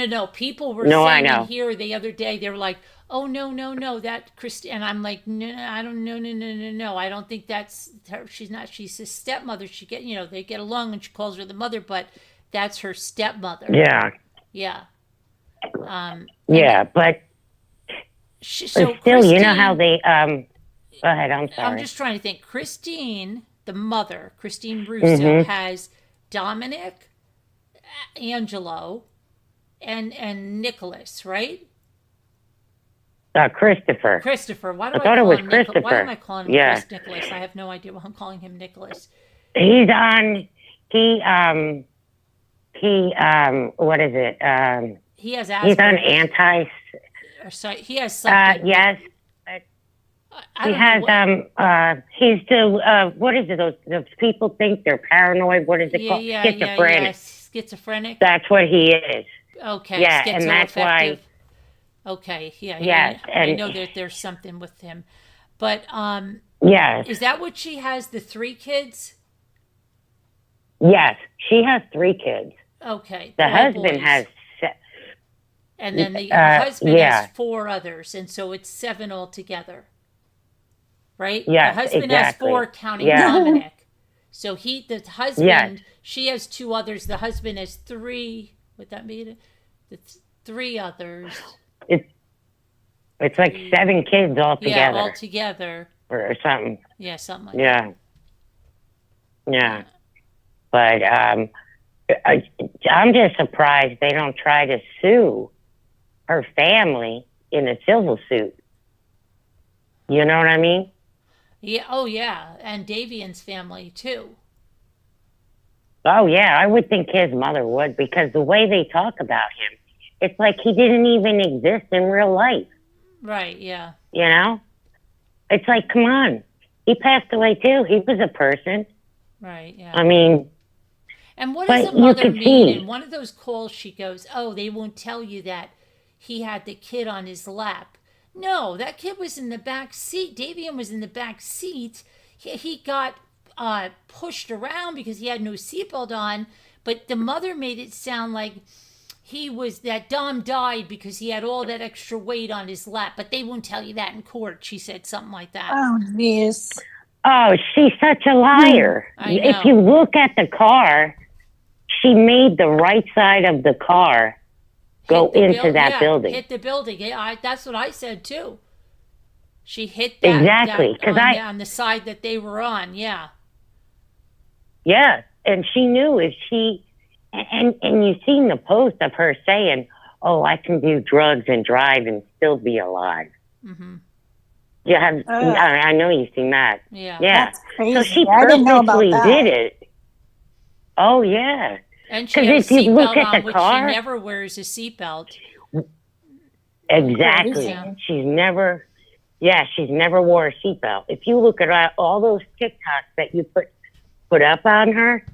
Speaker 4: No. People were saying in here the other day, they were like, oh, no, that Christine. And I'm like, no, I don't, no. I don't think that's her. She's not, she's his stepmother. They get along and she calls her the mother, but that's her stepmother.
Speaker 6: Yeah.
Speaker 4: Yeah.
Speaker 6: But still, you know how they, go ahead, I'm sorry.
Speaker 4: I'm just trying to think. Christine, the mother, Christine Russo, has Dominic, Angelo, and Nicholas, right?
Speaker 6: Christopher.
Speaker 4: Why do
Speaker 6: I thought it was Christopher.
Speaker 4: Why am I calling him Chris Nicholas? I have no idea why I'm calling him Nicholas.
Speaker 6: He's on, what is it?
Speaker 4: He has Asperger's.
Speaker 6: He's on
Speaker 4: he has something.
Speaker 6: Yes. He has, he's the, what is it? Those people think they're paranoid. What is it called? Schizophrenic.
Speaker 4: Schizophrenic.
Speaker 6: That's what he is.
Speaker 4: Okay.
Speaker 6: Yeah, and that's why.
Speaker 4: Okay. Yeah.
Speaker 6: Yes.
Speaker 4: I know that there's something with him, but,
Speaker 6: yes.
Speaker 4: Is that what she has? The 3 kids?
Speaker 6: Yes. She has 3 kids.
Speaker 4: Okay.
Speaker 6: The husband has.
Speaker 4: And then the husband has 4 others, and so it's 7 altogether. Right?
Speaker 6: Yeah,
Speaker 4: the husband has 4, counting Dominic. So the husband, she has 2 others. The husband has 3. Would that be the 3 others?
Speaker 6: It's like 7 kids altogether.
Speaker 4: Yeah, altogether.
Speaker 6: Or something.
Speaker 4: Yeah, something like that.
Speaker 6: Yeah. But I'm just surprised they don't try to sue her family in a civil suit. You know what I mean?
Speaker 4: Yeah. Oh, yeah. And Davian's family, too.
Speaker 6: Oh, yeah. I would think his mother would, because the way they talk about him, it's like he didn't even exist in real life.
Speaker 4: Right, yeah.
Speaker 6: You know? It's like, come on. He passed away, too. He was a person.
Speaker 4: Right, yeah.
Speaker 6: I mean...
Speaker 4: And what does a mother mean?
Speaker 6: See.
Speaker 4: In one of those calls, she goes, oh, they won't tell you that he had the kid on his lap. No, that kid was in the back seat. Davian was in the back seat. He got pushed around because he had no seatbelt on. But the mother made it sound like that Dom died because he had all that extra weight on his lap. But they won't tell you that in court. She said something like that.
Speaker 5: Oh, yes.
Speaker 6: Oh, she's such a liar.
Speaker 4: I know.
Speaker 6: If you look at the car, she made the right side of the car go into that building.
Speaker 4: Hit the building. That's what I said too. She hit that
Speaker 6: exactly because
Speaker 4: on the side that they were on. Yeah.
Speaker 6: Yeah, and she knew if she and you've seen the post of her saying, "Oh, I can do drugs and drive and still be alive." Mm-hmm. Yeah, I know you've seen that.
Speaker 4: Yeah,
Speaker 5: that's crazy.
Speaker 6: So she
Speaker 5: I didn't know about that.
Speaker 6: did it. Oh yeah.
Speaker 4: And she has a
Speaker 6: if you look
Speaker 4: seatbelt
Speaker 6: at
Speaker 4: on,
Speaker 6: the
Speaker 4: which
Speaker 6: car,
Speaker 4: she never wears a seatbelt.
Speaker 6: Exactly.
Speaker 4: Yeah.
Speaker 6: She's never wore a seatbelt. If you look at all those TikToks that you put up on her,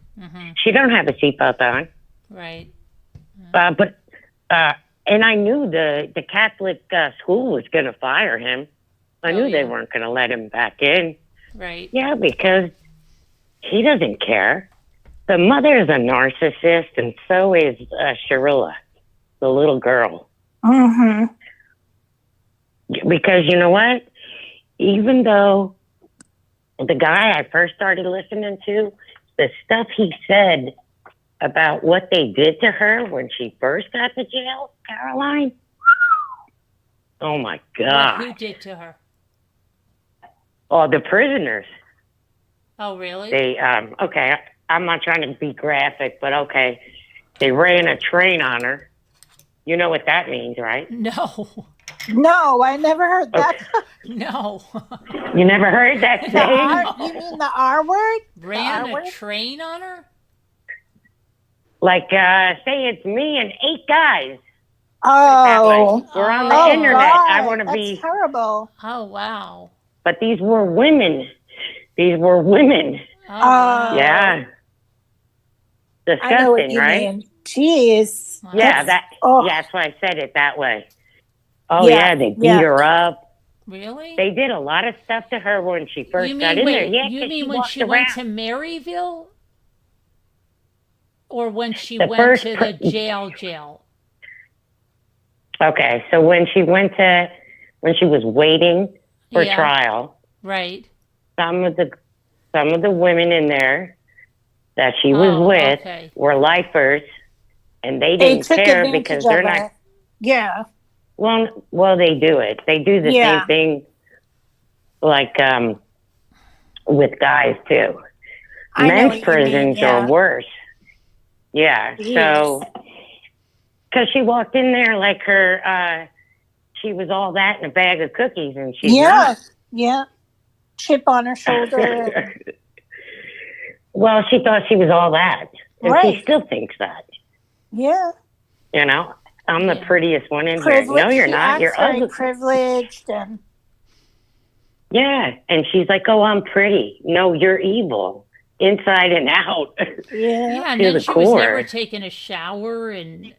Speaker 6: she don't have a seatbelt on.
Speaker 4: Right.
Speaker 6: And I knew the Catholic school was going to fire him. I knew they weren't going to let him back in.
Speaker 4: Right.
Speaker 6: Yeah, because he doesn't care. The mother is a narcissist, and so is Shirilla, the little girl.
Speaker 5: Mm-hmm.
Speaker 6: Because you know what? Even though the guy I first started listening to, the stuff he said about what they did to her when she first got to jail, Caroline. Oh my God.
Speaker 4: Who did to her?
Speaker 6: Oh, the prisoners.
Speaker 4: Oh, really?
Speaker 6: They, okay, I'm not trying to be graphic, but okay. They ran a train on her. You know what that means, right?
Speaker 4: No.
Speaker 5: No, I never heard that.
Speaker 4: No.
Speaker 6: You never heard that saying?
Speaker 5: You mean the R word?
Speaker 4: Ran a train on her?
Speaker 6: Like, say it's me and 8 guys.
Speaker 5: Oh.
Speaker 6: We're on the internet.
Speaker 5: God.
Speaker 6: I want to be...
Speaker 5: That's terrible.
Speaker 4: Oh, wow.
Speaker 6: But these were women.
Speaker 4: Oh,
Speaker 6: yeah. Disgusting,
Speaker 5: I know what you
Speaker 6: right?
Speaker 5: mean. Jeez.
Speaker 6: Yeah, that's why I said it that way. Oh, yeah, they beat her up.
Speaker 4: Really?
Speaker 6: They did a lot of stuff to her when she first got in there. Yeah,
Speaker 4: you mean when she went to Maryville? Or when she went to the jail?
Speaker 6: Okay, so when she was waiting for trial.
Speaker 4: Right.
Speaker 6: Some of the women in there that she was with were lifers, and they didn't care because they're not.
Speaker 5: Yeah.
Speaker 6: Well, they do it. They do the same thing, like with guys too. Men's prisons are worse. Yeah.
Speaker 5: Jeez.
Speaker 6: So, because she walked in there like she was all that in a bag of cookies, and she's not.
Speaker 5: Yeah. Chip on her shoulder.
Speaker 6: Well, she thought she was all that, and she still thinks that.
Speaker 5: Yeah.
Speaker 6: You know, I'm the prettiest one in here. No, you're not. You're ugly.
Speaker 5: Privileged and.
Speaker 6: Yeah, and she's like, "Oh, I'm pretty." No, you're evil, inside and out.
Speaker 5: Yeah.
Speaker 4: And then she was never taking a shower and.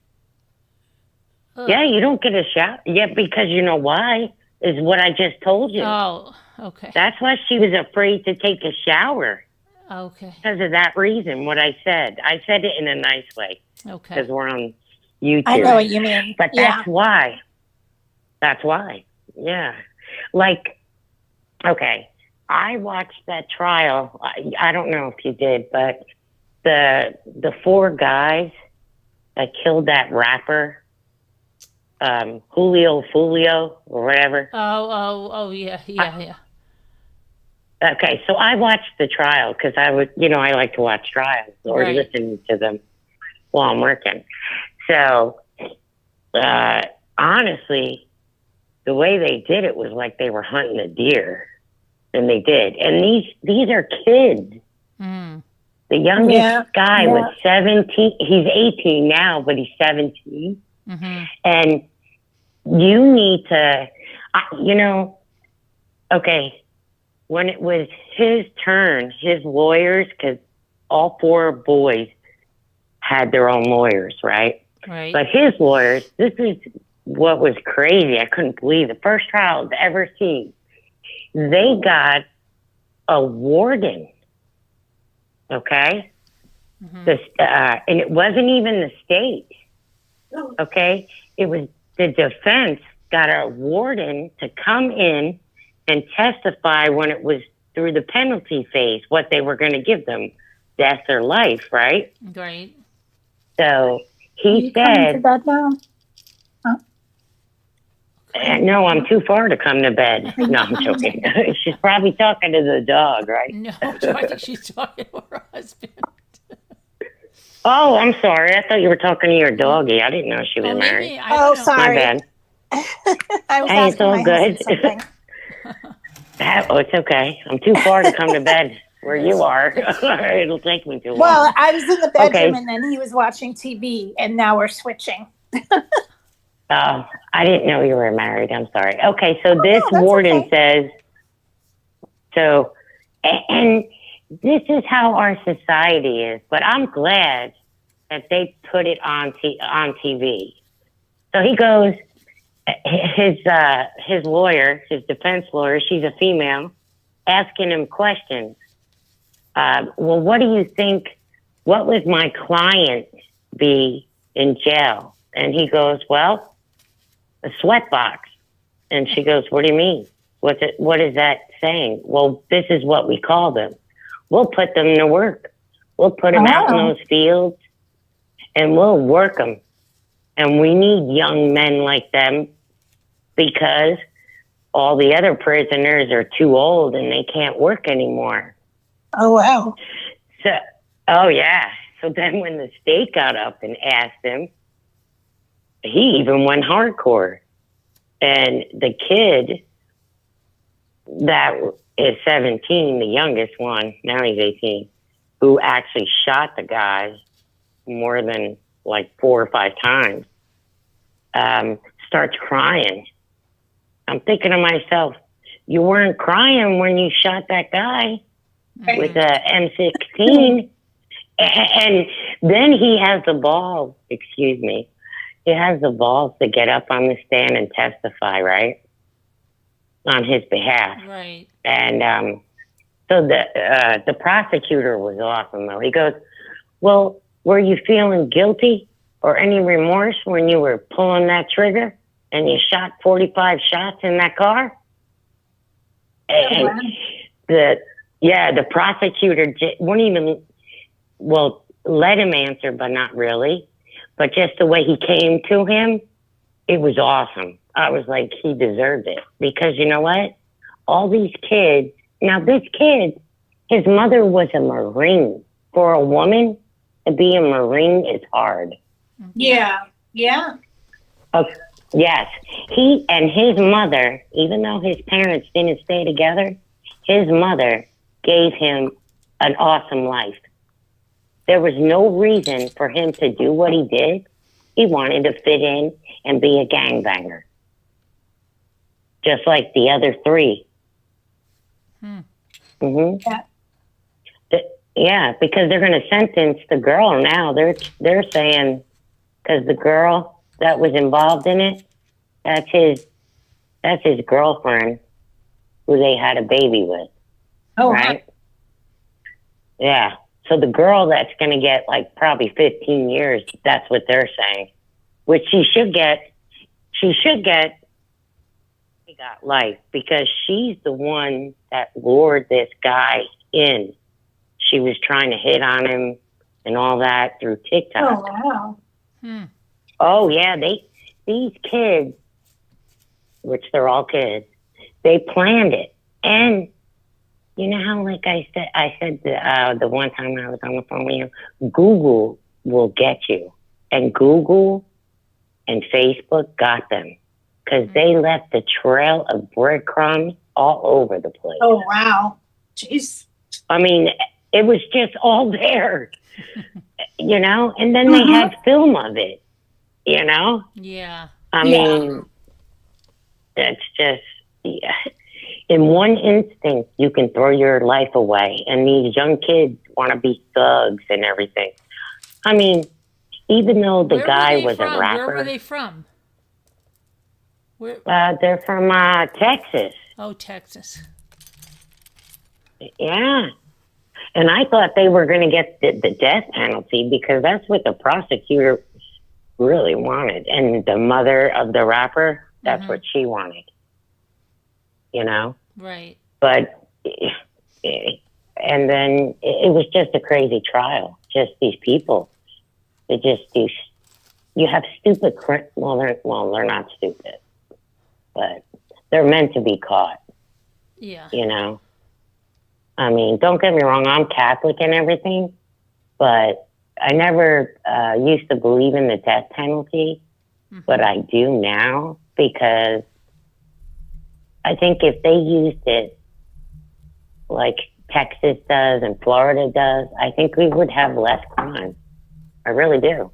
Speaker 6: Yeah, you don't get a shower. Yeah, because you know why? Is what I just told you.
Speaker 4: Oh, okay.
Speaker 6: That's why she was afraid to take a shower.
Speaker 4: Okay.
Speaker 6: Because of that reason, what I said. I said it in a nice way.
Speaker 4: Okay.
Speaker 6: Because we're on YouTube.
Speaker 5: I know what you mean.
Speaker 6: But that's why. That's why. Yeah. Like, okay, I watched that trial. I don't know if you did, but the 4 guys that killed that rapper, Julio or whatever.
Speaker 4: Oh, yeah.
Speaker 6: Okay, so I watched the trial because I would, I like to watch trials or listen to them. while I'm working. So, honestly, the way they did it was like they were hunting a deer, and they did. And these are kids.
Speaker 4: Mm.
Speaker 6: The youngest guy was 17. He's 18 now, but he's 17.
Speaker 4: Mm-hmm.
Speaker 6: And you need to, okay, when it was his turn, his lawyers, because all 4 boys had their own lawyers, right?
Speaker 4: Right.
Speaker 6: But his lawyers, this is what was crazy. I couldn't believe the first trial I've ever seen. They got a warden, okay?
Speaker 4: Mm-hmm.
Speaker 6: And it wasn't even the state, okay? It was the defense got a warden to come in and testify when it was through the penalty phase, what they were going to give them, death or life, right?
Speaker 4: Right.
Speaker 6: So he
Speaker 5: Coming to
Speaker 6: said,
Speaker 5: bed now?
Speaker 6: no, I'm too far to come to bed. No, I'm joking. She's probably talking to the dog, right?
Speaker 4: No, I think she's talking to her husband.
Speaker 6: Oh, I'm sorry. I thought you were talking to your doggy. I didn't know she was married.
Speaker 5: Oh, sorry.
Speaker 6: My bad.
Speaker 5: I was
Speaker 6: Hey,
Speaker 5: asking
Speaker 6: it's all
Speaker 5: my
Speaker 6: good.
Speaker 5: husband something.
Speaker 6: It's okay. I'm too far to come to bed where you are. It'll take me too long.
Speaker 5: Well, I was in the bedroom
Speaker 6: Okay.
Speaker 5: and then he was watching TV, and now we're switching.
Speaker 6: Oh, I didn't know you were married. I'm sorry. Okay, so this
Speaker 5: that's
Speaker 6: warden
Speaker 5: okay.
Speaker 6: says, and this is how our society is, but I'm glad that they put it on TV. So he goes, his lawyer, his defense lawyer, she's a female, asking him questions. Well, what do you think, what would my client be in jail? And he goes, well, a sweat box. And she goes, what do you mean? What is that saying? Well, this is what we call them. We'll put them to work. We'll put them out in those fields and we'll work them. And we need young men like them because all the other prisoners are too old and they can't work anymore.
Speaker 5: Oh, wow.
Speaker 6: So, oh yeah. So then when the state got up and asked him, he even went hardcore. And the kid that is 17, the youngest one, now he's 18, who actually shot the guy more than like 4 or 5 times, starts crying. I'm thinking to myself, you weren't crying when you shot that guy with a M16. And then he has the balls, he has the balls to get up on the stand and testify, right? On his behalf.
Speaker 4: Right.
Speaker 6: And so the prosecutor was awesome, though. He goes, well, were you feeling guilty or any remorse when you were pulling that trigger and you shot 45 shots in that car? And the prosecutor wouldn't even, let him answer, but not really. But just the way he came to him, it was awesome. I was like, he deserved it. Because you know what? All these kids, now this kid, his mother was a Marine. For a woman to be a Marine is hard.
Speaker 5: Yeah. Yeah.
Speaker 6: Okay. Yes. He and his mother, even though his parents didn't stay together, his mother gave him an awesome life. There was no reason for him to do what he did. He wanted to fit in and be a gangbanger. Just like the other 3. Mm-hmm. Yeah, because they're going to sentence the girl now. They're saying, because the girl that was involved in it, that's his girlfriend who they had a baby with.
Speaker 5: Oh,
Speaker 6: right? Yeah. So the girl that's going to get like probably 15 years, that's what they're saying, which she should get. She got life because she's the one that lured this guy in. She was trying to hit on him and all that through TikTok.
Speaker 5: Oh, wow.
Speaker 6: Oh, yeah. These kids, which they're all kids, they planned it. And you know how, like I said the one time I was on the phone with you, Google will get you. And Google and Facebook got them because they left the trail of breadcrumbs all over the place.
Speaker 5: Oh, wow. Jeez.
Speaker 6: I mean, it was just all there, you know? And then they had film of it, you know?
Speaker 4: Yeah.
Speaker 6: I mean, that's just, in one instant, you can throw your life away. And these young kids want to be thugs and everything. I mean, even though the guy was a rapper.
Speaker 4: Where were they from?
Speaker 6: They're from Texas.
Speaker 4: Oh, Texas.
Speaker 6: Yeah. And I thought they were going to get the death penalty because that's what the prosecutor really wanted. And the mother of the rapper, that's what she wanted. You know?
Speaker 4: Right.
Speaker 6: But, and then it was just a crazy trial. Just these people. They just do, you have stupid, well, they're not stupid. But they're meant to be caught.
Speaker 4: Yeah.
Speaker 6: You know? I mean, don't get me wrong, I'm Catholic and everything, but I never used to believe in the death penalty, but I do now because I think if they used it like Texas does and Florida does, I think we would have less crime. I really do.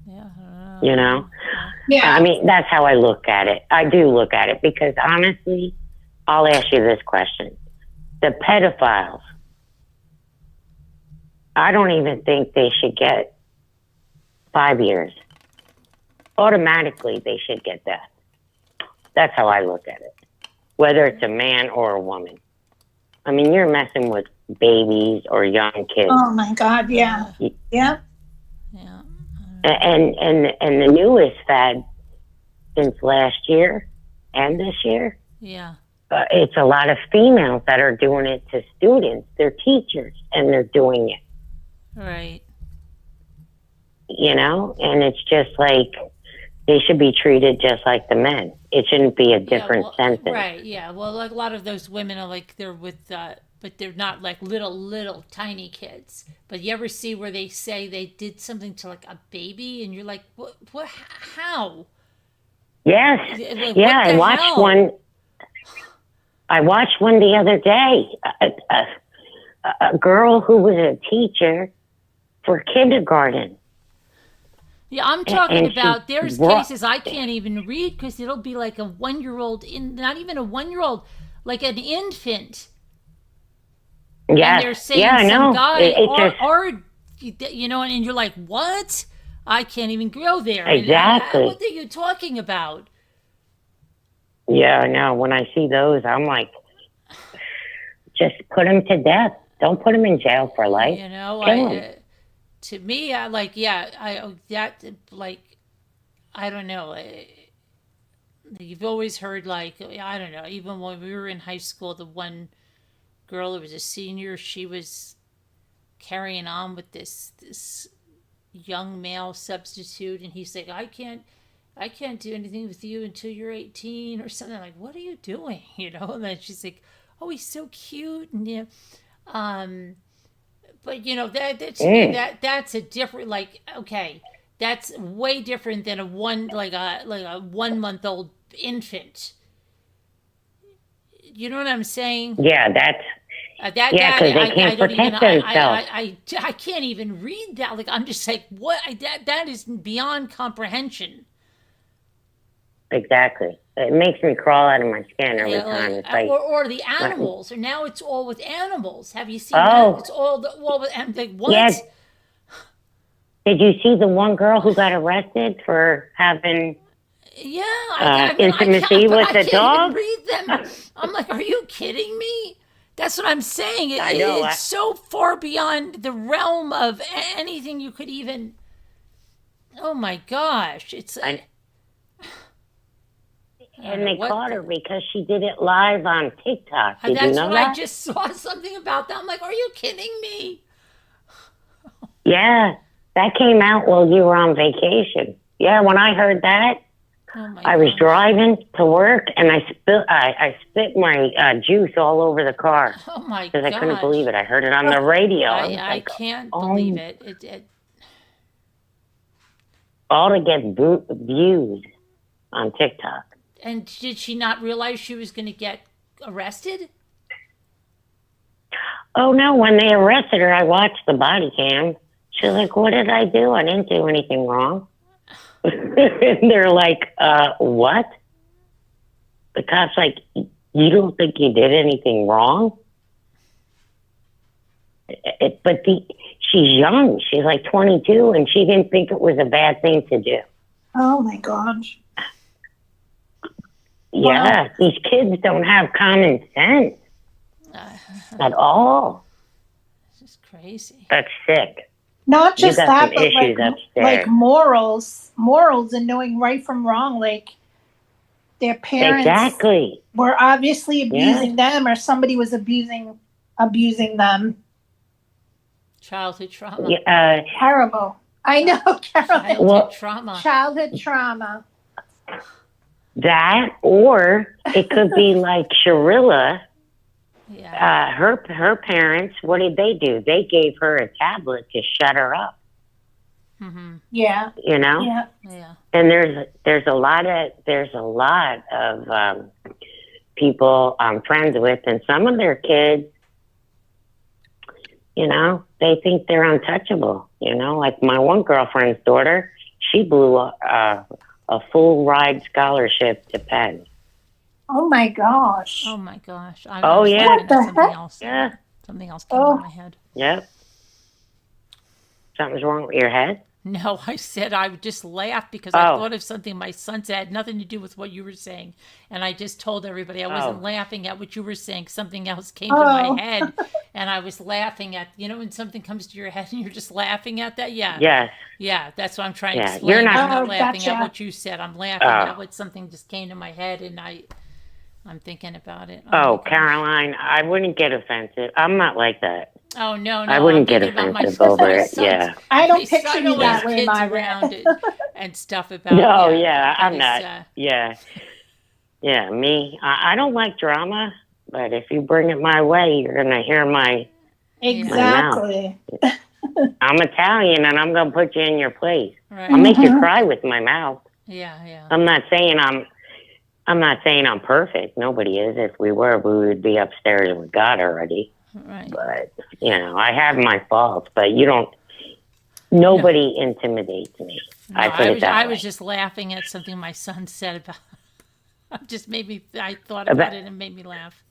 Speaker 4: Yeah.
Speaker 6: You know?
Speaker 5: Yeah.
Speaker 6: I mean, that's how I look at it. I do look at it because honestly, I'll ask you this question. The pedophiles, I don't even think they should get 5 years. Automatically, they should get that. That's how I look at it. Whether it's a man or a woman. I mean, you're messing with babies or young kids.
Speaker 5: Oh my God, yeah. Yeah.
Speaker 4: Yeah.
Speaker 6: And the newest fad since last year and this year.
Speaker 4: Yeah.
Speaker 6: It's a lot of females that are doing it to students. They're teachers, and they're doing it.
Speaker 4: Right.
Speaker 6: You know? And it's just like they should be treated just like the men. It shouldn't be a different sentence.
Speaker 4: Right, yeah. Well, like a lot of those women are like, they're with, but they're not like little tiny kids. But you ever see where they say they did something to like a baby, and you're like, what, how?
Speaker 6: Yes.
Speaker 4: Like,
Speaker 6: yeah, I watched one. I watched one the other day. A girl who was a teacher for kindergarten.
Speaker 4: Yeah, I'm talking about there's cases I can't even read because it'll be like a 1-year-old, not even a 1-year-old, like an infant.
Speaker 6: Yeah,
Speaker 4: and they're saying some guy or you know, and you're like, what? I can't even go there.
Speaker 6: Exactly.
Speaker 4: What are you talking about?
Speaker 6: Yeah, no. When I see those, I'm like, just put them to death. Don't put them in jail for life.
Speaker 4: You know, to me, I like, I don't know. You've always heard like, I don't know. Even when we were in high school, the one girl who was a senior, she was carrying on with this young male substitute, and he's like, I can't do anything with you until you're 18 or something. Like, what are you doing? You know? And then she's like, oh, he's so cute. And yeah, but you know, that's a different, like, okay, that's way different than a 1-month-old infant. You know what I'm saying?
Speaker 6: Yeah, that's because they can't protect themselves.
Speaker 4: I can't even read that. Like, I'm just like, what? That is beyond comprehension.
Speaker 6: Exactly. It makes me crawl out of my skin every time. It's like,
Speaker 4: or the animals. Or now it's all with animals. Have you seen that? It's all with animals. Like, what?
Speaker 6: Yes. Did you see the one girl who got arrested for having intimacy with a dog?
Speaker 4: I can't even read them. I'm like, are you kidding me? That's what I'm saying.
Speaker 6: I know.
Speaker 4: It's so far beyond the realm of anything you could even. Oh my gosh!
Speaker 6: And they caught her because she did it live on TikTok. Did you know
Speaker 4: that? I just saw something about that. I'm like, are you kidding me?
Speaker 6: Yeah, that came out while you were on vacation. Yeah, when I heard that, I was driving to work and I spit my juice all over the car.
Speaker 4: Oh my god!
Speaker 6: Because I couldn't believe it. I heard it on the radio.
Speaker 4: I can't believe it.
Speaker 6: all to get views on TikTok.
Speaker 4: And did she not realize she was going to get arrested?
Speaker 6: Oh no, when they arrested her, I watched the body cam. She's like, what did I do? I didn't do anything wrong. And they're like, what? The cop's like, you don't think you did anything wrong? She's young. She's like 22, and she didn't think it was a bad thing to do.
Speaker 5: Oh my gosh.
Speaker 6: Yeah, wow. These kids don't have common sense at all.
Speaker 4: This is crazy.
Speaker 6: That's sick.
Speaker 5: Not just that, but like morals and knowing right from wrong. Like their parents were obviously abusing them, or somebody was abusing them.
Speaker 4: Childhood trauma.
Speaker 6: Yeah,
Speaker 5: terrible. I know,
Speaker 4: Childhood trauma.
Speaker 5: Childhood trauma.
Speaker 6: That, or it could be like Shirilla.
Speaker 4: Yeah.
Speaker 6: Her parents, what did they do? They gave her a tablet to shut her up.
Speaker 4: Mm-hmm.
Speaker 5: Yeah.
Speaker 6: You know?
Speaker 5: Yeah.
Speaker 4: Yeah.
Speaker 6: And there's a lot of people I'm friends with, and some of their kids, you know, they think they're untouchable. You know, like my one girlfriend's daughter, she blew a full ride scholarship to Penn.
Speaker 5: Oh my gosh.
Speaker 4: Oh my gosh.
Speaker 6: Oh yeah.
Speaker 5: What the heck?
Speaker 4: Else.
Speaker 6: Yeah.
Speaker 4: Something else came to my head.
Speaker 6: Yep. Something's wrong with your head?
Speaker 4: No, I said I would just laugh because I thought of something my son said had nothing to do with what you were saying. And I just told everybody I wasn't laughing at what you were saying. Something else came to my head. And I was laughing at, you know, when something comes to your head and you're just laughing at that? Yeah.
Speaker 6: Yes.
Speaker 4: Yeah, that's what I'm trying to explain.
Speaker 6: You're not,
Speaker 4: I'm not laughing at what you said. I'm laughing at what something just came to my head and I'm thinking about it.
Speaker 6: Caroline, I wouldn't get offensive. I'm not like that.
Speaker 4: Oh, no.
Speaker 6: I wouldn't get offensive over it. Yeah.
Speaker 5: I don't picture you that way, my
Speaker 4: around and stuff about
Speaker 6: No, I'm not. Yeah, me. I don't like drama, but if you bring it my way, you're going to hear my
Speaker 5: Exactly.
Speaker 6: My mouth. I'm Italian, and I'm going to put you in your place.
Speaker 4: Right.
Speaker 6: I'll make you cry with my mouth.
Speaker 4: Yeah.
Speaker 6: I'm not saying I'm perfect. Nobody is. If we were, we would be upstairs with God already.
Speaker 4: Right.
Speaker 6: But, you know, I have my faults, but nobody intimidates me.
Speaker 4: No, I was just laughing at something my son said about, I thought about it and made me laugh.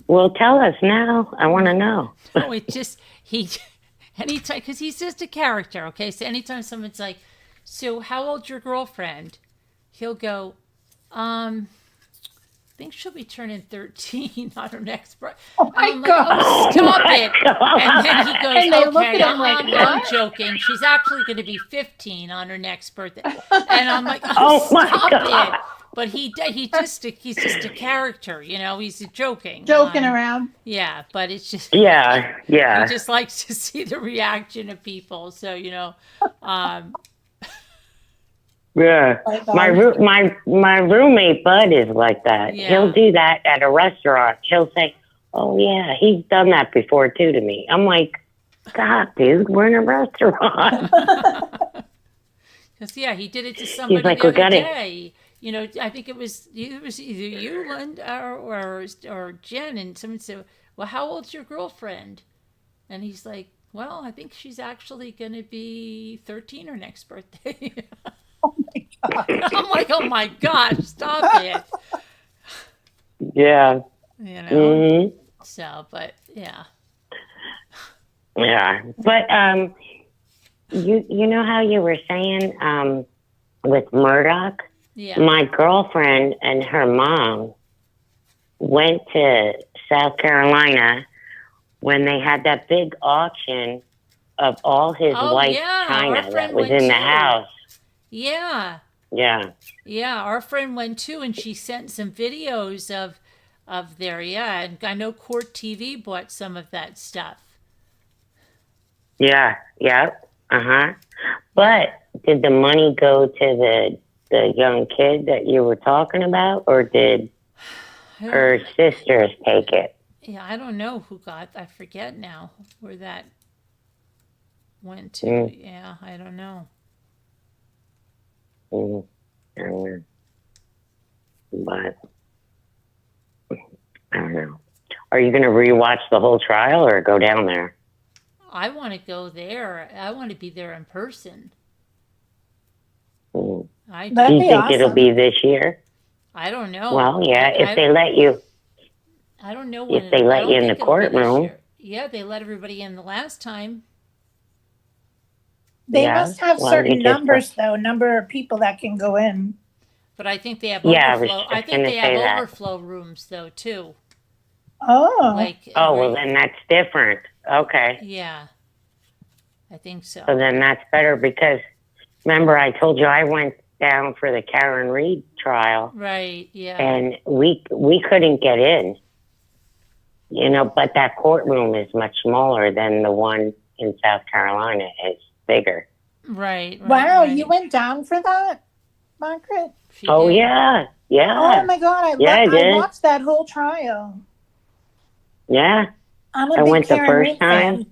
Speaker 6: Well, tell us now. I want to know.
Speaker 4: No, it just, anytime, because he's just a character, okay? So anytime someone's like, so how old's your girlfriend? He'll go, I think she'll be turning 13 on her next birthday.
Speaker 5: Oh my God.
Speaker 4: Stop it. And then he goes, okay, I'm
Speaker 5: what?
Speaker 4: joking. She's actually going to be 15 on her next birthday. And I'm like, stop it. But he's just a character, you know, he's joking
Speaker 5: around.
Speaker 4: Yeah, but it's just,
Speaker 6: yeah.
Speaker 4: He just likes to see the reaction of people. So, you know,
Speaker 6: yeah, my roommate Bud is like that.
Speaker 4: Yeah.
Speaker 6: He'll do that at a restaurant. He'll say, "Oh yeah, he's done that before too to me." I'm like, "God, dude, we're in a restaurant."
Speaker 4: Because he did it to somebody
Speaker 6: like,
Speaker 4: the other day. You know, I think it was either you, Linda, or Jen, and someone said, "Well, how old's your girlfriend?" And he's like, "Well, I think she's actually going to be 13 her next birthday."
Speaker 5: Oh my God.
Speaker 4: I'm like, oh my gosh, stop it.
Speaker 6: Yeah.
Speaker 4: You know?
Speaker 6: Mm-hmm.
Speaker 4: So, but yeah.
Speaker 6: Yeah. But you know how you were saying with Murdoch?
Speaker 4: Yeah.
Speaker 6: My girlfriend and her mom went to South Carolina when they had that big auction of all his white china that was in the house.
Speaker 4: Yeah.
Speaker 6: Yeah.
Speaker 4: Yeah, our friend went too, and she sent some videos of their, and I know Court TV bought some of that stuff.
Speaker 6: Yeah. But did the money go to the young kid that you were talking about, or did her sisters take it?
Speaker 4: Yeah, I don't know who got, I forget now where that went to. Yeah, I don't know.
Speaker 6: Mm, I don't know. But I don't know. Are you going to rewatch the whole trial or go down there?
Speaker 4: I want to go there. I want to be there in person.
Speaker 6: Mm.
Speaker 4: I
Speaker 6: Do you
Speaker 5: be
Speaker 6: think it'll
Speaker 5: awesome.
Speaker 6: be this year?
Speaker 4: I don't know.
Speaker 6: Well, yeah, if they let you.
Speaker 4: I don't know when.
Speaker 6: If they let you in the courtroom.
Speaker 4: Yeah, they let everybody in the last time.
Speaker 5: They
Speaker 6: Yeah,
Speaker 5: must have
Speaker 6: well,
Speaker 5: certain
Speaker 6: you just-
Speaker 5: numbers, though, number of people that can go in.
Speaker 4: But I think they have
Speaker 6: Yeah,
Speaker 4: overflow. I
Speaker 6: just
Speaker 4: think
Speaker 6: gonna
Speaker 4: they have
Speaker 6: say that.
Speaker 4: overflow rooms though too.
Speaker 5: Oh.
Speaker 4: Like
Speaker 6: Oh, well,
Speaker 4: right-
Speaker 6: then that's different. Okay.
Speaker 4: yeah, I think so.
Speaker 6: So then that's better because remember I told you I went down for the Karen Reed trial
Speaker 4: Right. Yeah.
Speaker 6: and we couldn't get in. You know, but that courtroom is much smaller than the one in South Carolina. It's bigger.
Speaker 4: Right.
Speaker 5: Wow,
Speaker 4: right.
Speaker 5: you went down for that, Margaret?
Speaker 4: She
Speaker 6: Oh
Speaker 4: did.
Speaker 6: yeah.
Speaker 5: Oh my God,
Speaker 6: Yeah, I
Speaker 5: I
Speaker 6: did.
Speaker 5: watched that whole trial.
Speaker 6: Yeah.
Speaker 5: I'm a
Speaker 6: I
Speaker 5: big
Speaker 6: went the
Speaker 5: Karen
Speaker 6: first
Speaker 5: Reed
Speaker 6: time.
Speaker 5: fan.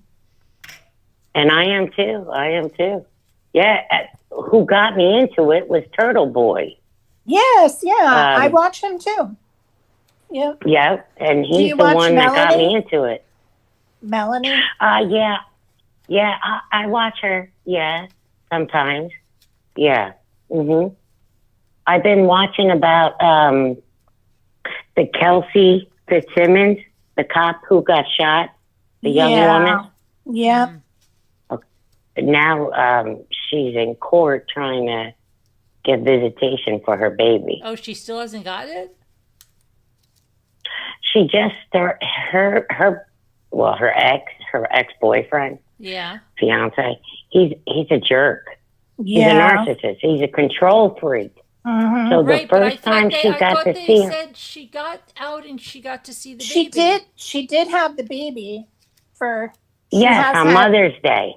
Speaker 6: And I am too. Yeah. Who got me into it was Turtle Boy.
Speaker 5: Yes, yeah, I watch him too. Yep.
Speaker 6: Yeah. And
Speaker 5: Do
Speaker 6: he's
Speaker 5: you
Speaker 6: the
Speaker 5: watch
Speaker 6: one that got
Speaker 5: Melanie?
Speaker 6: me into it.
Speaker 5: Melanie?
Speaker 6: Yeah. Yeah. I watch her. Yeah. Sometimes. Yeah. Mhm. I've been watching about the Kelsey Fitzsimmons, the cop who got shot, the young woman.
Speaker 5: Yeah.
Speaker 6: Now she's in court trying to get visitation for her baby.
Speaker 4: Oh, she still hasn't got it.
Speaker 6: She just her ex-boyfriend,
Speaker 4: Yeah.
Speaker 6: fiance. He's a jerk. He's a
Speaker 5: Yeah.
Speaker 6: narcissist. He's a control freak.
Speaker 5: Mhm.
Speaker 6: So the
Speaker 4: Right, but I
Speaker 6: first time
Speaker 4: thought
Speaker 6: she
Speaker 4: I
Speaker 6: got
Speaker 4: thought
Speaker 6: to
Speaker 4: they
Speaker 6: see him,
Speaker 4: said she got out and she got to see the
Speaker 5: She
Speaker 4: baby.
Speaker 5: did have the baby for she
Speaker 6: yes,
Speaker 5: has
Speaker 6: on
Speaker 5: had-
Speaker 6: Mother's Day.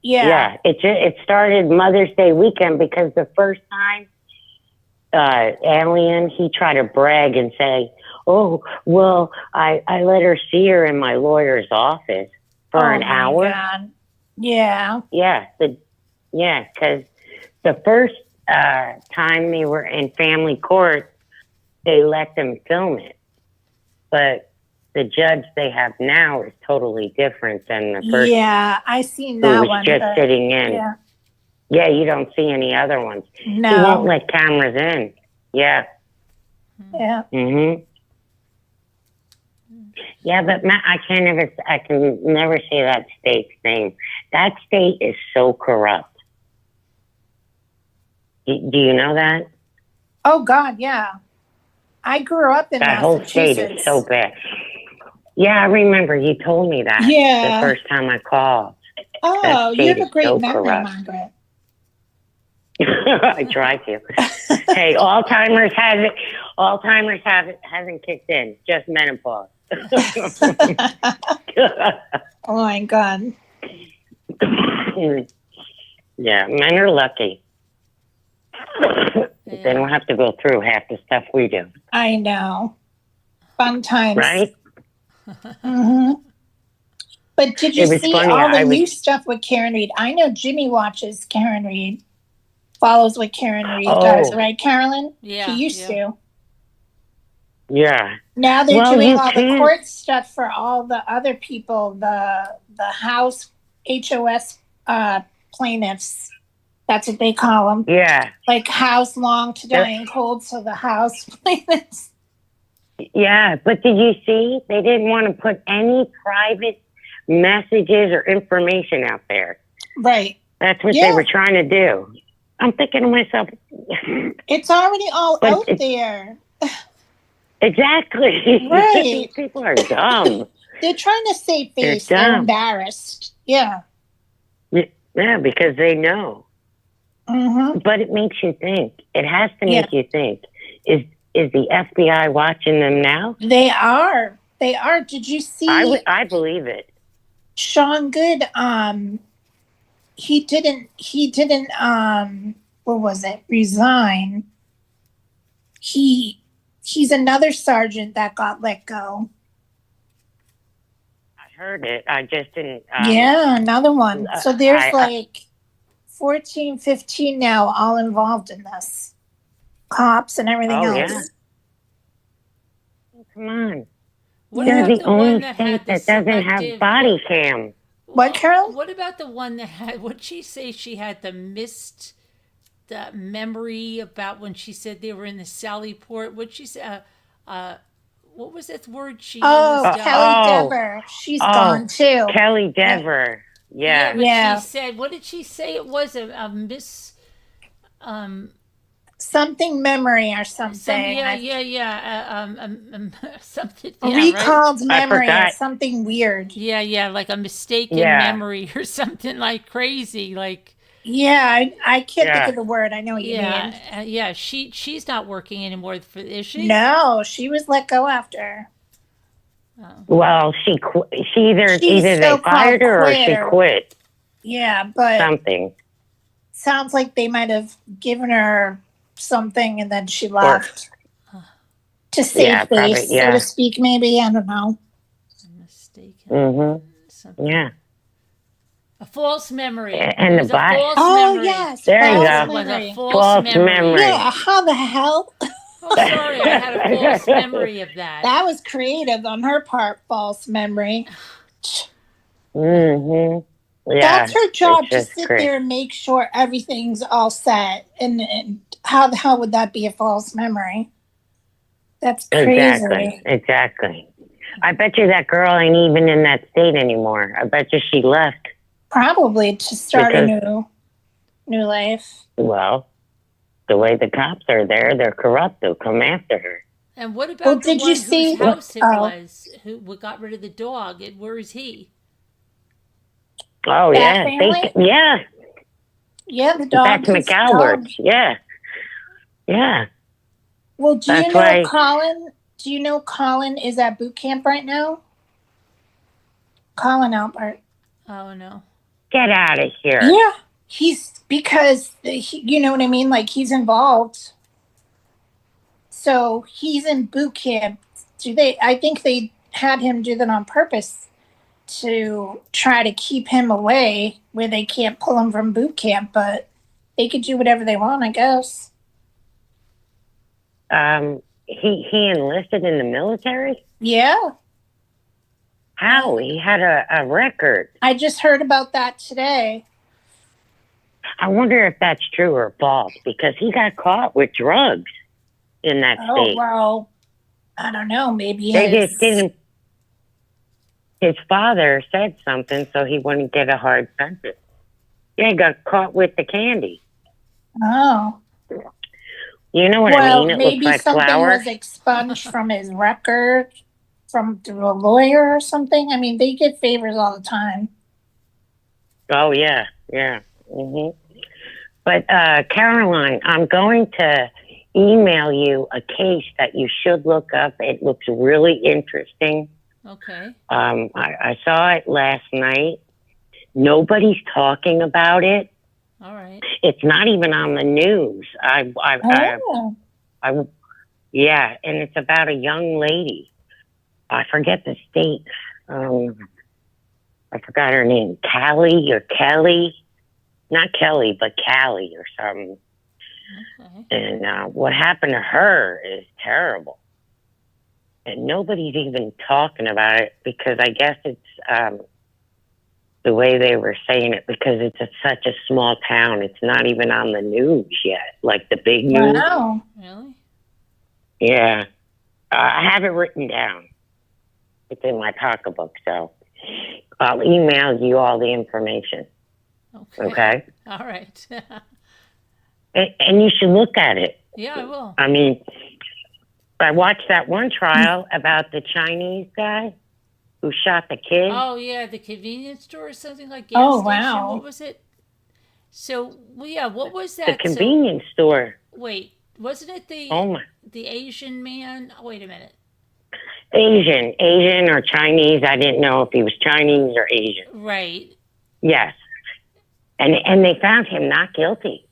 Speaker 5: Yeah.
Speaker 6: It started Mother's Day weekend because the first time Alien, he tried to brag and say, "Oh, well, I let her see her in my lawyer's office for an
Speaker 5: my
Speaker 6: hour."
Speaker 5: God. Yeah.
Speaker 6: Yeah, because the first time they were in family court, they let them film it, but the judge they have now is totally different than the first.
Speaker 5: Yeah, I seen
Speaker 6: who
Speaker 5: that
Speaker 6: was
Speaker 5: one.
Speaker 6: just
Speaker 5: but-
Speaker 6: sitting in.
Speaker 5: Yeah.
Speaker 6: Yeah, you don't see any other ones.
Speaker 5: No.
Speaker 6: He won't let cameras in. Yeah.
Speaker 5: Yeah.
Speaker 6: Mhm. Yeah, but I can never say that state's name. That state is so corrupt. Do you know that?
Speaker 5: Oh God, yeah. I grew up in
Speaker 6: That whole state
Speaker 5: Massachusetts.
Speaker 6: is so bad. Yeah, I remember you told me that
Speaker 5: Yeah.
Speaker 6: the first time I called.
Speaker 5: Oh,
Speaker 6: state
Speaker 5: you have a
Speaker 6: is
Speaker 5: great
Speaker 6: so
Speaker 5: memory,
Speaker 6: corrupt.
Speaker 5: Margaret.
Speaker 6: I try to. Hey, Alzheimer's hasn't kicked in, just menopause.
Speaker 5: Oh my God.
Speaker 6: Yeah, men are lucky. They don't have to go through half the stuff we do,
Speaker 5: I know. Fun times.
Speaker 6: right?
Speaker 5: hmm But did you
Speaker 6: It was
Speaker 5: see
Speaker 6: funny,
Speaker 5: all the
Speaker 6: I was-
Speaker 5: new stuff with Karen Reed? I know Jimmy watches Karen Reed, follows what Karen Reed does,
Speaker 6: Oh.
Speaker 5: right, Carolyn?
Speaker 4: Yeah,
Speaker 5: He used
Speaker 4: yeah.
Speaker 5: to.
Speaker 6: Yeah.
Speaker 5: Now they're
Speaker 6: Well,
Speaker 5: doing
Speaker 6: you
Speaker 5: all the
Speaker 6: can't-
Speaker 5: court stuff for all the other people, the House HOS plaintiffs. That's what they call them.
Speaker 6: Yeah.
Speaker 5: Like House long to dying cold, so the House plaintiffs.
Speaker 6: Yeah. But did you see? They didn't want to put any private messages or information out there.
Speaker 5: Right.
Speaker 6: That's what
Speaker 5: Yeah.
Speaker 6: they were trying to do. I'm thinking to myself,
Speaker 5: It's already all
Speaker 6: But
Speaker 5: out
Speaker 6: it's-
Speaker 5: there.
Speaker 6: exactly.
Speaker 5: Right.
Speaker 6: These people are dumb.
Speaker 5: They're trying to save face.
Speaker 6: They're
Speaker 5: They're
Speaker 6: dumb.
Speaker 5: embarrassed. Yeah.
Speaker 6: Yeah, because they know.
Speaker 5: Mm-hmm.
Speaker 6: But it makes you think. It has to
Speaker 5: Yeah.
Speaker 6: make you think. Is the FBI watching them now?
Speaker 5: They are. They are. Did you see
Speaker 6: I believe it.
Speaker 5: Sean Good? He didn't. What was it? Resign. He's another sergeant that got let go.
Speaker 6: I heard it. I just didn't.
Speaker 5: Yeah, another one. So there's
Speaker 6: I-
Speaker 5: like 14, 15 now, all involved in this. Cops and everything
Speaker 6: Oh,
Speaker 5: else.
Speaker 6: yeah. Come on.
Speaker 4: What
Speaker 6: They're
Speaker 4: about
Speaker 6: the
Speaker 4: one
Speaker 6: only
Speaker 4: that
Speaker 6: state
Speaker 4: had the
Speaker 6: that doesn't have
Speaker 4: selective-
Speaker 6: body cam.
Speaker 5: What, Carol?
Speaker 4: What about the one that had? What'd she say? She had the memory about when she said they were in the Sallyport. What'd she say? What was that word she
Speaker 5: Oh,
Speaker 4: used?
Speaker 5: Kelly Dever. She's gone too.
Speaker 6: Kelly Dever.
Speaker 4: Yeah,
Speaker 6: Yeah.
Speaker 4: but
Speaker 5: Yeah.
Speaker 4: she said, what did she say? It was a miss.
Speaker 5: Something memory or something.
Speaker 4: Something.
Speaker 5: A
Speaker 4: Yeah,
Speaker 5: recalled
Speaker 6: I
Speaker 5: memory or
Speaker 6: forgot.
Speaker 5: something weird.
Speaker 4: Yeah, like a mistaken
Speaker 6: Yeah.
Speaker 4: memory or something like crazy. Like,
Speaker 5: Yeah, I can't think
Speaker 6: Yeah.
Speaker 5: of the word. I know what you mean.
Speaker 4: yeah. She's not working anymore. Is she?
Speaker 5: No, she was let go after.
Speaker 6: Well, she either
Speaker 5: She's
Speaker 6: they
Speaker 5: so-called
Speaker 6: fired her or she
Speaker 5: quitter.
Speaker 6: quit.
Speaker 5: Yeah, but
Speaker 6: Something.
Speaker 5: sounds like they might have given her something and then she left to save
Speaker 6: Yeah, probably,
Speaker 5: face, so
Speaker 6: yeah.
Speaker 5: to speak. Maybe, I don't know.
Speaker 4: Mistaken.
Speaker 6: Mm-hmm.
Speaker 4: Something.
Speaker 6: Yeah.
Speaker 4: A false memory.
Speaker 6: And
Speaker 4: It was
Speaker 6: the body.
Speaker 4: a false
Speaker 5: Oh
Speaker 4: memory.
Speaker 5: yes,
Speaker 6: There you
Speaker 5: false
Speaker 6: go.
Speaker 4: It was
Speaker 5: memory.
Speaker 4: a false,
Speaker 6: False
Speaker 4: memory.
Speaker 6: memory.
Speaker 5: Yeah, how the hell?
Speaker 4: Oh, sorry, I had a false memory of that.
Speaker 5: That was creative on her part. False memory.
Speaker 6: Mm-hmm. Yeah.
Speaker 5: That's her job,
Speaker 6: it's
Speaker 5: to
Speaker 6: just
Speaker 5: sit
Speaker 6: great.
Speaker 5: there and make sure everything's all set. And how the hell would that be a false memory? That's crazy.
Speaker 6: Exactly. I bet you that girl ain't even in that state anymore. I bet you she left.
Speaker 5: Probably to start a
Speaker 6: Because-
Speaker 5: new life.
Speaker 6: Well, the way the cops are there, they're corrupt. They'll come after her.
Speaker 4: And what about
Speaker 5: Well,
Speaker 4: the
Speaker 5: did
Speaker 4: one
Speaker 5: you see-
Speaker 4: whose house it
Speaker 5: Oh.
Speaker 4: was? Who got rid of the dog? Where is he?
Speaker 6: Oh,
Speaker 5: That
Speaker 6: yeah.
Speaker 5: family?
Speaker 6: Yeah.
Speaker 5: Yeah, the dog.
Speaker 6: That's
Speaker 5: is
Speaker 6: McAlbert's.
Speaker 5: dog.
Speaker 6: Yeah. Yeah.
Speaker 5: Well, do you
Speaker 6: That's
Speaker 5: know
Speaker 6: why-
Speaker 5: Colin? Do you know Colin is at boot camp right now? Colin Albert.
Speaker 4: Oh no.
Speaker 6: Get out of here.
Speaker 5: Yeah, he's because you know what I mean. Like he's involved. So he's in boot camp. I think they had him do that on purpose to try to keep him away where they can't pull him from boot camp. But they could do whatever they want, I guess.
Speaker 6: He enlisted in the military?
Speaker 5: Yeah,
Speaker 6: How? He had a record.
Speaker 5: I just heard about that today.
Speaker 6: I wonder if that's true or false because he got caught with drugs in that
Speaker 5: Oh
Speaker 6: state.
Speaker 5: well, I don't know. Maybe
Speaker 6: They
Speaker 5: his-
Speaker 6: just didn't. His father said something so he wouldn't get a hard sentence. Yeah, he got caught with the candy.
Speaker 5: Oh.
Speaker 6: You know what I
Speaker 5: Well,
Speaker 6: mean? It
Speaker 5: maybe
Speaker 6: looks like
Speaker 5: something
Speaker 6: flour.
Speaker 5: was expunged from his record through a lawyer or something. I mean, they get favors all the time.
Speaker 6: Oh, yeah. But, Caroline, I'm going to email you a case that you should look up. It looks really interesting.
Speaker 4: Okay.
Speaker 6: I saw it last night. Nobody's talking about it.
Speaker 4: All right.
Speaker 6: It's not even on the news.
Speaker 5: Oh.
Speaker 6: Yeah, and it's about a young lady. I forget the state. I forgot her name. Callie or Kelly. Not Kelly, but Callie or something.
Speaker 4: Okay.
Speaker 6: And what happened to her is terrible. And nobody's even talking about it because I guess it's the way they were saying it because it's such a small town. It's not even on the news yet, like the big news.
Speaker 5: Wow.
Speaker 4: Really?
Speaker 6: Yeah. I have it written down. It's in my pocketbook, so I'll email you all the information. Okay?
Speaker 4: All right.
Speaker 6: And you should look at it.
Speaker 4: Yeah, I will.
Speaker 6: I mean, I watched that one trial about the Chinese guy who shot the kid.
Speaker 4: Oh yeah, the convenience store or something like gas
Speaker 5: Oh,
Speaker 4: station.
Speaker 5: wow.
Speaker 4: What was it? So yeah, what was
Speaker 6: The
Speaker 4: that?
Speaker 6: convenience store.
Speaker 4: So, wait, wasn't it
Speaker 6: Oh my.
Speaker 4: the Asian man? Oh, wait a minute.
Speaker 6: Asian or Chinese. I didn't know if he was Chinese or Asian.
Speaker 4: Right.
Speaker 6: Yes. And they found him not guilty.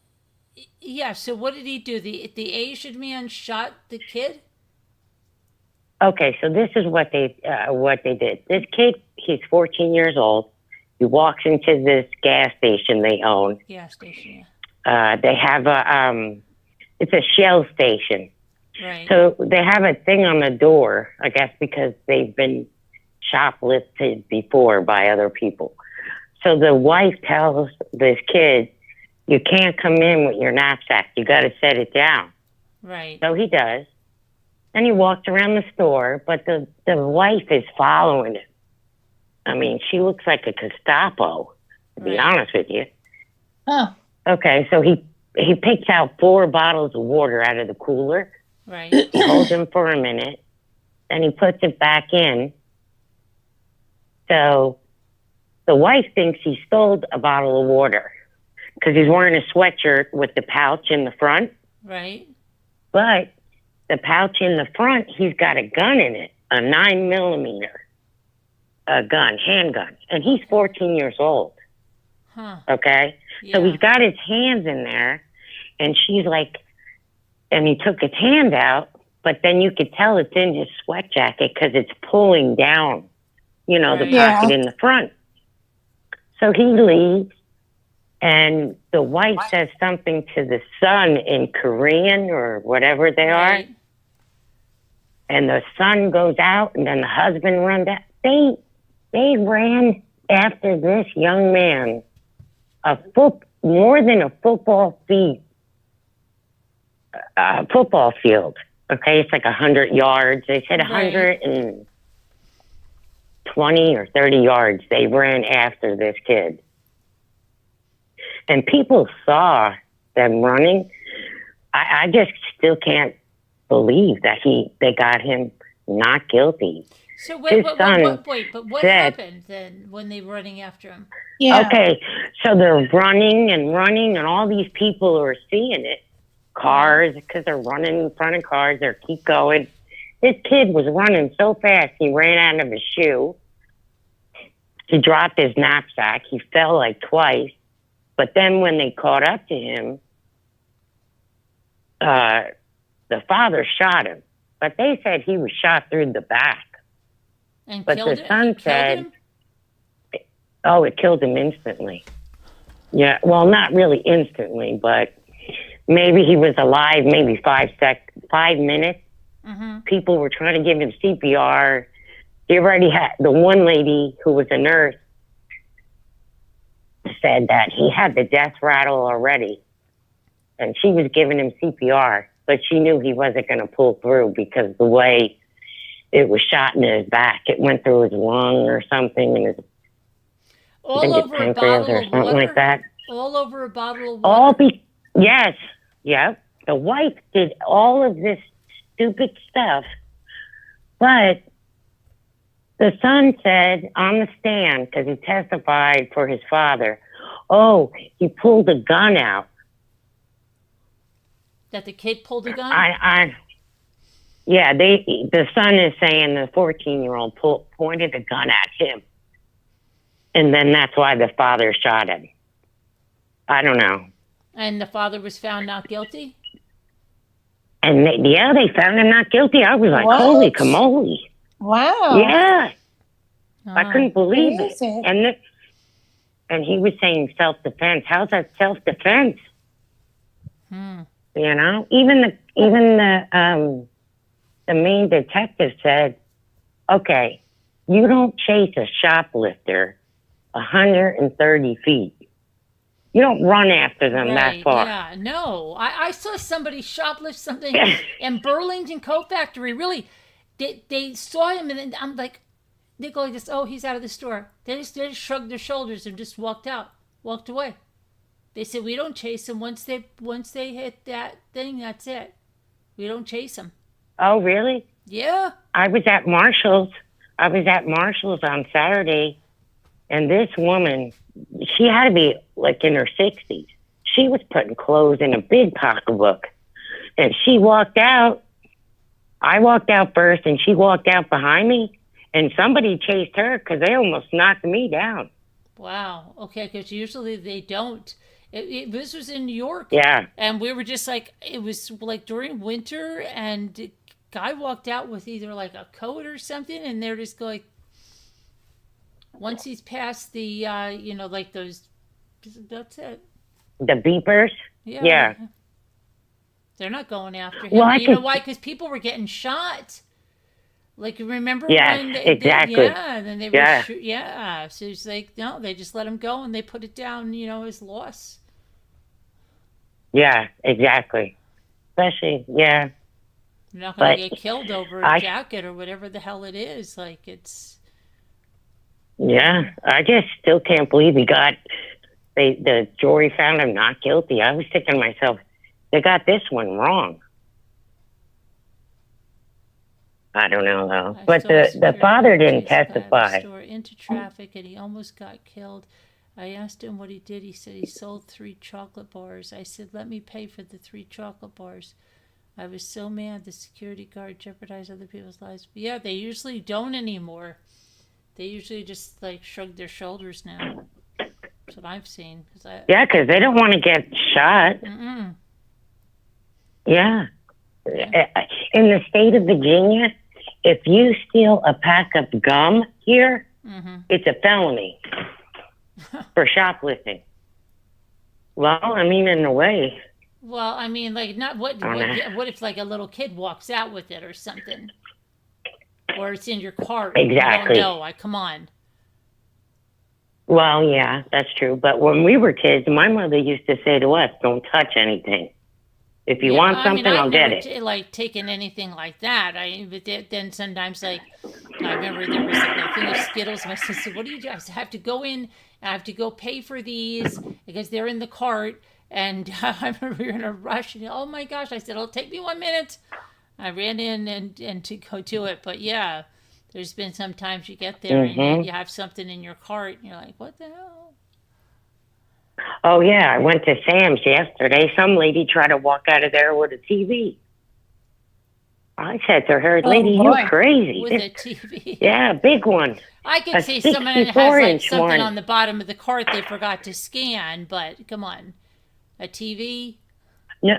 Speaker 4: Yeah. So what did he do? The Asian man shot the kid.
Speaker 6: Okay, so this is what they did. This kid, he's 14 years old. He walks into this gas station they own.
Speaker 4: Gas station, yeah.
Speaker 6: They have it's a Shell station.
Speaker 4: Right.
Speaker 6: So they have a thing on the door, I guess, because they've been shoplifted before by other people. So the wife tells this kid, you can't come in with your knapsack. You got to set it down.
Speaker 4: Right.
Speaker 6: So he does. And he walks around the store, but the wife is following him. I mean, she looks like a Gestapo, to be honest with you.
Speaker 5: Huh.
Speaker 6: Okay, so he picks out 4 bottles of water out of the cooler.
Speaker 4: Right.
Speaker 6: He holds them for a minute, and he puts it back in. So the wife thinks he stole a bottle of water because he's wearing a sweatshirt with the pouch in the front.
Speaker 4: Right.
Speaker 6: But the pouch in the front, he's got a gun in it, a 9mm gun, handgun, and he's 14 years old.
Speaker 4: Huh.
Speaker 6: Okay?
Speaker 4: Yeah.
Speaker 6: So he's got his hands in there, and she's like, and he took his hand out, but then you could tell it's in his sweat jacket because it's pulling down, the pocket in the front. So he leaves, and the wife says something to the son in Korean or whatever they are. And the son goes out, and then the husband runs out. They ran after this young man more than a football field. Okay, it's like 100 yards. They said 120 or 30 yards. They ran after this kid. And people saw them running. I just still can't believe that they got him not guilty.
Speaker 4: So wait, but what happened then when they were running after him?
Speaker 5: Yeah.
Speaker 6: Okay, so they're running, and all these people are seeing it. Cars, because they're running in front of cars, they keep going. This kid was running so fast, he ran out of his shoe. He dropped his knapsack. He fell like twice. But then when they caught up to him, the father shot him. But they said he was shot through the back.
Speaker 4: And
Speaker 6: but the son said, oh, it killed him instantly. Yeah, well, not really instantly, but maybe he was alive, maybe 5 minutes.
Speaker 4: Mm-hmm.
Speaker 6: People were trying to give him CPR. He already had, the one lady who was a nurse said that he had the death rattle already. And she was giving him CPR, but she knew he wasn't going to pull through because the way it was shot in his back, it went through his lung or something, and his
Speaker 4: all over a bottle
Speaker 6: or
Speaker 4: of
Speaker 6: something
Speaker 4: water?
Speaker 6: like that.
Speaker 4: All over a bottle of water?
Speaker 6: Yes, yep. The wife did all of this stupid stuff, but the son said on the stand, because he testified for his father, he pulled a gun out.
Speaker 4: That the kid pulled a gun?
Speaker 6: The son is saying the 14-year-old pointed a gun at him. And then that's why the father shot him. I don't know.
Speaker 4: And the father was found not guilty?
Speaker 6: And they found him not guilty. I was like,
Speaker 5: What?
Speaker 6: holy camoly.
Speaker 5: Wow.
Speaker 6: Yeah. I couldn't believe it.
Speaker 5: Amazing.
Speaker 6: And he was saying self-defense. How's that self-defense? Even the main detective said, okay, you don't chase a shoplifter 130 feet. You don't run after them that far.
Speaker 4: Yeah, no. I saw somebody shoplift something in Burlington Coat Factory. Really, they saw him, and then I'm like, they go like this, oh, he's out of the store. They just shrugged their shoulders and just walked away. They said, we don't chase them. Once they hit that thing, that's it. We don't chase them.
Speaker 6: Oh, really?
Speaker 4: Yeah.
Speaker 6: I was at Marshall's on Saturday, and this woman, she had to be like in her 60s. She was putting clothes in a big pocketbook, and she walked out. I walked out first, and she walked out behind me, and somebody chased her because they almost knocked me down.
Speaker 4: Wow. Okay, because usually they don't. This was in New York.
Speaker 6: Yeah.
Speaker 4: And we were just like, it was like during winter, and the guy walked out with either like a coat or something, and they're just going, Once he's past the, like those, that's it.
Speaker 6: The beepers? Yeah.
Speaker 4: They're not going after him.
Speaker 6: Well,
Speaker 4: You know why? Because people were getting shot. Like, remember
Speaker 6: Yes,
Speaker 4: when
Speaker 6: exactly.
Speaker 4: then they were so it's like, no, they just let him go and they put it down, as loss.
Speaker 6: Yeah, exactly. Especially, yeah.
Speaker 4: You're not going to get killed over a jacket or whatever the hell it is. Like, it's...
Speaker 6: Yeah, I just still can't believe the jury found him not guilty. I was thinking to myself, they got this one wrong. I don't know, though. But the father didn't testify.
Speaker 4: Into traffic, and he almost got killed. I asked him what he did. He said he sold 3 chocolate bars. I said, let me pay for the 3 chocolate bars. I was so mad the security guard jeopardized other people's lives. But yeah, they usually don't anymore. They usually just, like, shrug their shoulders now. That's what I've seen.
Speaker 6: Yeah, because they don't want to get shot.
Speaker 4: Mm-mm.
Speaker 6: Yeah. In the state of Virginia, if you steal a pack of gum here, it's a felony for shoplifting. Well, I mean, in a way.
Speaker 4: Well, I mean, like, not what if, like, a little kid walks out with it or something? Or it's in your cart.
Speaker 6: Exactly.
Speaker 4: You don't know. Come on.
Speaker 6: Well, yeah, that's true. But when we were kids, my mother used to say to us, don't touch anything. If you want something, I'll get it.
Speaker 4: Like taking anything like that. But then sometimes, like, I remember there was like a thing of Skittles. My sister said, "What do you do?" I said, "I have to go in. I have to go pay for these because they're in the cart." And I remember we were in a rush. And oh my gosh! I said, "It'll take me 1 minute." I ran in and to go do it. But yeah, there's been some times you get there and you have something in your cart and you're like, "What the hell?"
Speaker 6: Oh, yeah. I went to Sam's yesterday. Some lady tried to walk out of there with a TV. I said to her, lady, you're crazy.
Speaker 4: With a TV.
Speaker 6: Yeah, a big one.
Speaker 4: I could see someone has like something on the bottom of the cart they forgot to scan, but come on. A TV?
Speaker 6: No.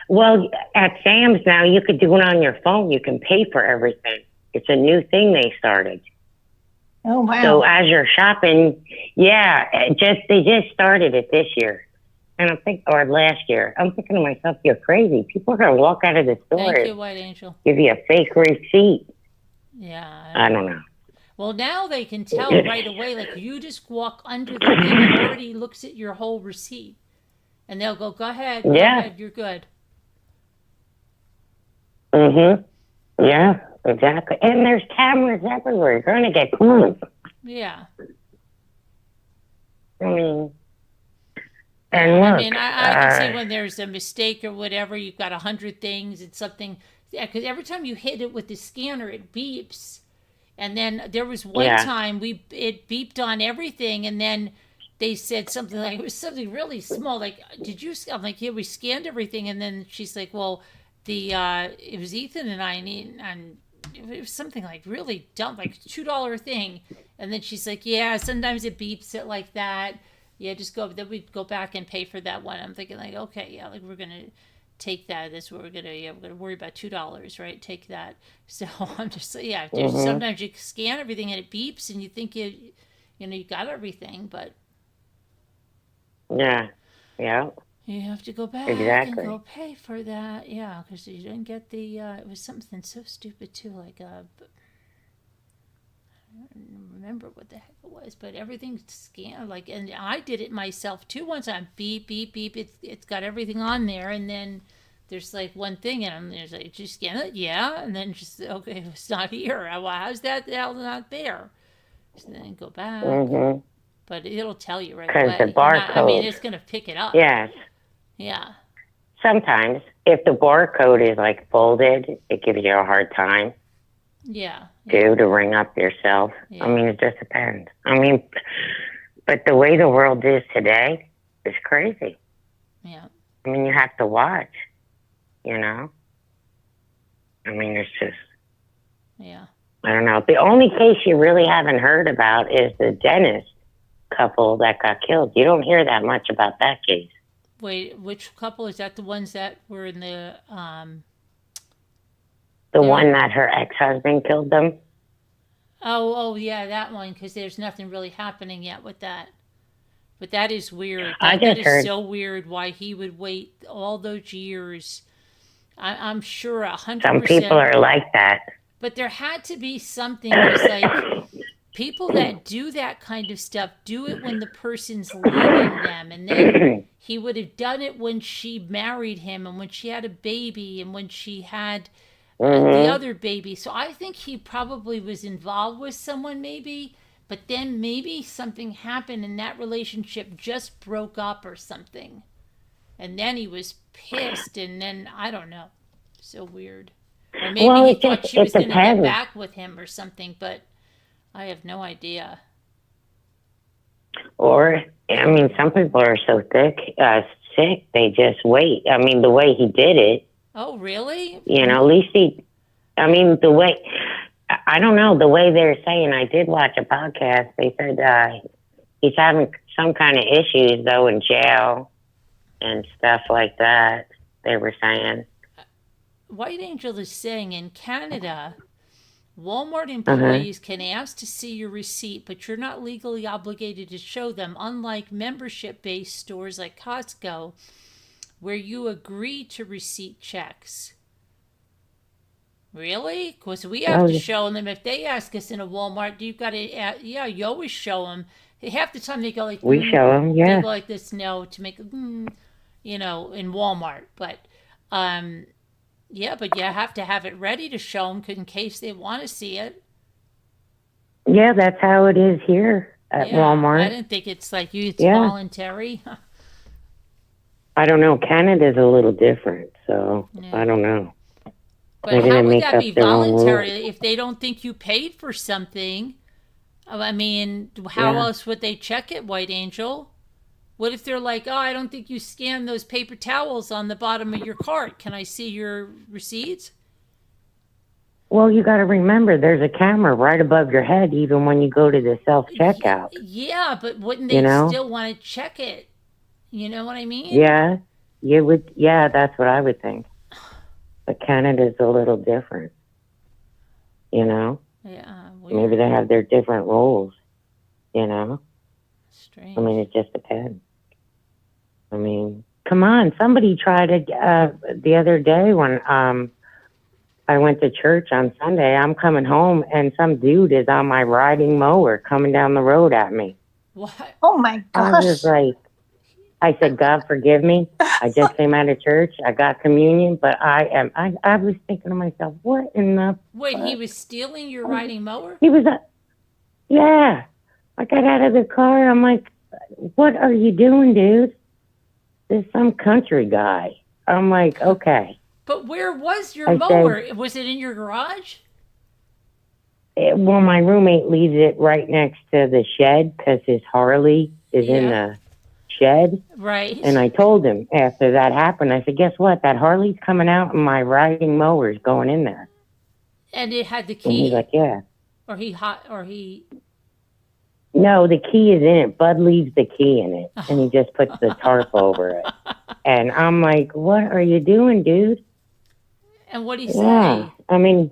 Speaker 6: Well, at Sam's now, you could do it on your phone. You can pay for everything. It's a new thing they started.
Speaker 5: Oh, wow.
Speaker 6: So as you're shopping, they just started it this year. And or last year. I'm thinking to myself, you're crazy. People are going to walk out of the store.
Speaker 4: Thank you, White Angel.
Speaker 6: Give you a fake receipt.
Speaker 4: Yeah.
Speaker 6: I don't know.
Speaker 4: Well, now they can tell right away. Like, you just walk under the thing and it already looks at your whole receipt. And they'll go ahead. Go ahead, you're good.
Speaker 6: Mm-hmm. Yeah. Exactly. And there's cameras everywhere. You're going to get caught.
Speaker 4: Yeah.
Speaker 6: I mean, and look.
Speaker 4: I mean, I can see when there's a mistake or whatever, you've got 100 things, it's something. Yeah, because every time you hit it with the scanner, it beeps. And then there was one time it beeped on everything, and then they said something like, it was something really small. Like, I'm like, yeah, we scanned everything. And then she's like, well, it was Ethan and I, and it was something like really dumb, like $2 thing. And then she's like, yeah, sometimes it beeps it like that. Yeah, then we go back and pay for that one. I'm thinking like, okay, yeah, like we're going to take that. That's what we're going to worry about $2, right? Take that. So I'm just like, yeah, sometimes you scan everything and it beeps and you think you got everything, but.
Speaker 6: Yeah. Yeah.
Speaker 4: You have to go back and go pay for that. Yeah, because you didn't get it was something so stupid too, like I don't remember what the heck it was, but everything's scanned, like, and I did it myself too once. I'm beep, beep, beep. It's got everything on there, and then there's like one thing, and I'm there's like, did you scan it? Yeah, and then just, okay, it's not here. Well, how's that the hell not there? So then go back.
Speaker 6: Mm-hmm.
Speaker 4: But it'll tell you right away.
Speaker 6: Because the barcode.
Speaker 4: I mean, it's going to pick it up.
Speaker 6: Yes.
Speaker 4: Yeah.
Speaker 6: Sometimes, if the barcode is like folded, it gives you a hard time.
Speaker 4: Yeah.
Speaker 6: To ring up yourself.
Speaker 4: Yeah.
Speaker 6: I mean, it just depends. I mean, but the way the world is today is crazy.
Speaker 4: Yeah.
Speaker 6: I mean, you have to watch, you know? I mean, it's just.
Speaker 4: Yeah.
Speaker 6: I don't know. The only case you really haven't heard about is the dentist couple that got killed. You don't hear that much about that case.
Speaker 4: Wait, which couple? Is that the ones that were in the
Speaker 6: one that her ex-husband killed them?
Speaker 4: Oh, yeah, that one, because there's nothing really happening yet with that. But that is weird.
Speaker 6: I
Speaker 4: That
Speaker 6: just
Speaker 4: is
Speaker 6: heard
Speaker 4: so weird why he would wait all those years. I'm sure
Speaker 6: some people
Speaker 4: 100%.
Speaker 6: are like that.
Speaker 4: But there had to be something, because, like, people that do that kind of stuff do it when the person's leaving them. And then he would have done it when she married him and when she had a baby and when she had the other baby. So I think he probably was involved with someone maybe, but then maybe something happened and that relationship just broke up or something. And then he was pissed, and then I don't know. So weird. Or maybe he thought she was going to get back with him or something, but I have no idea.
Speaker 6: Or, I mean, some people are so sick, they just wait. I mean, the way he did it.
Speaker 4: Oh, really?
Speaker 6: You know, at least the way, I don't know, the way they're saying, I did watch a podcast, they said he's having some kind of issues, though, in jail and stuff like that, they were saying.
Speaker 4: White Angel is saying in Canada, Walmart employees can ask to see your receipt, but you're not legally obligated to show them, unlike membership-based stores like Costco, where you agree to receipt checks. Really? Because we have to show them. If they ask us in a Walmart, you've got to, you always show them. Half the time they go like,
Speaker 6: we show them, yeah.
Speaker 4: They go like this, no, to make, in Walmart. But, but you have to have it ready to show them in case they want to see it.
Speaker 6: Yeah, that's how it is here at Walmart.
Speaker 4: I didn't think it's like it's voluntary.
Speaker 6: I don't know. Canada's a little different, so I don't know.
Speaker 4: But how would that be voluntary if they don't think you paid for something? I mean, how else would they check it, White Angel? What if they're like, I don't think you scanned those paper towels on the bottom of your cart. Can I see your receipts?
Speaker 6: Well, you got to remember, there's a camera right above your head, even when you go to the self-checkout.
Speaker 4: Yeah, but wouldn't they still want to check it? You know what I mean?
Speaker 6: Yeah, you would. Yeah, that's what I would think. But Canada's a little different. Yeah. Weird. Maybe they have their different rules.
Speaker 4: Strange.
Speaker 6: I mean, it just depends. I mean, come on. Somebody tried it the other day when I went to church on Sunday. I'm coming home, and some dude is on my riding mower coming down the road at me.
Speaker 4: What?
Speaker 5: Oh, my gosh.
Speaker 6: I was like, I said, God forgive me. I just came out of church. I got communion, but I was thinking to myself, what in the...
Speaker 4: Wait, he was stealing your riding mower?
Speaker 6: He was yeah. I got out of the car. I'm like, what are you doing, dude? There's some country guy. I'm like, okay.
Speaker 4: But where was your mower? Was it in your garage?
Speaker 6: Well, my roommate leaves it right next to the shed because his Harley is in the shed.
Speaker 4: Right.
Speaker 6: And I told him after that happened, I said, guess what? That Harley's coming out and my riding mower's going in there.
Speaker 4: And it had the key?
Speaker 6: And he's like, yeah.
Speaker 4: Or he...
Speaker 6: No, the key is in it. Bud leaves the key in it. And he just puts the tarp over it. And I'm like, what are you doing, dude?
Speaker 4: And what'd he say?
Speaker 6: Yeah. I mean,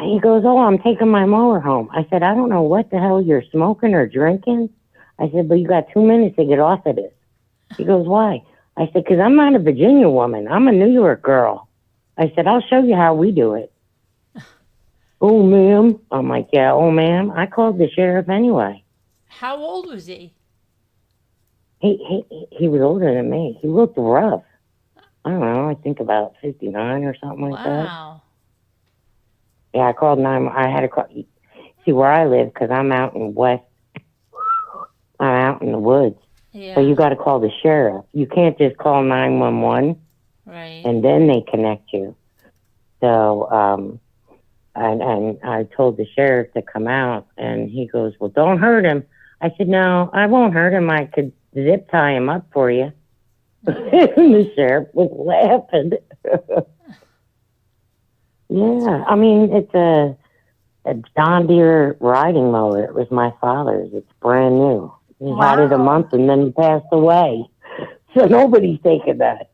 Speaker 6: he goes, oh, I'm taking my mower home. I said, I don't know what the hell you're smoking or drinking. I said, but you got 2 minutes to get off of this. He goes, why? I said, because I'm not a Virginia woman. I'm a New York girl. I said, I'll show you how we do it. Oh, ma'am. I'm like, yeah, oh, ma'am. I called the sheriff anyway.
Speaker 4: How old was he?
Speaker 6: He was older than me. He looked rough. I don't know. I think about 59 or something like that.
Speaker 4: Wow.
Speaker 6: Yeah, I called 911. I had to call. See where I live because I'm out in I'm out in the woods.
Speaker 4: Yeah.
Speaker 6: So you got to call the sheriff. You can't just call 911.
Speaker 4: Right.
Speaker 6: And then they connect you. So, and I told the sheriff to come out, and he goes, well, don't hurt him. I said, no, I won't hurt him. I could zip tie him up for you. And the sheriff was laughing. Yeah, I mean, it's a John Deere riding mower. It was my father's. It's brand new. He had it a month, and then he passed away. So nobody's taking that.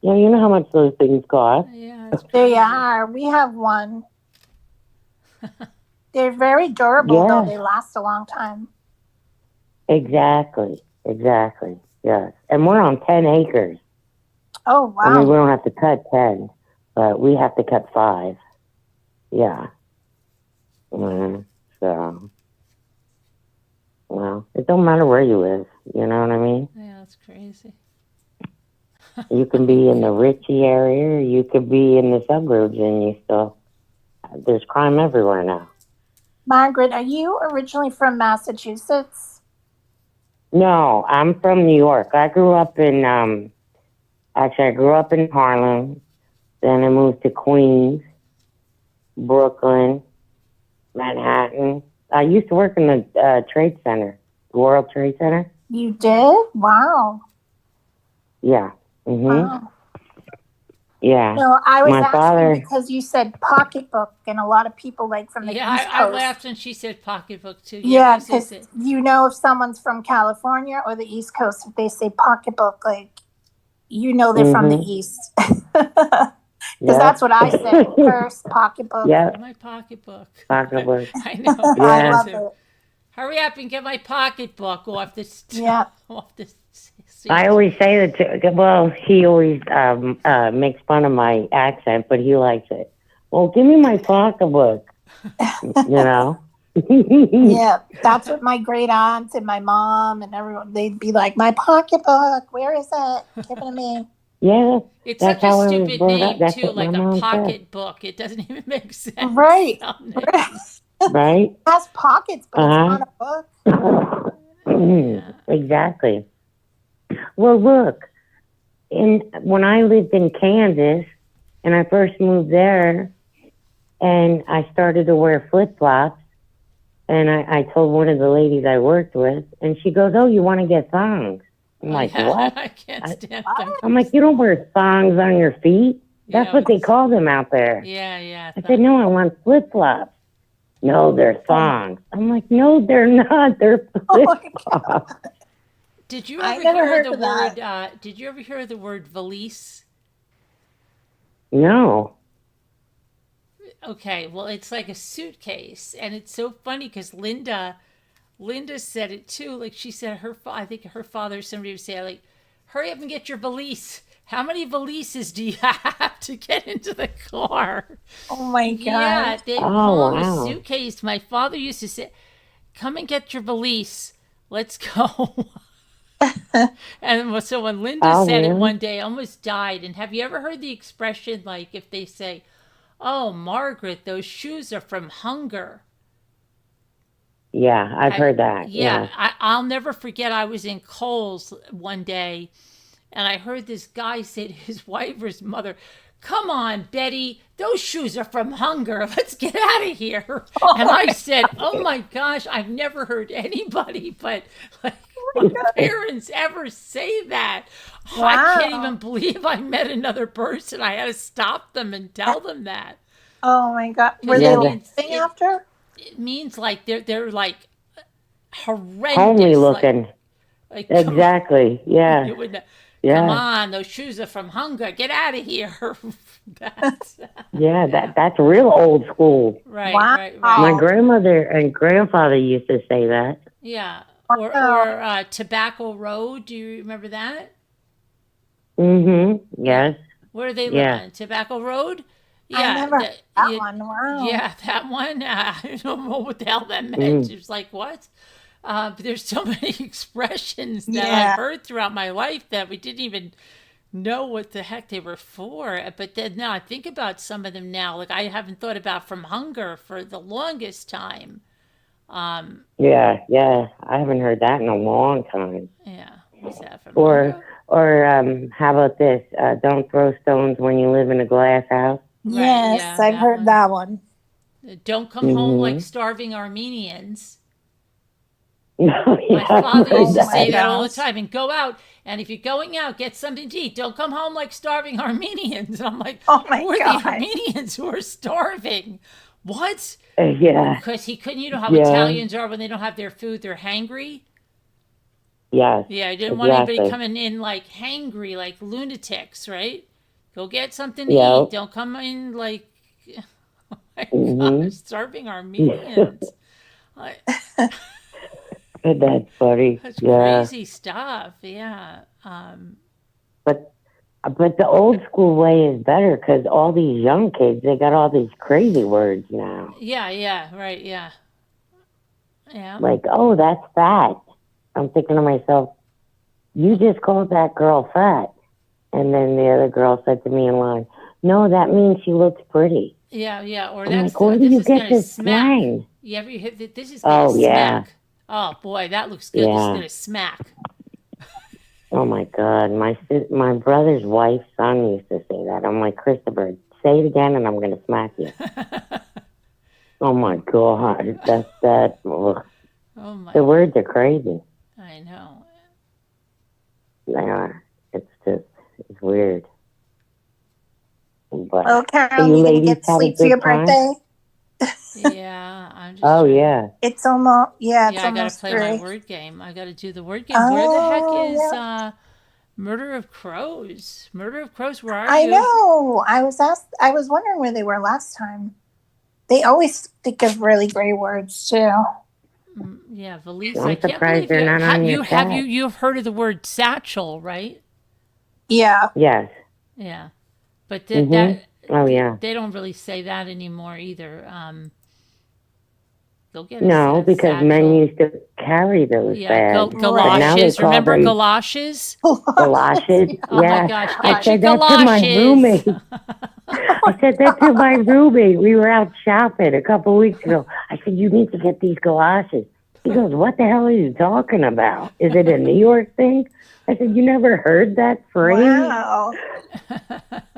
Speaker 6: Yeah, you know how much those things cost.
Speaker 4: Yeah,
Speaker 5: they are. We have one. They're very durable, though.
Speaker 6: Yeah.
Speaker 5: They last a long time.
Speaker 6: Exactly. Yes. And we're on 10 acres.
Speaker 5: Oh, wow.
Speaker 6: I mean, we don't have to cut 10, but we have to cut 5. Yeah. So, well, it don't matter where you live. You know what I mean?
Speaker 4: Yeah, that's crazy.
Speaker 6: You can be in the Richie area, or you could be in the suburbs, and you still, there's crime everywhere now.
Speaker 5: Margaret, are you originally from Massachusetts?
Speaker 6: No, I'm from New York. I grew up in, I grew up in Harlem. Then I moved to Queens, Brooklyn, Manhattan. I used to work in the Trade Center, the World Trade Center.
Speaker 5: You did? Wow.
Speaker 6: Yeah.
Speaker 5: Wow.
Speaker 6: Yeah.
Speaker 5: No, I was
Speaker 6: My
Speaker 5: asking
Speaker 6: father,
Speaker 5: because you said pocketbook, and a lot of people like from the East Coast.
Speaker 4: I laughed when she said pocketbook too.
Speaker 5: Yeah, because you know if someone's from California or the East Coast, if they say pocketbook, like you know they're from the East. Because that's what I said. Purse, pocketbook.
Speaker 6: Yeah.
Speaker 4: My pocketbook.
Speaker 6: Pocketbook.
Speaker 4: I know.
Speaker 6: Yeah.
Speaker 5: I love it.
Speaker 4: Hurry up and get my pocketbook off this.
Speaker 5: Yeah.
Speaker 4: Off this.
Speaker 6: I always say that. Well, he always makes fun of my accent, but he likes it. Well, give me my pocketbook. You know.
Speaker 5: Yeah, that's what my great aunts and my mom and everyone, they'd be like, my pocketbook, where is it? Give it to me.
Speaker 6: Yeah.
Speaker 4: It's such a stupid name too, like a pocketbook. It doesn't even make sense.
Speaker 5: Right.
Speaker 6: Right.
Speaker 5: It has pockets, but it's not a book.
Speaker 6: Yeah. Exactly. Well, look, when I lived in Kansas and I first moved there and I started to wear flip-flops, and I told one of the ladies I worked with, and she goes, oh, you want to get thongs? I'm like, what?
Speaker 4: I can't stand them.
Speaker 6: I'm like, you don't wear thongs on your feet? That's what they call them out there.
Speaker 4: Yeah.
Speaker 6: I said, no, I want flip-flops. No, they're thongs. I'm like, no, they're not. They're flip-flops.
Speaker 4: Did you ever hear the word? Did you ever hear the word valise?
Speaker 6: No.
Speaker 4: Okay, well, it's like a suitcase, and it's so funny because Linda said it too. Like she said, I think her father, somebody would say, like, hurry up and get your valise. How many valises do you have to get into the car?
Speaker 5: Oh my God.
Speaker 4: Yeah, they call them a suitcase. My father used to say, come and get your valise. Let's go. And so when Linda said it one day, I almost died. And have you ever heard the expression, like if they say, oh, Margaret, those shoes are from hunger?
Speaker 6: Yeah, I've heard that.
Speaker 4: Yeah. I'll never forget, I was in Kohl's one day, and I heard this guy say to his wife or his mother, come on, Betty, those shoes are from hunger. Let's get out of here. And I said, oh my gosh, I've never heard anybody but like my parents ever say that. Wow. I can't even believe I met another person. I had to stop them and tell them that.
Speaker 5: Oh my God. Were they laughing after?
Speaker 4: It means like they're like horrendous.
Speaker 6: Homely looking.
Speaker 4: Like
Speaker 6: exactly. Yeah.
Speaker 4: Come on, those shoes are from hunger. Get out of here. That's
Speaker 6: real old school.
Speaker 4: Right,
Speaker 5: wow.
Speaker 4: right.
Speaker 6: My grandmother and grandfather used to say that.
Speaker 4: Yeah. Or Tobacco Road. Do you remember that?
Speaker 6: Mm-hmm. Yes.
Speaker 4: Where do they live on? Tobacco Road? Yeah.
Speaker 5: I never heard that one. Wow.
Speaker 4: Yeah, that one. I don't know what the hell that meant. It was like, what? But there's so many expressions that I've heard throughout my life that we didn't even know what the heck they were for. But then now I think about some of them now. Like I haven't thought about from hunger for the longest time.
Speaker 6: Yeah. I haven't heard that in a long time.
Speaker 4: Yeah. What's that from?
Speaker 6: Or how about this? Don't throw stones when you live in a glass house.
Speaker 5: Yes, I've heard that one.
Speaker 4: Don't come home like starving Armenians.
Speaker 6: My
Speaker 4: father used to say that all the time. And go out, and if you're going out, get something to eat. Don't come home like starving Armenians. And I'm like,
Speaker 5: oh my
Speaker 4: who are
Speaker 5: God.
Speaker 4: the Armenians who are starving? What?
Speaker 6: Yeah.
Speaker 4: Because he couldn't. You know how Italians are when they don't have their food, they're hangry.
Speaker 6: Yes.
Speaker 4: Yeah, I didn't want anybody coming in like hangry, like lunatics, right? Go get something to eat. Don't come in like. my
Speaker 6: Mm-hmm.
Speaker 4: gosh, starving Armenians. Like,
Speaker 6: That's funny.
Speaker 4: that's
Speaker 6: Yeah.
Speaker 4: crazy stuff. Yeah.
Speaker 6: But the old school way is better because all these young kids, they got all these crazy words now.
Speaker 4: Yeah. Right. Yeah.
Speaker 6: Like, oh, that's fat. I'm thinking to myself, you just called that girl fat. And then the other girl said to me in line, no, that means she looks pretty.
Speaker 4: Yeah. Or
Speaker 6: I'm
Speaker 4: that's
Speaker 6: like, where do
Speaker 4: this
Speaker 6: you
Speaker 4: is
Speaker 6: get
Speaker 4: gonna
Speaker 6: this
Speaker 4: smack.
Speaker 6: slang?
Speaker 4: You ever hit this is gonna
Speaker 6: Oh, yeah.
Speaker 4: smack. Oh boy, that looks good. This is
Speaker 6: Yeah.
Speaker 4: gonna smack.
Speaker 6: Oh, my God. My brother's wife's son used to say that. I'm like, Christopher, say it again and I'm going to smack you. Oh, my God. That's that. Ugh.
Speaker 4: Oh my.
Speaker 6: The words are crazy.
Speaker 4: I know.
Speaker 6: They are. It's weird. But
Speaker 5: Oh, Carol,
Speaker 6: you
Speaker 5: you gonna
Speaker 6: ladies
Speaker 5: get
Speaker 6: had a
Speaker 5: sleep for your
Speaker 6: good time?
Speaker 5: birthday?
Speaker 4: Yeah, I'm just.
Speaker 6: Oh,
Speaker 4: trying-
Speaker 6: yeah.
Speaker 5: It's almost it's
Speaker 4: Yeah, I gotta
Speaker 5: almost
Speaker 4: play my
Speaker 5: 3.
Speaker 4: word game. I gotta do the word game. Where the heck
Speaker 5: Oh,
Speaker 4: is
Speaker 5: yeah.
Speaker 4: Murder of Crows? Murder of Crows, where are
Speaker 5: I
Speaker 4: you?
Speaker 5: know. I was wondering where they were last time. They always think of really great words too.
Speaker 4: Yeah, Valise.
Speaker 6: I'm
Speaker 4: I can't
Speaker 6: surprised
Speaker 4: believe
Speaker 6: they're not on your chat.
Speaker 4: you've heard of the word satchel, right?
Speaker 5: Yeah.
Speaker 6: Yes.
Speaker 4: Yeah, but
Speaker 6: Mhm.
Speaker 4: that
Speaker 6: Oh, yeah.
Speaker 4: they don't really say that anymore either. Go get a
Speaker 6: No, because
Speaker 4: satchel.
Speaker 6: men used to carry those
Speaker 4: Yeah,
Speaker 6: bags. But now they
Speaker 4: galoshes.
Speaker 6: call
Speaker 4: Remember
Speaker 6: them
Speaker 4: galoshes?
Speaker 6: galoshes.
Speaker 4: Oh my
Speaker 6: Yeah.
Speaker 4: gosh,
Speaker 6: I
Speaker 4: get your
Speaker 6: said that to my
Speaker 4: galoshes.
Speaker 6: roommate. I said that to my roommate. We were out shopping a couple of weeks ago. I said, you need to get these galoshes. He goes, what the hell are you talking about? Is it a New York thing? I said, you never heard that phrase?
Speaker 5: Wow.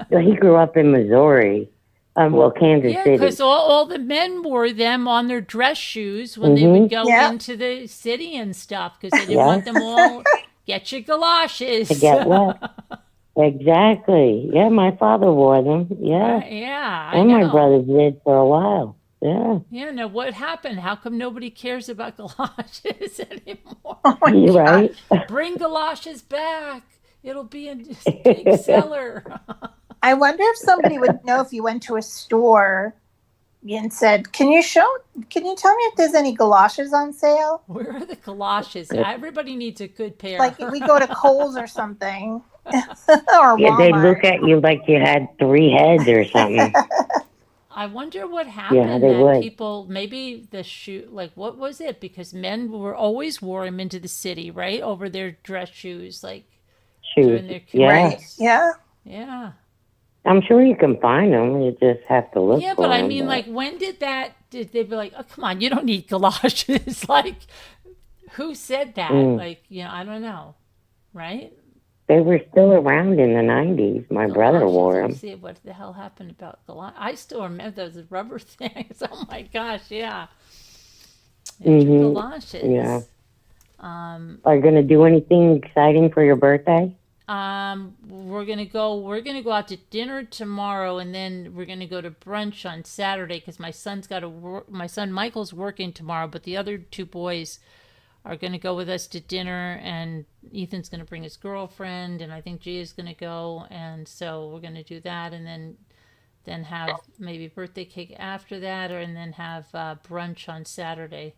Speaker 6: Well, he grew up in Missouri. Kansas
Speaker 4: Yeah,
Speaker 6: City.
Speaker 4: because all the men wore them on their dress shoes when they would go
Speaker 5: Yeah.
Speaker 4: into the city and stuff because they didn't want them all. Get your galoshes.
Speaker 6: To get what? Exactly. Yeah, my father wore them. Yeah.
Speaker 4: Right, yeah, I
Speaker 6: And
Speaker 4: know.
Speaker 6: my brothers did for a while. Yeah.
Speaker 4: Yeah, now what happened? How come nobody cares about galoshes anymore?
Speaker 6: You're right.
Speaker 4: Bring galoshes back. It'll be a big seller.
Speaker 5: I wonder if somebody would know if you went to a store and said, "Can you tell me if there's any galoshes on sale?"
Speaker 4: Where are the galoshes? Everybody needs a good pair.
Speaker 5: Like we go to Kohl's or something, or
Speaker 6: Yeah, they
Speaker 5: Walmart.
Speaker 6: look at you like you had 3 heads or something.
Speaker 4: I wonder what happened
Speaker 6: they
Speaker 4: that
Speaker 6: would.
Speaker 4: people, maybe the shoe, like what was it? Because men always wore them into the city, right? Over their dress shoes, like during their
Speaker 6: Yeah.
Speaker 5: Right? Yeah.
Speaker 4: Yeah.
Speaker 6: I'm sure you can find them. You just have to look
Speaker 4: Yeah,
Speaker 6: for
Speaker 4: but I
Speaker 6: them.
Speaker 4: mean, like, when did they be like, oh, come on, you don't need galoshes? Like, who said that? Like, I don't know, right?
Speaker 6: They were still around in the 90s. My brother wore them.
Speaker 4: Let's see what the hell happened about galoshes. I still remember those rubber things. Oh my gosh, yeah. Galoshes.
Speaker 6: Yeah. Are you going to do anything exciting for your birthday?
Speaker 4: We're gonna go out to dinner tomorrow, and then we're gonna go to brunch on Saturday because my son's got to work. My son Michael's working tomorrow, but the other 2 boys are gonna go with us to dinner, and Ethan's gonna bring his girlfriend, and I think Gia's gonna go, and so we're gonna do that, and then have maybe birthday cake after that, and then have brunch on Saturday.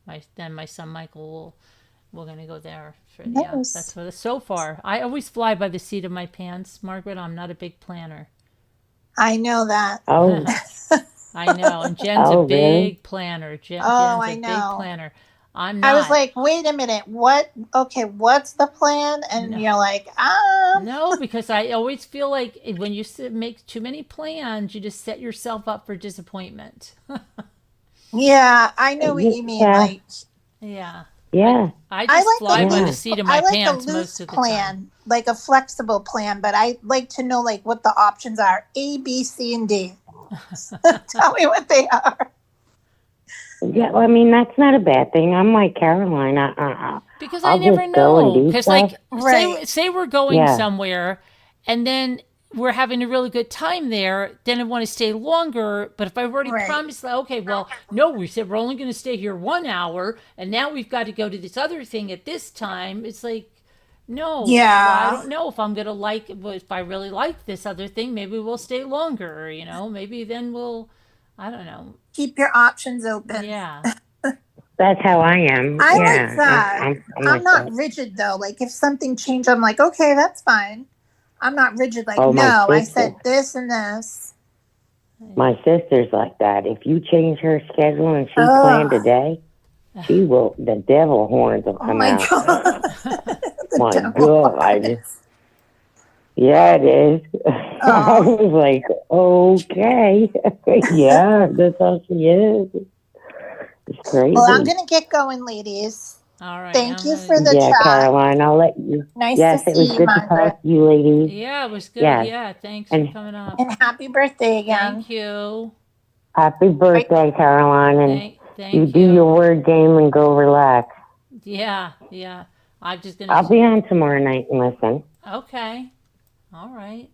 Speaker 4: My son Michael we're gonna go there for
Speaker 5: Nice.
Speaker 4: that's for so far. I always fly by the seat of my pants, Margaret. I'm not a big planner.
Speaker 5: I know that.
Speaker 6: Oh,
Speaker 4: I know, and Jen's a
Speaker 6: Oh,
Speaker 4: big
Speaker 6: really?
Speaker 4: planner. Jen's
Speaker 5: I
Speaker 4: a big
Speaker 5: know.
Speaker 4: planner. I'm not.
Speaker 5: I was like, wait a minute, what? Okay, what's the plan? And you're like,
Speaker 4: no, because I always feel like when you make too many plans, you just set yourself up for disappointment.
Speaker 5: yeah, I know what you mean.
Speaker 6: Yeah.
Speaker 5: Like,
Speaker 4: Yeah.
Speaker 6: yeah.
Speaker 4: I just fly by
Speaker 6: loose-
Speaker 4: the seat of my
Speaker 5: I like
Speaker 4: pants
Speaker 5: a loose
Speaker 4: most of the
Speaker 5: plan,
Speaker 4: time.
Speaker 5: like a flexible plan, but I like to know like what the options are: A, B, C, and D. Tell me what they are.
Speaker 6: Yeah, well, I mean, that's not a bad thing. I'm like Caroline.
Speaker 4: Because
Speaker 6: I'll
Speaker 4: I never
Speaker 6: just go and
Speaker 4: know.
Speaker 6: do
Speaker 4: Because
Speaker 6: stuff.
Speaker 5: Right.
Speaker 4: say we're going
Speaker 6: Yeah.
Speaker 4: somewhere, and then we're having a really good time there. Then I want to stay longer. But if I've already
Speaker 5: Right.
Speaker 4: promised, that, okay, well, no, we said we're only going to stay here 1 hour, and now we've got to go to this other thing at this time. It's like, no,
Speaker 5: Yeah.
Speaker 4: well, I don't know if I'm gonna like. If I really like this other thing, maybe we'll stay longer. Maybe then we'll. I don't know.
Speaker 5: Keep your options open.
Speaker 4: Yeah.
Speaker 6: That's how I am.
Speaker 5: I
Speaker 6: yeah,
Speaker 5: like that.
Speaker 6: I'm
Speaker 5: I'm
Speaker 6: like
Speaker 5: not
Speaker 6: that.
Speaker 5: rigid though. Like if something changed, I'm like, okay, that's fine. I'm not rigid. Like,
Speaker 6: Oh,
Speaker 5: no, I said this and this.
Speaker 6: my sister's like that. If you change her schedule and she planned a
Speaker 5: Ugh.
Speaker 6: day, the devil horns will
Speaker 5: Oh
Speaker 6: come
Speaker 5: my
Speaker 6: out.
Speaker 5: god. The
Speaker 6: My
Speaker 5: devil
Speaker 6: God.
Speaker 5: horns.
Speaker 6: Yeah, it is. I
Speaker 5: Oh.
Speaker 6: was like, okay. Yeah, that's how she is. It's
Speaker 5: Well, I'm
Speaker 6: crazy.
Speaker 5: gonna get going, ladies.
Speaker 4: All right.
Speaker 5: Thank
Speaker 4: I'm
Speaker 5: you
Speaker 4: gonna.
Speaker 5: for the
Speaker 6: Yeah,
Speaker 5: chat.
Speaker 6: Caroline, I'll let you.
Speaker 5: Nice to
Speaker 6: Yes, it was
Speaker 5: see you,
Speaker 6: good to
Speaker 5: Margaret.
Speaker 6: talk to you, ladies.
Speaker 4: Yeah, it was good.
Speaker 6: Yes.
Speaker 4: Yeah. Thanks for
Speaker 6: And
Speaker 4: coming up.
Speaker 5: And happy birthday again.
Speaker 4: Thank you.
Speaker 6: happy birthday, Caroline. And you
Speaker 4: Thank
Speaker 6: do
Speaker 4: you.
Speaker 6: your word game and go relax.
Speaker 4: Yeah. Yeah. I'm just gonna.
Speaker 6: I'll be on tomorrow night and listen.
Speaker 4: Okay. All right.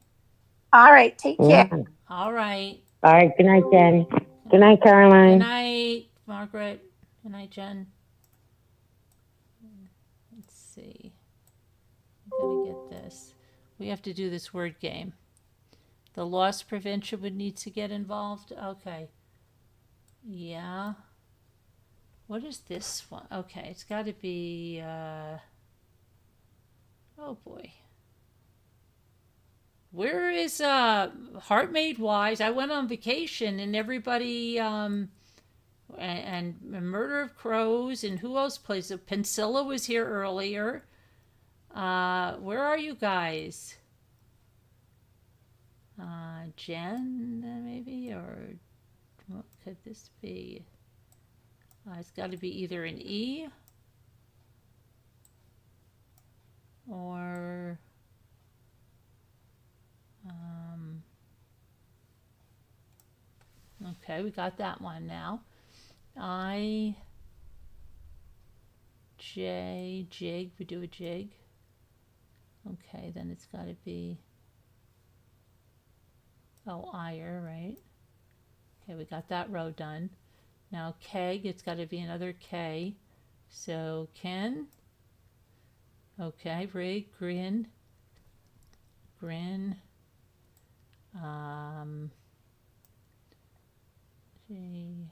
Speaker 5: All right, take
Speaker 6: Yeah.
Speaker 5: care.
Speaker 4: All right.
Speaker 6: All right. Good night, Jen. Good night,
Speaker 4: Good
Speaker 6: Caroline.
Speaker 4: night, Margaret. Good night, Jen. Let's see. I gotta get this. We have to do this word game. The loss prevention would need to get involved. Okay. Yeah. What is this one? Okay, it's got to be. Oh boy. Where is Heart Made Wise? I went on vacation and everybody and Murder of Crows and who else plays it? Pencilla was here earlier. Where are you guys? Jen, maybe? Or what could this be? It's got to be either an E or okay, we got that one now. I J jig, we do a jig. Okay, then it's got to be ire, right? Okay, we got that row done. Now keg, it's got to be another K. So Ken. Okay, rig, grin. J-H-I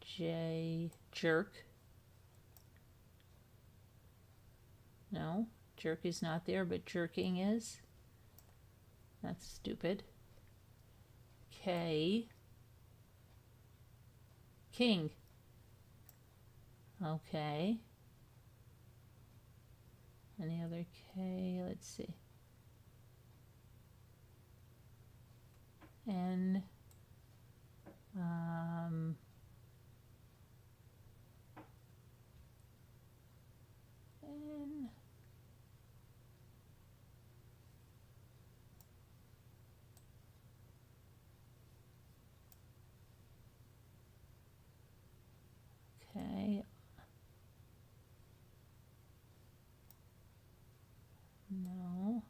Speaker 4: J, jerk. No, jerk is not there, but jerking is. That's stupid. K, king. Okay. Any other K? Let's see. N. N. Okay. No.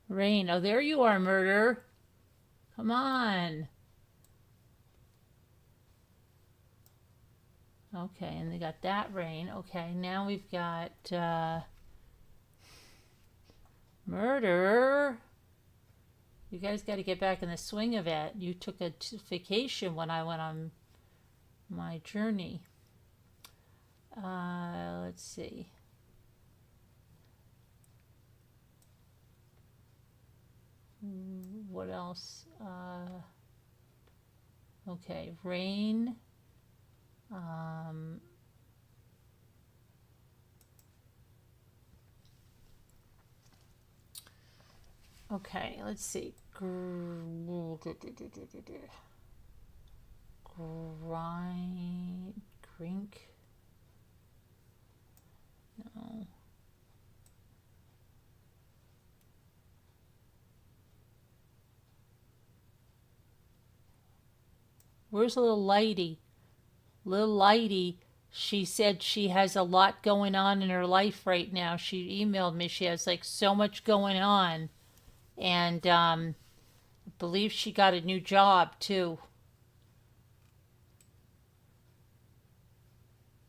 Speaker 4: Rain. Oh, there you are, Murder. Come on. Okay, and they got that rain. Okay, now we've got Murder. You guys got to get back in the swing of it. You took a vacation when I went on my journey. Let's see. What else? Okay, rain. Okay, let's see. Grind, grink. No. Where's little Lighty? Little Lighty, she said she has a lot going on in her life right now. She emailed me. She has like so much going on. And I believe she got a new job too.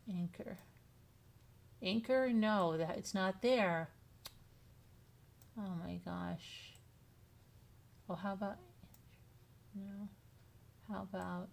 Speaker 4: Anchor. Anchor? No, it's not there. Oh my gosh. Well, how about, no, how about,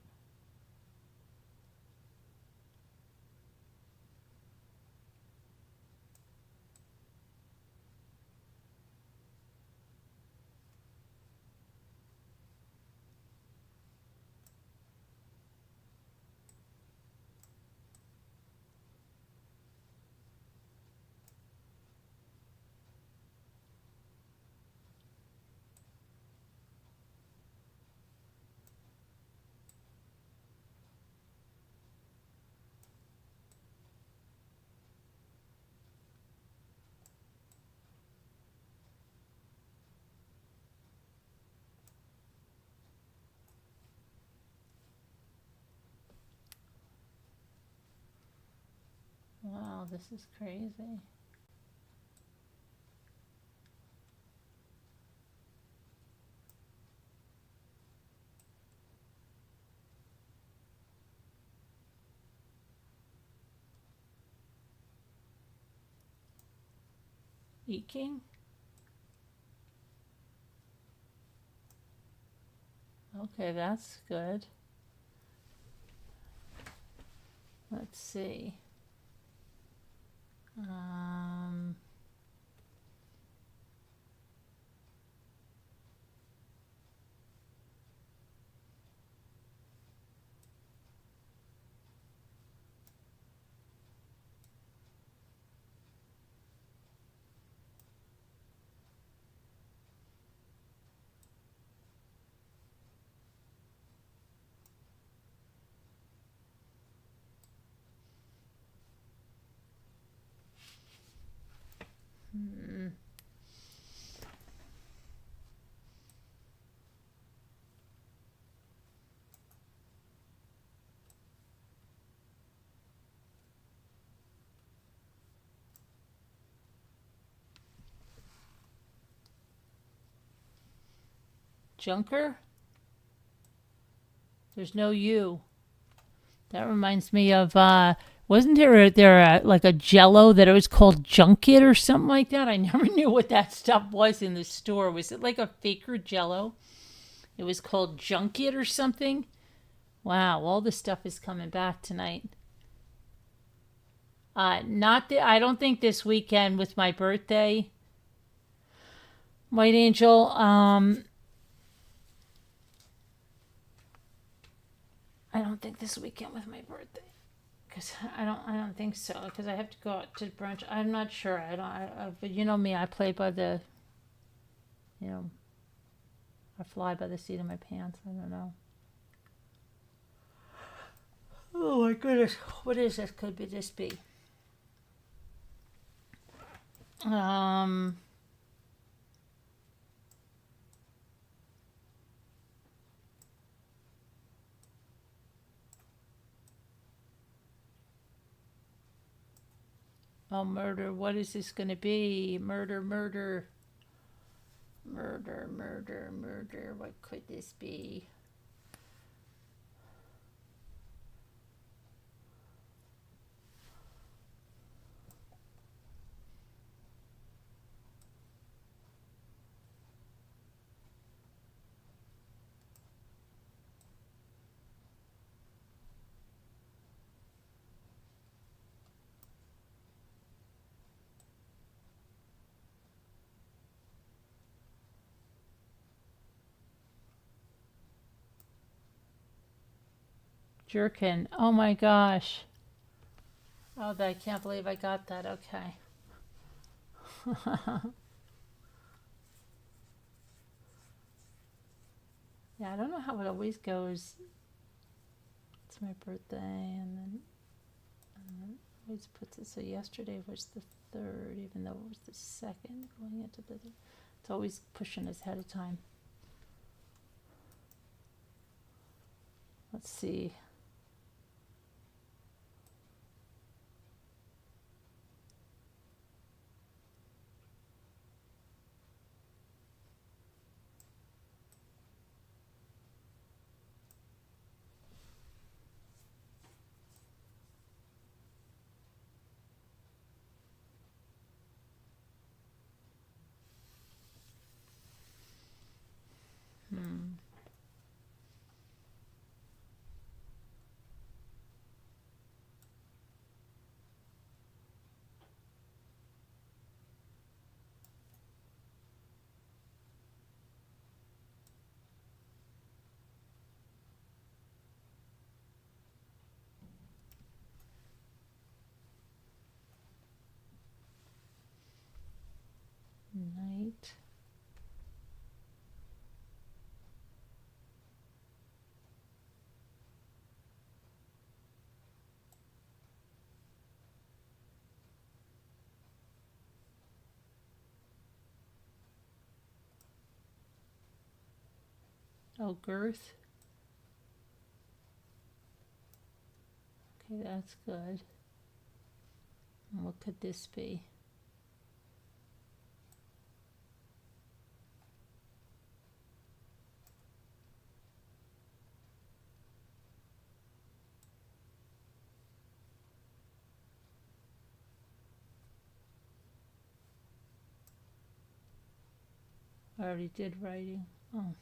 Speaker 4: wow, this is crazy. Eking? Okay, that's good. Let's see. Junker? There's no U. That reminds me of, wasn't there like a Jello that it was called Junket or something like that? I never knew what that stuff was in the store. Was it like a faker Jello? It was called Junket or something? Wow, all this stuff is coming back tonight. I don't think this weekend with my birthday. White Angel, I don't think this weekend with my birthday, because I don't think so, because I have to go out to brunch. I'm not sure. But you know me, I play by the, I fly by the seat of my pants. I don't know. Oh my goodness, what is this? Could this be? Oh, murder. What is this going to be? Murder. What could this be? Jerkin. Oh my gosh. Oh, I can't believe I got that. Okay. Yeah, I don't know how it always goes. It's my birthday, and then it always puts it. So yesterday was the 3rd, even though it was the 2nd going into the. It's always pushing us ahead of time. Let's see. Oh, girth. Okay, that's good. And what could this be? I already did writing. Oh.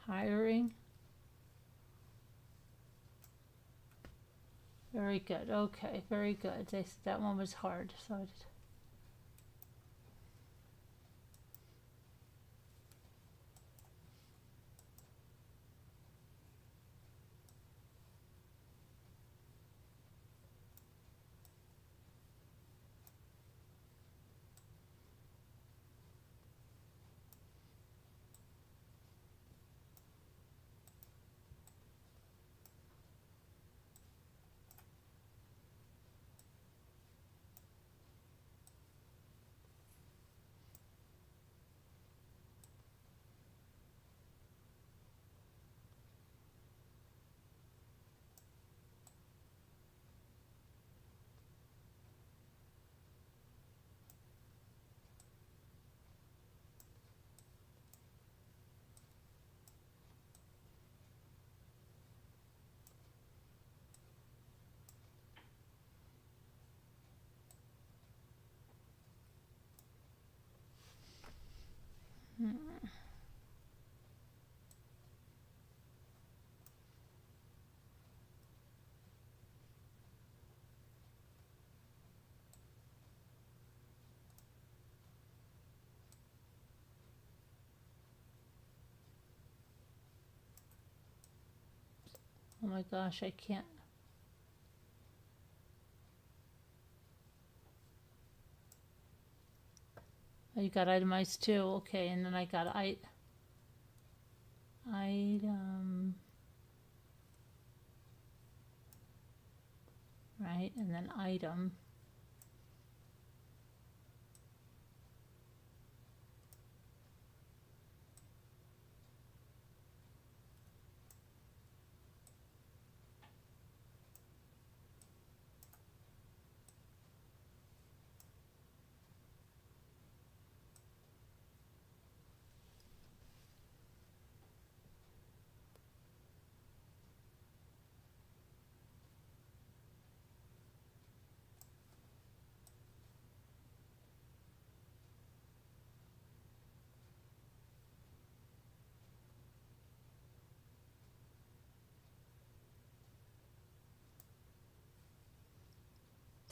Speaker 4: Hiring. Very good. Okay, very good. That one was hard. So I did. Oh my gosh, I can't. Oh, you got itemized too. Okay, and then I got item. Right, and then item.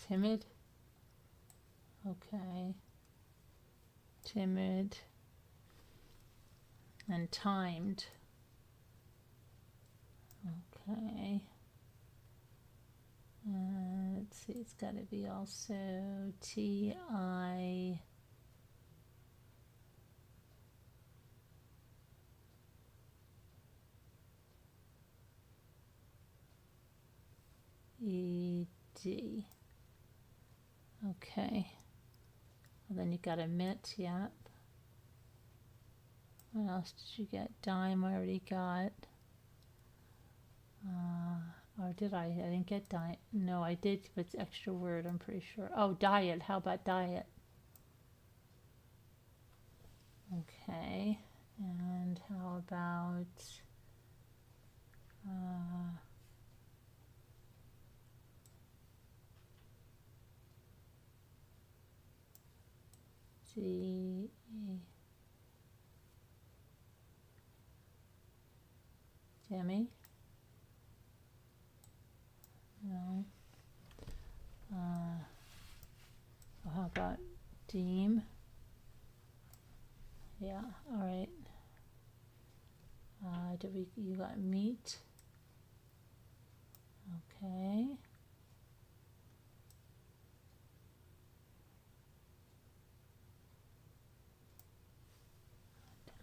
Speaker 4: Timid. Okay. Timid. And timed. Okay. Let's see, it's got to be also T-I... E-D. Okay. Well, then you got a mitt, yep. What else did you get? Dime I already got. Or did I? I didn't get diet. No, I did with extra word, I'm pretty sure. Oh, diet. How about diet? Okay. And how about... Demi? No. How about Deem? Yeah, alright. You got meat? Okay.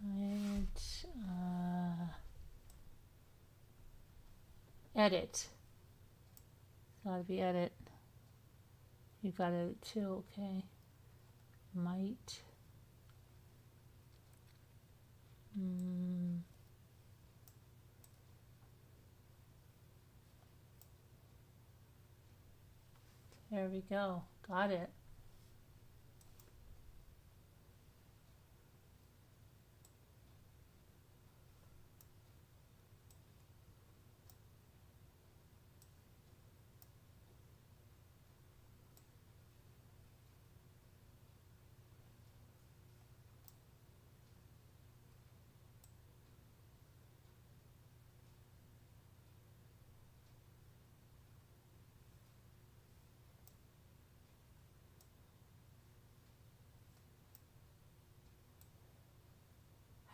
Speaker 4: Diet, edit. Gotta be edit. You got it too, okay. Might. There we go. Got it.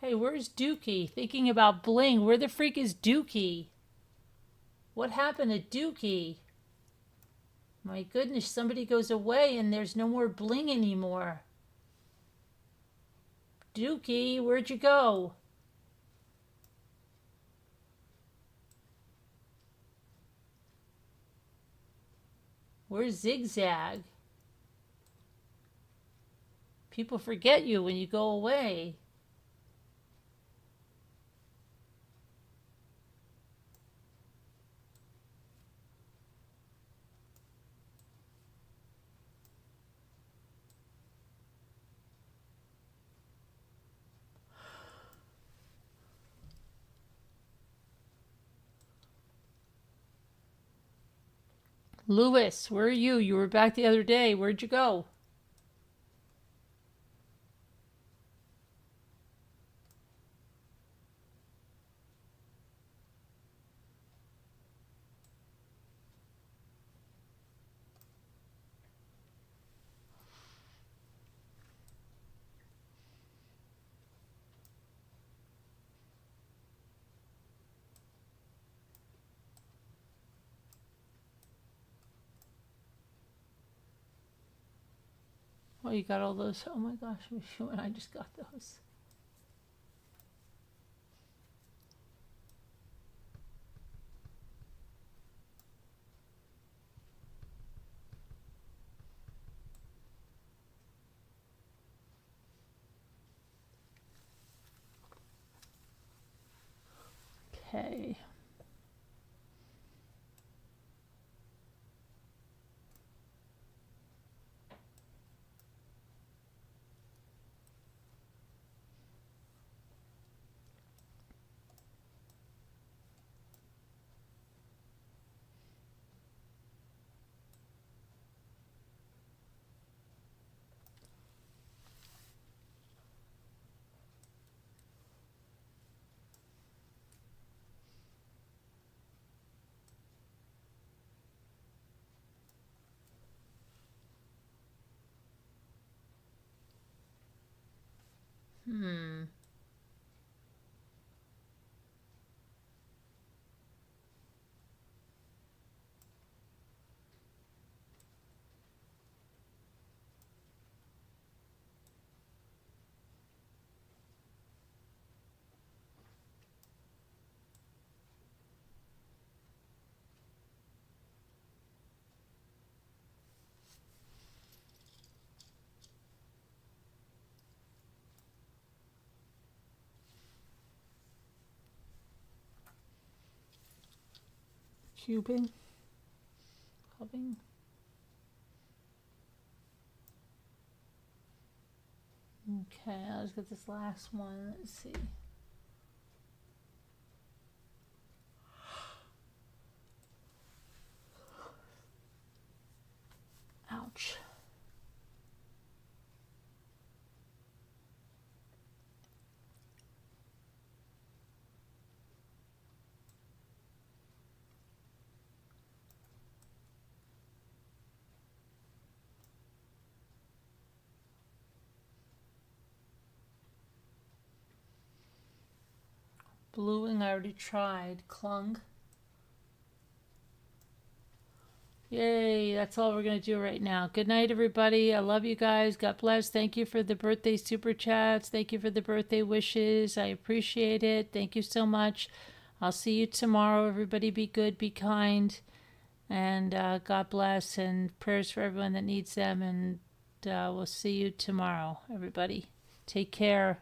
Speaker 4: Hey, where's Dookie? Thinking about bling. Where the freak is Dookie? What happened to Dookie? My goodness, somebody goes away and there's no more bling anymore. Dookie, where'd you go? Where's Zigzag? People forget you when you go away. Lewis, where are you? You were back the other day. Where'd you go? Oh, you got all those. Oh my gosh, when I just got those. Okay. Cubing. Cubbing. Okay, let's get this last one. Let's see. Ouch. Bluing, I already tried. Clung. Yay, that's all we're going to do right now. Good night, everybody. I love you guys. God bless. Thank you for the birthday super chats. Thank you for the birthday wishes. I appreciate it. Thank you so much. I'll see you tomorrow. Everybody be good, be kind. And God bless, and prayers for everyone that needs them. And we'll see you tomorrow, everybody. Take care.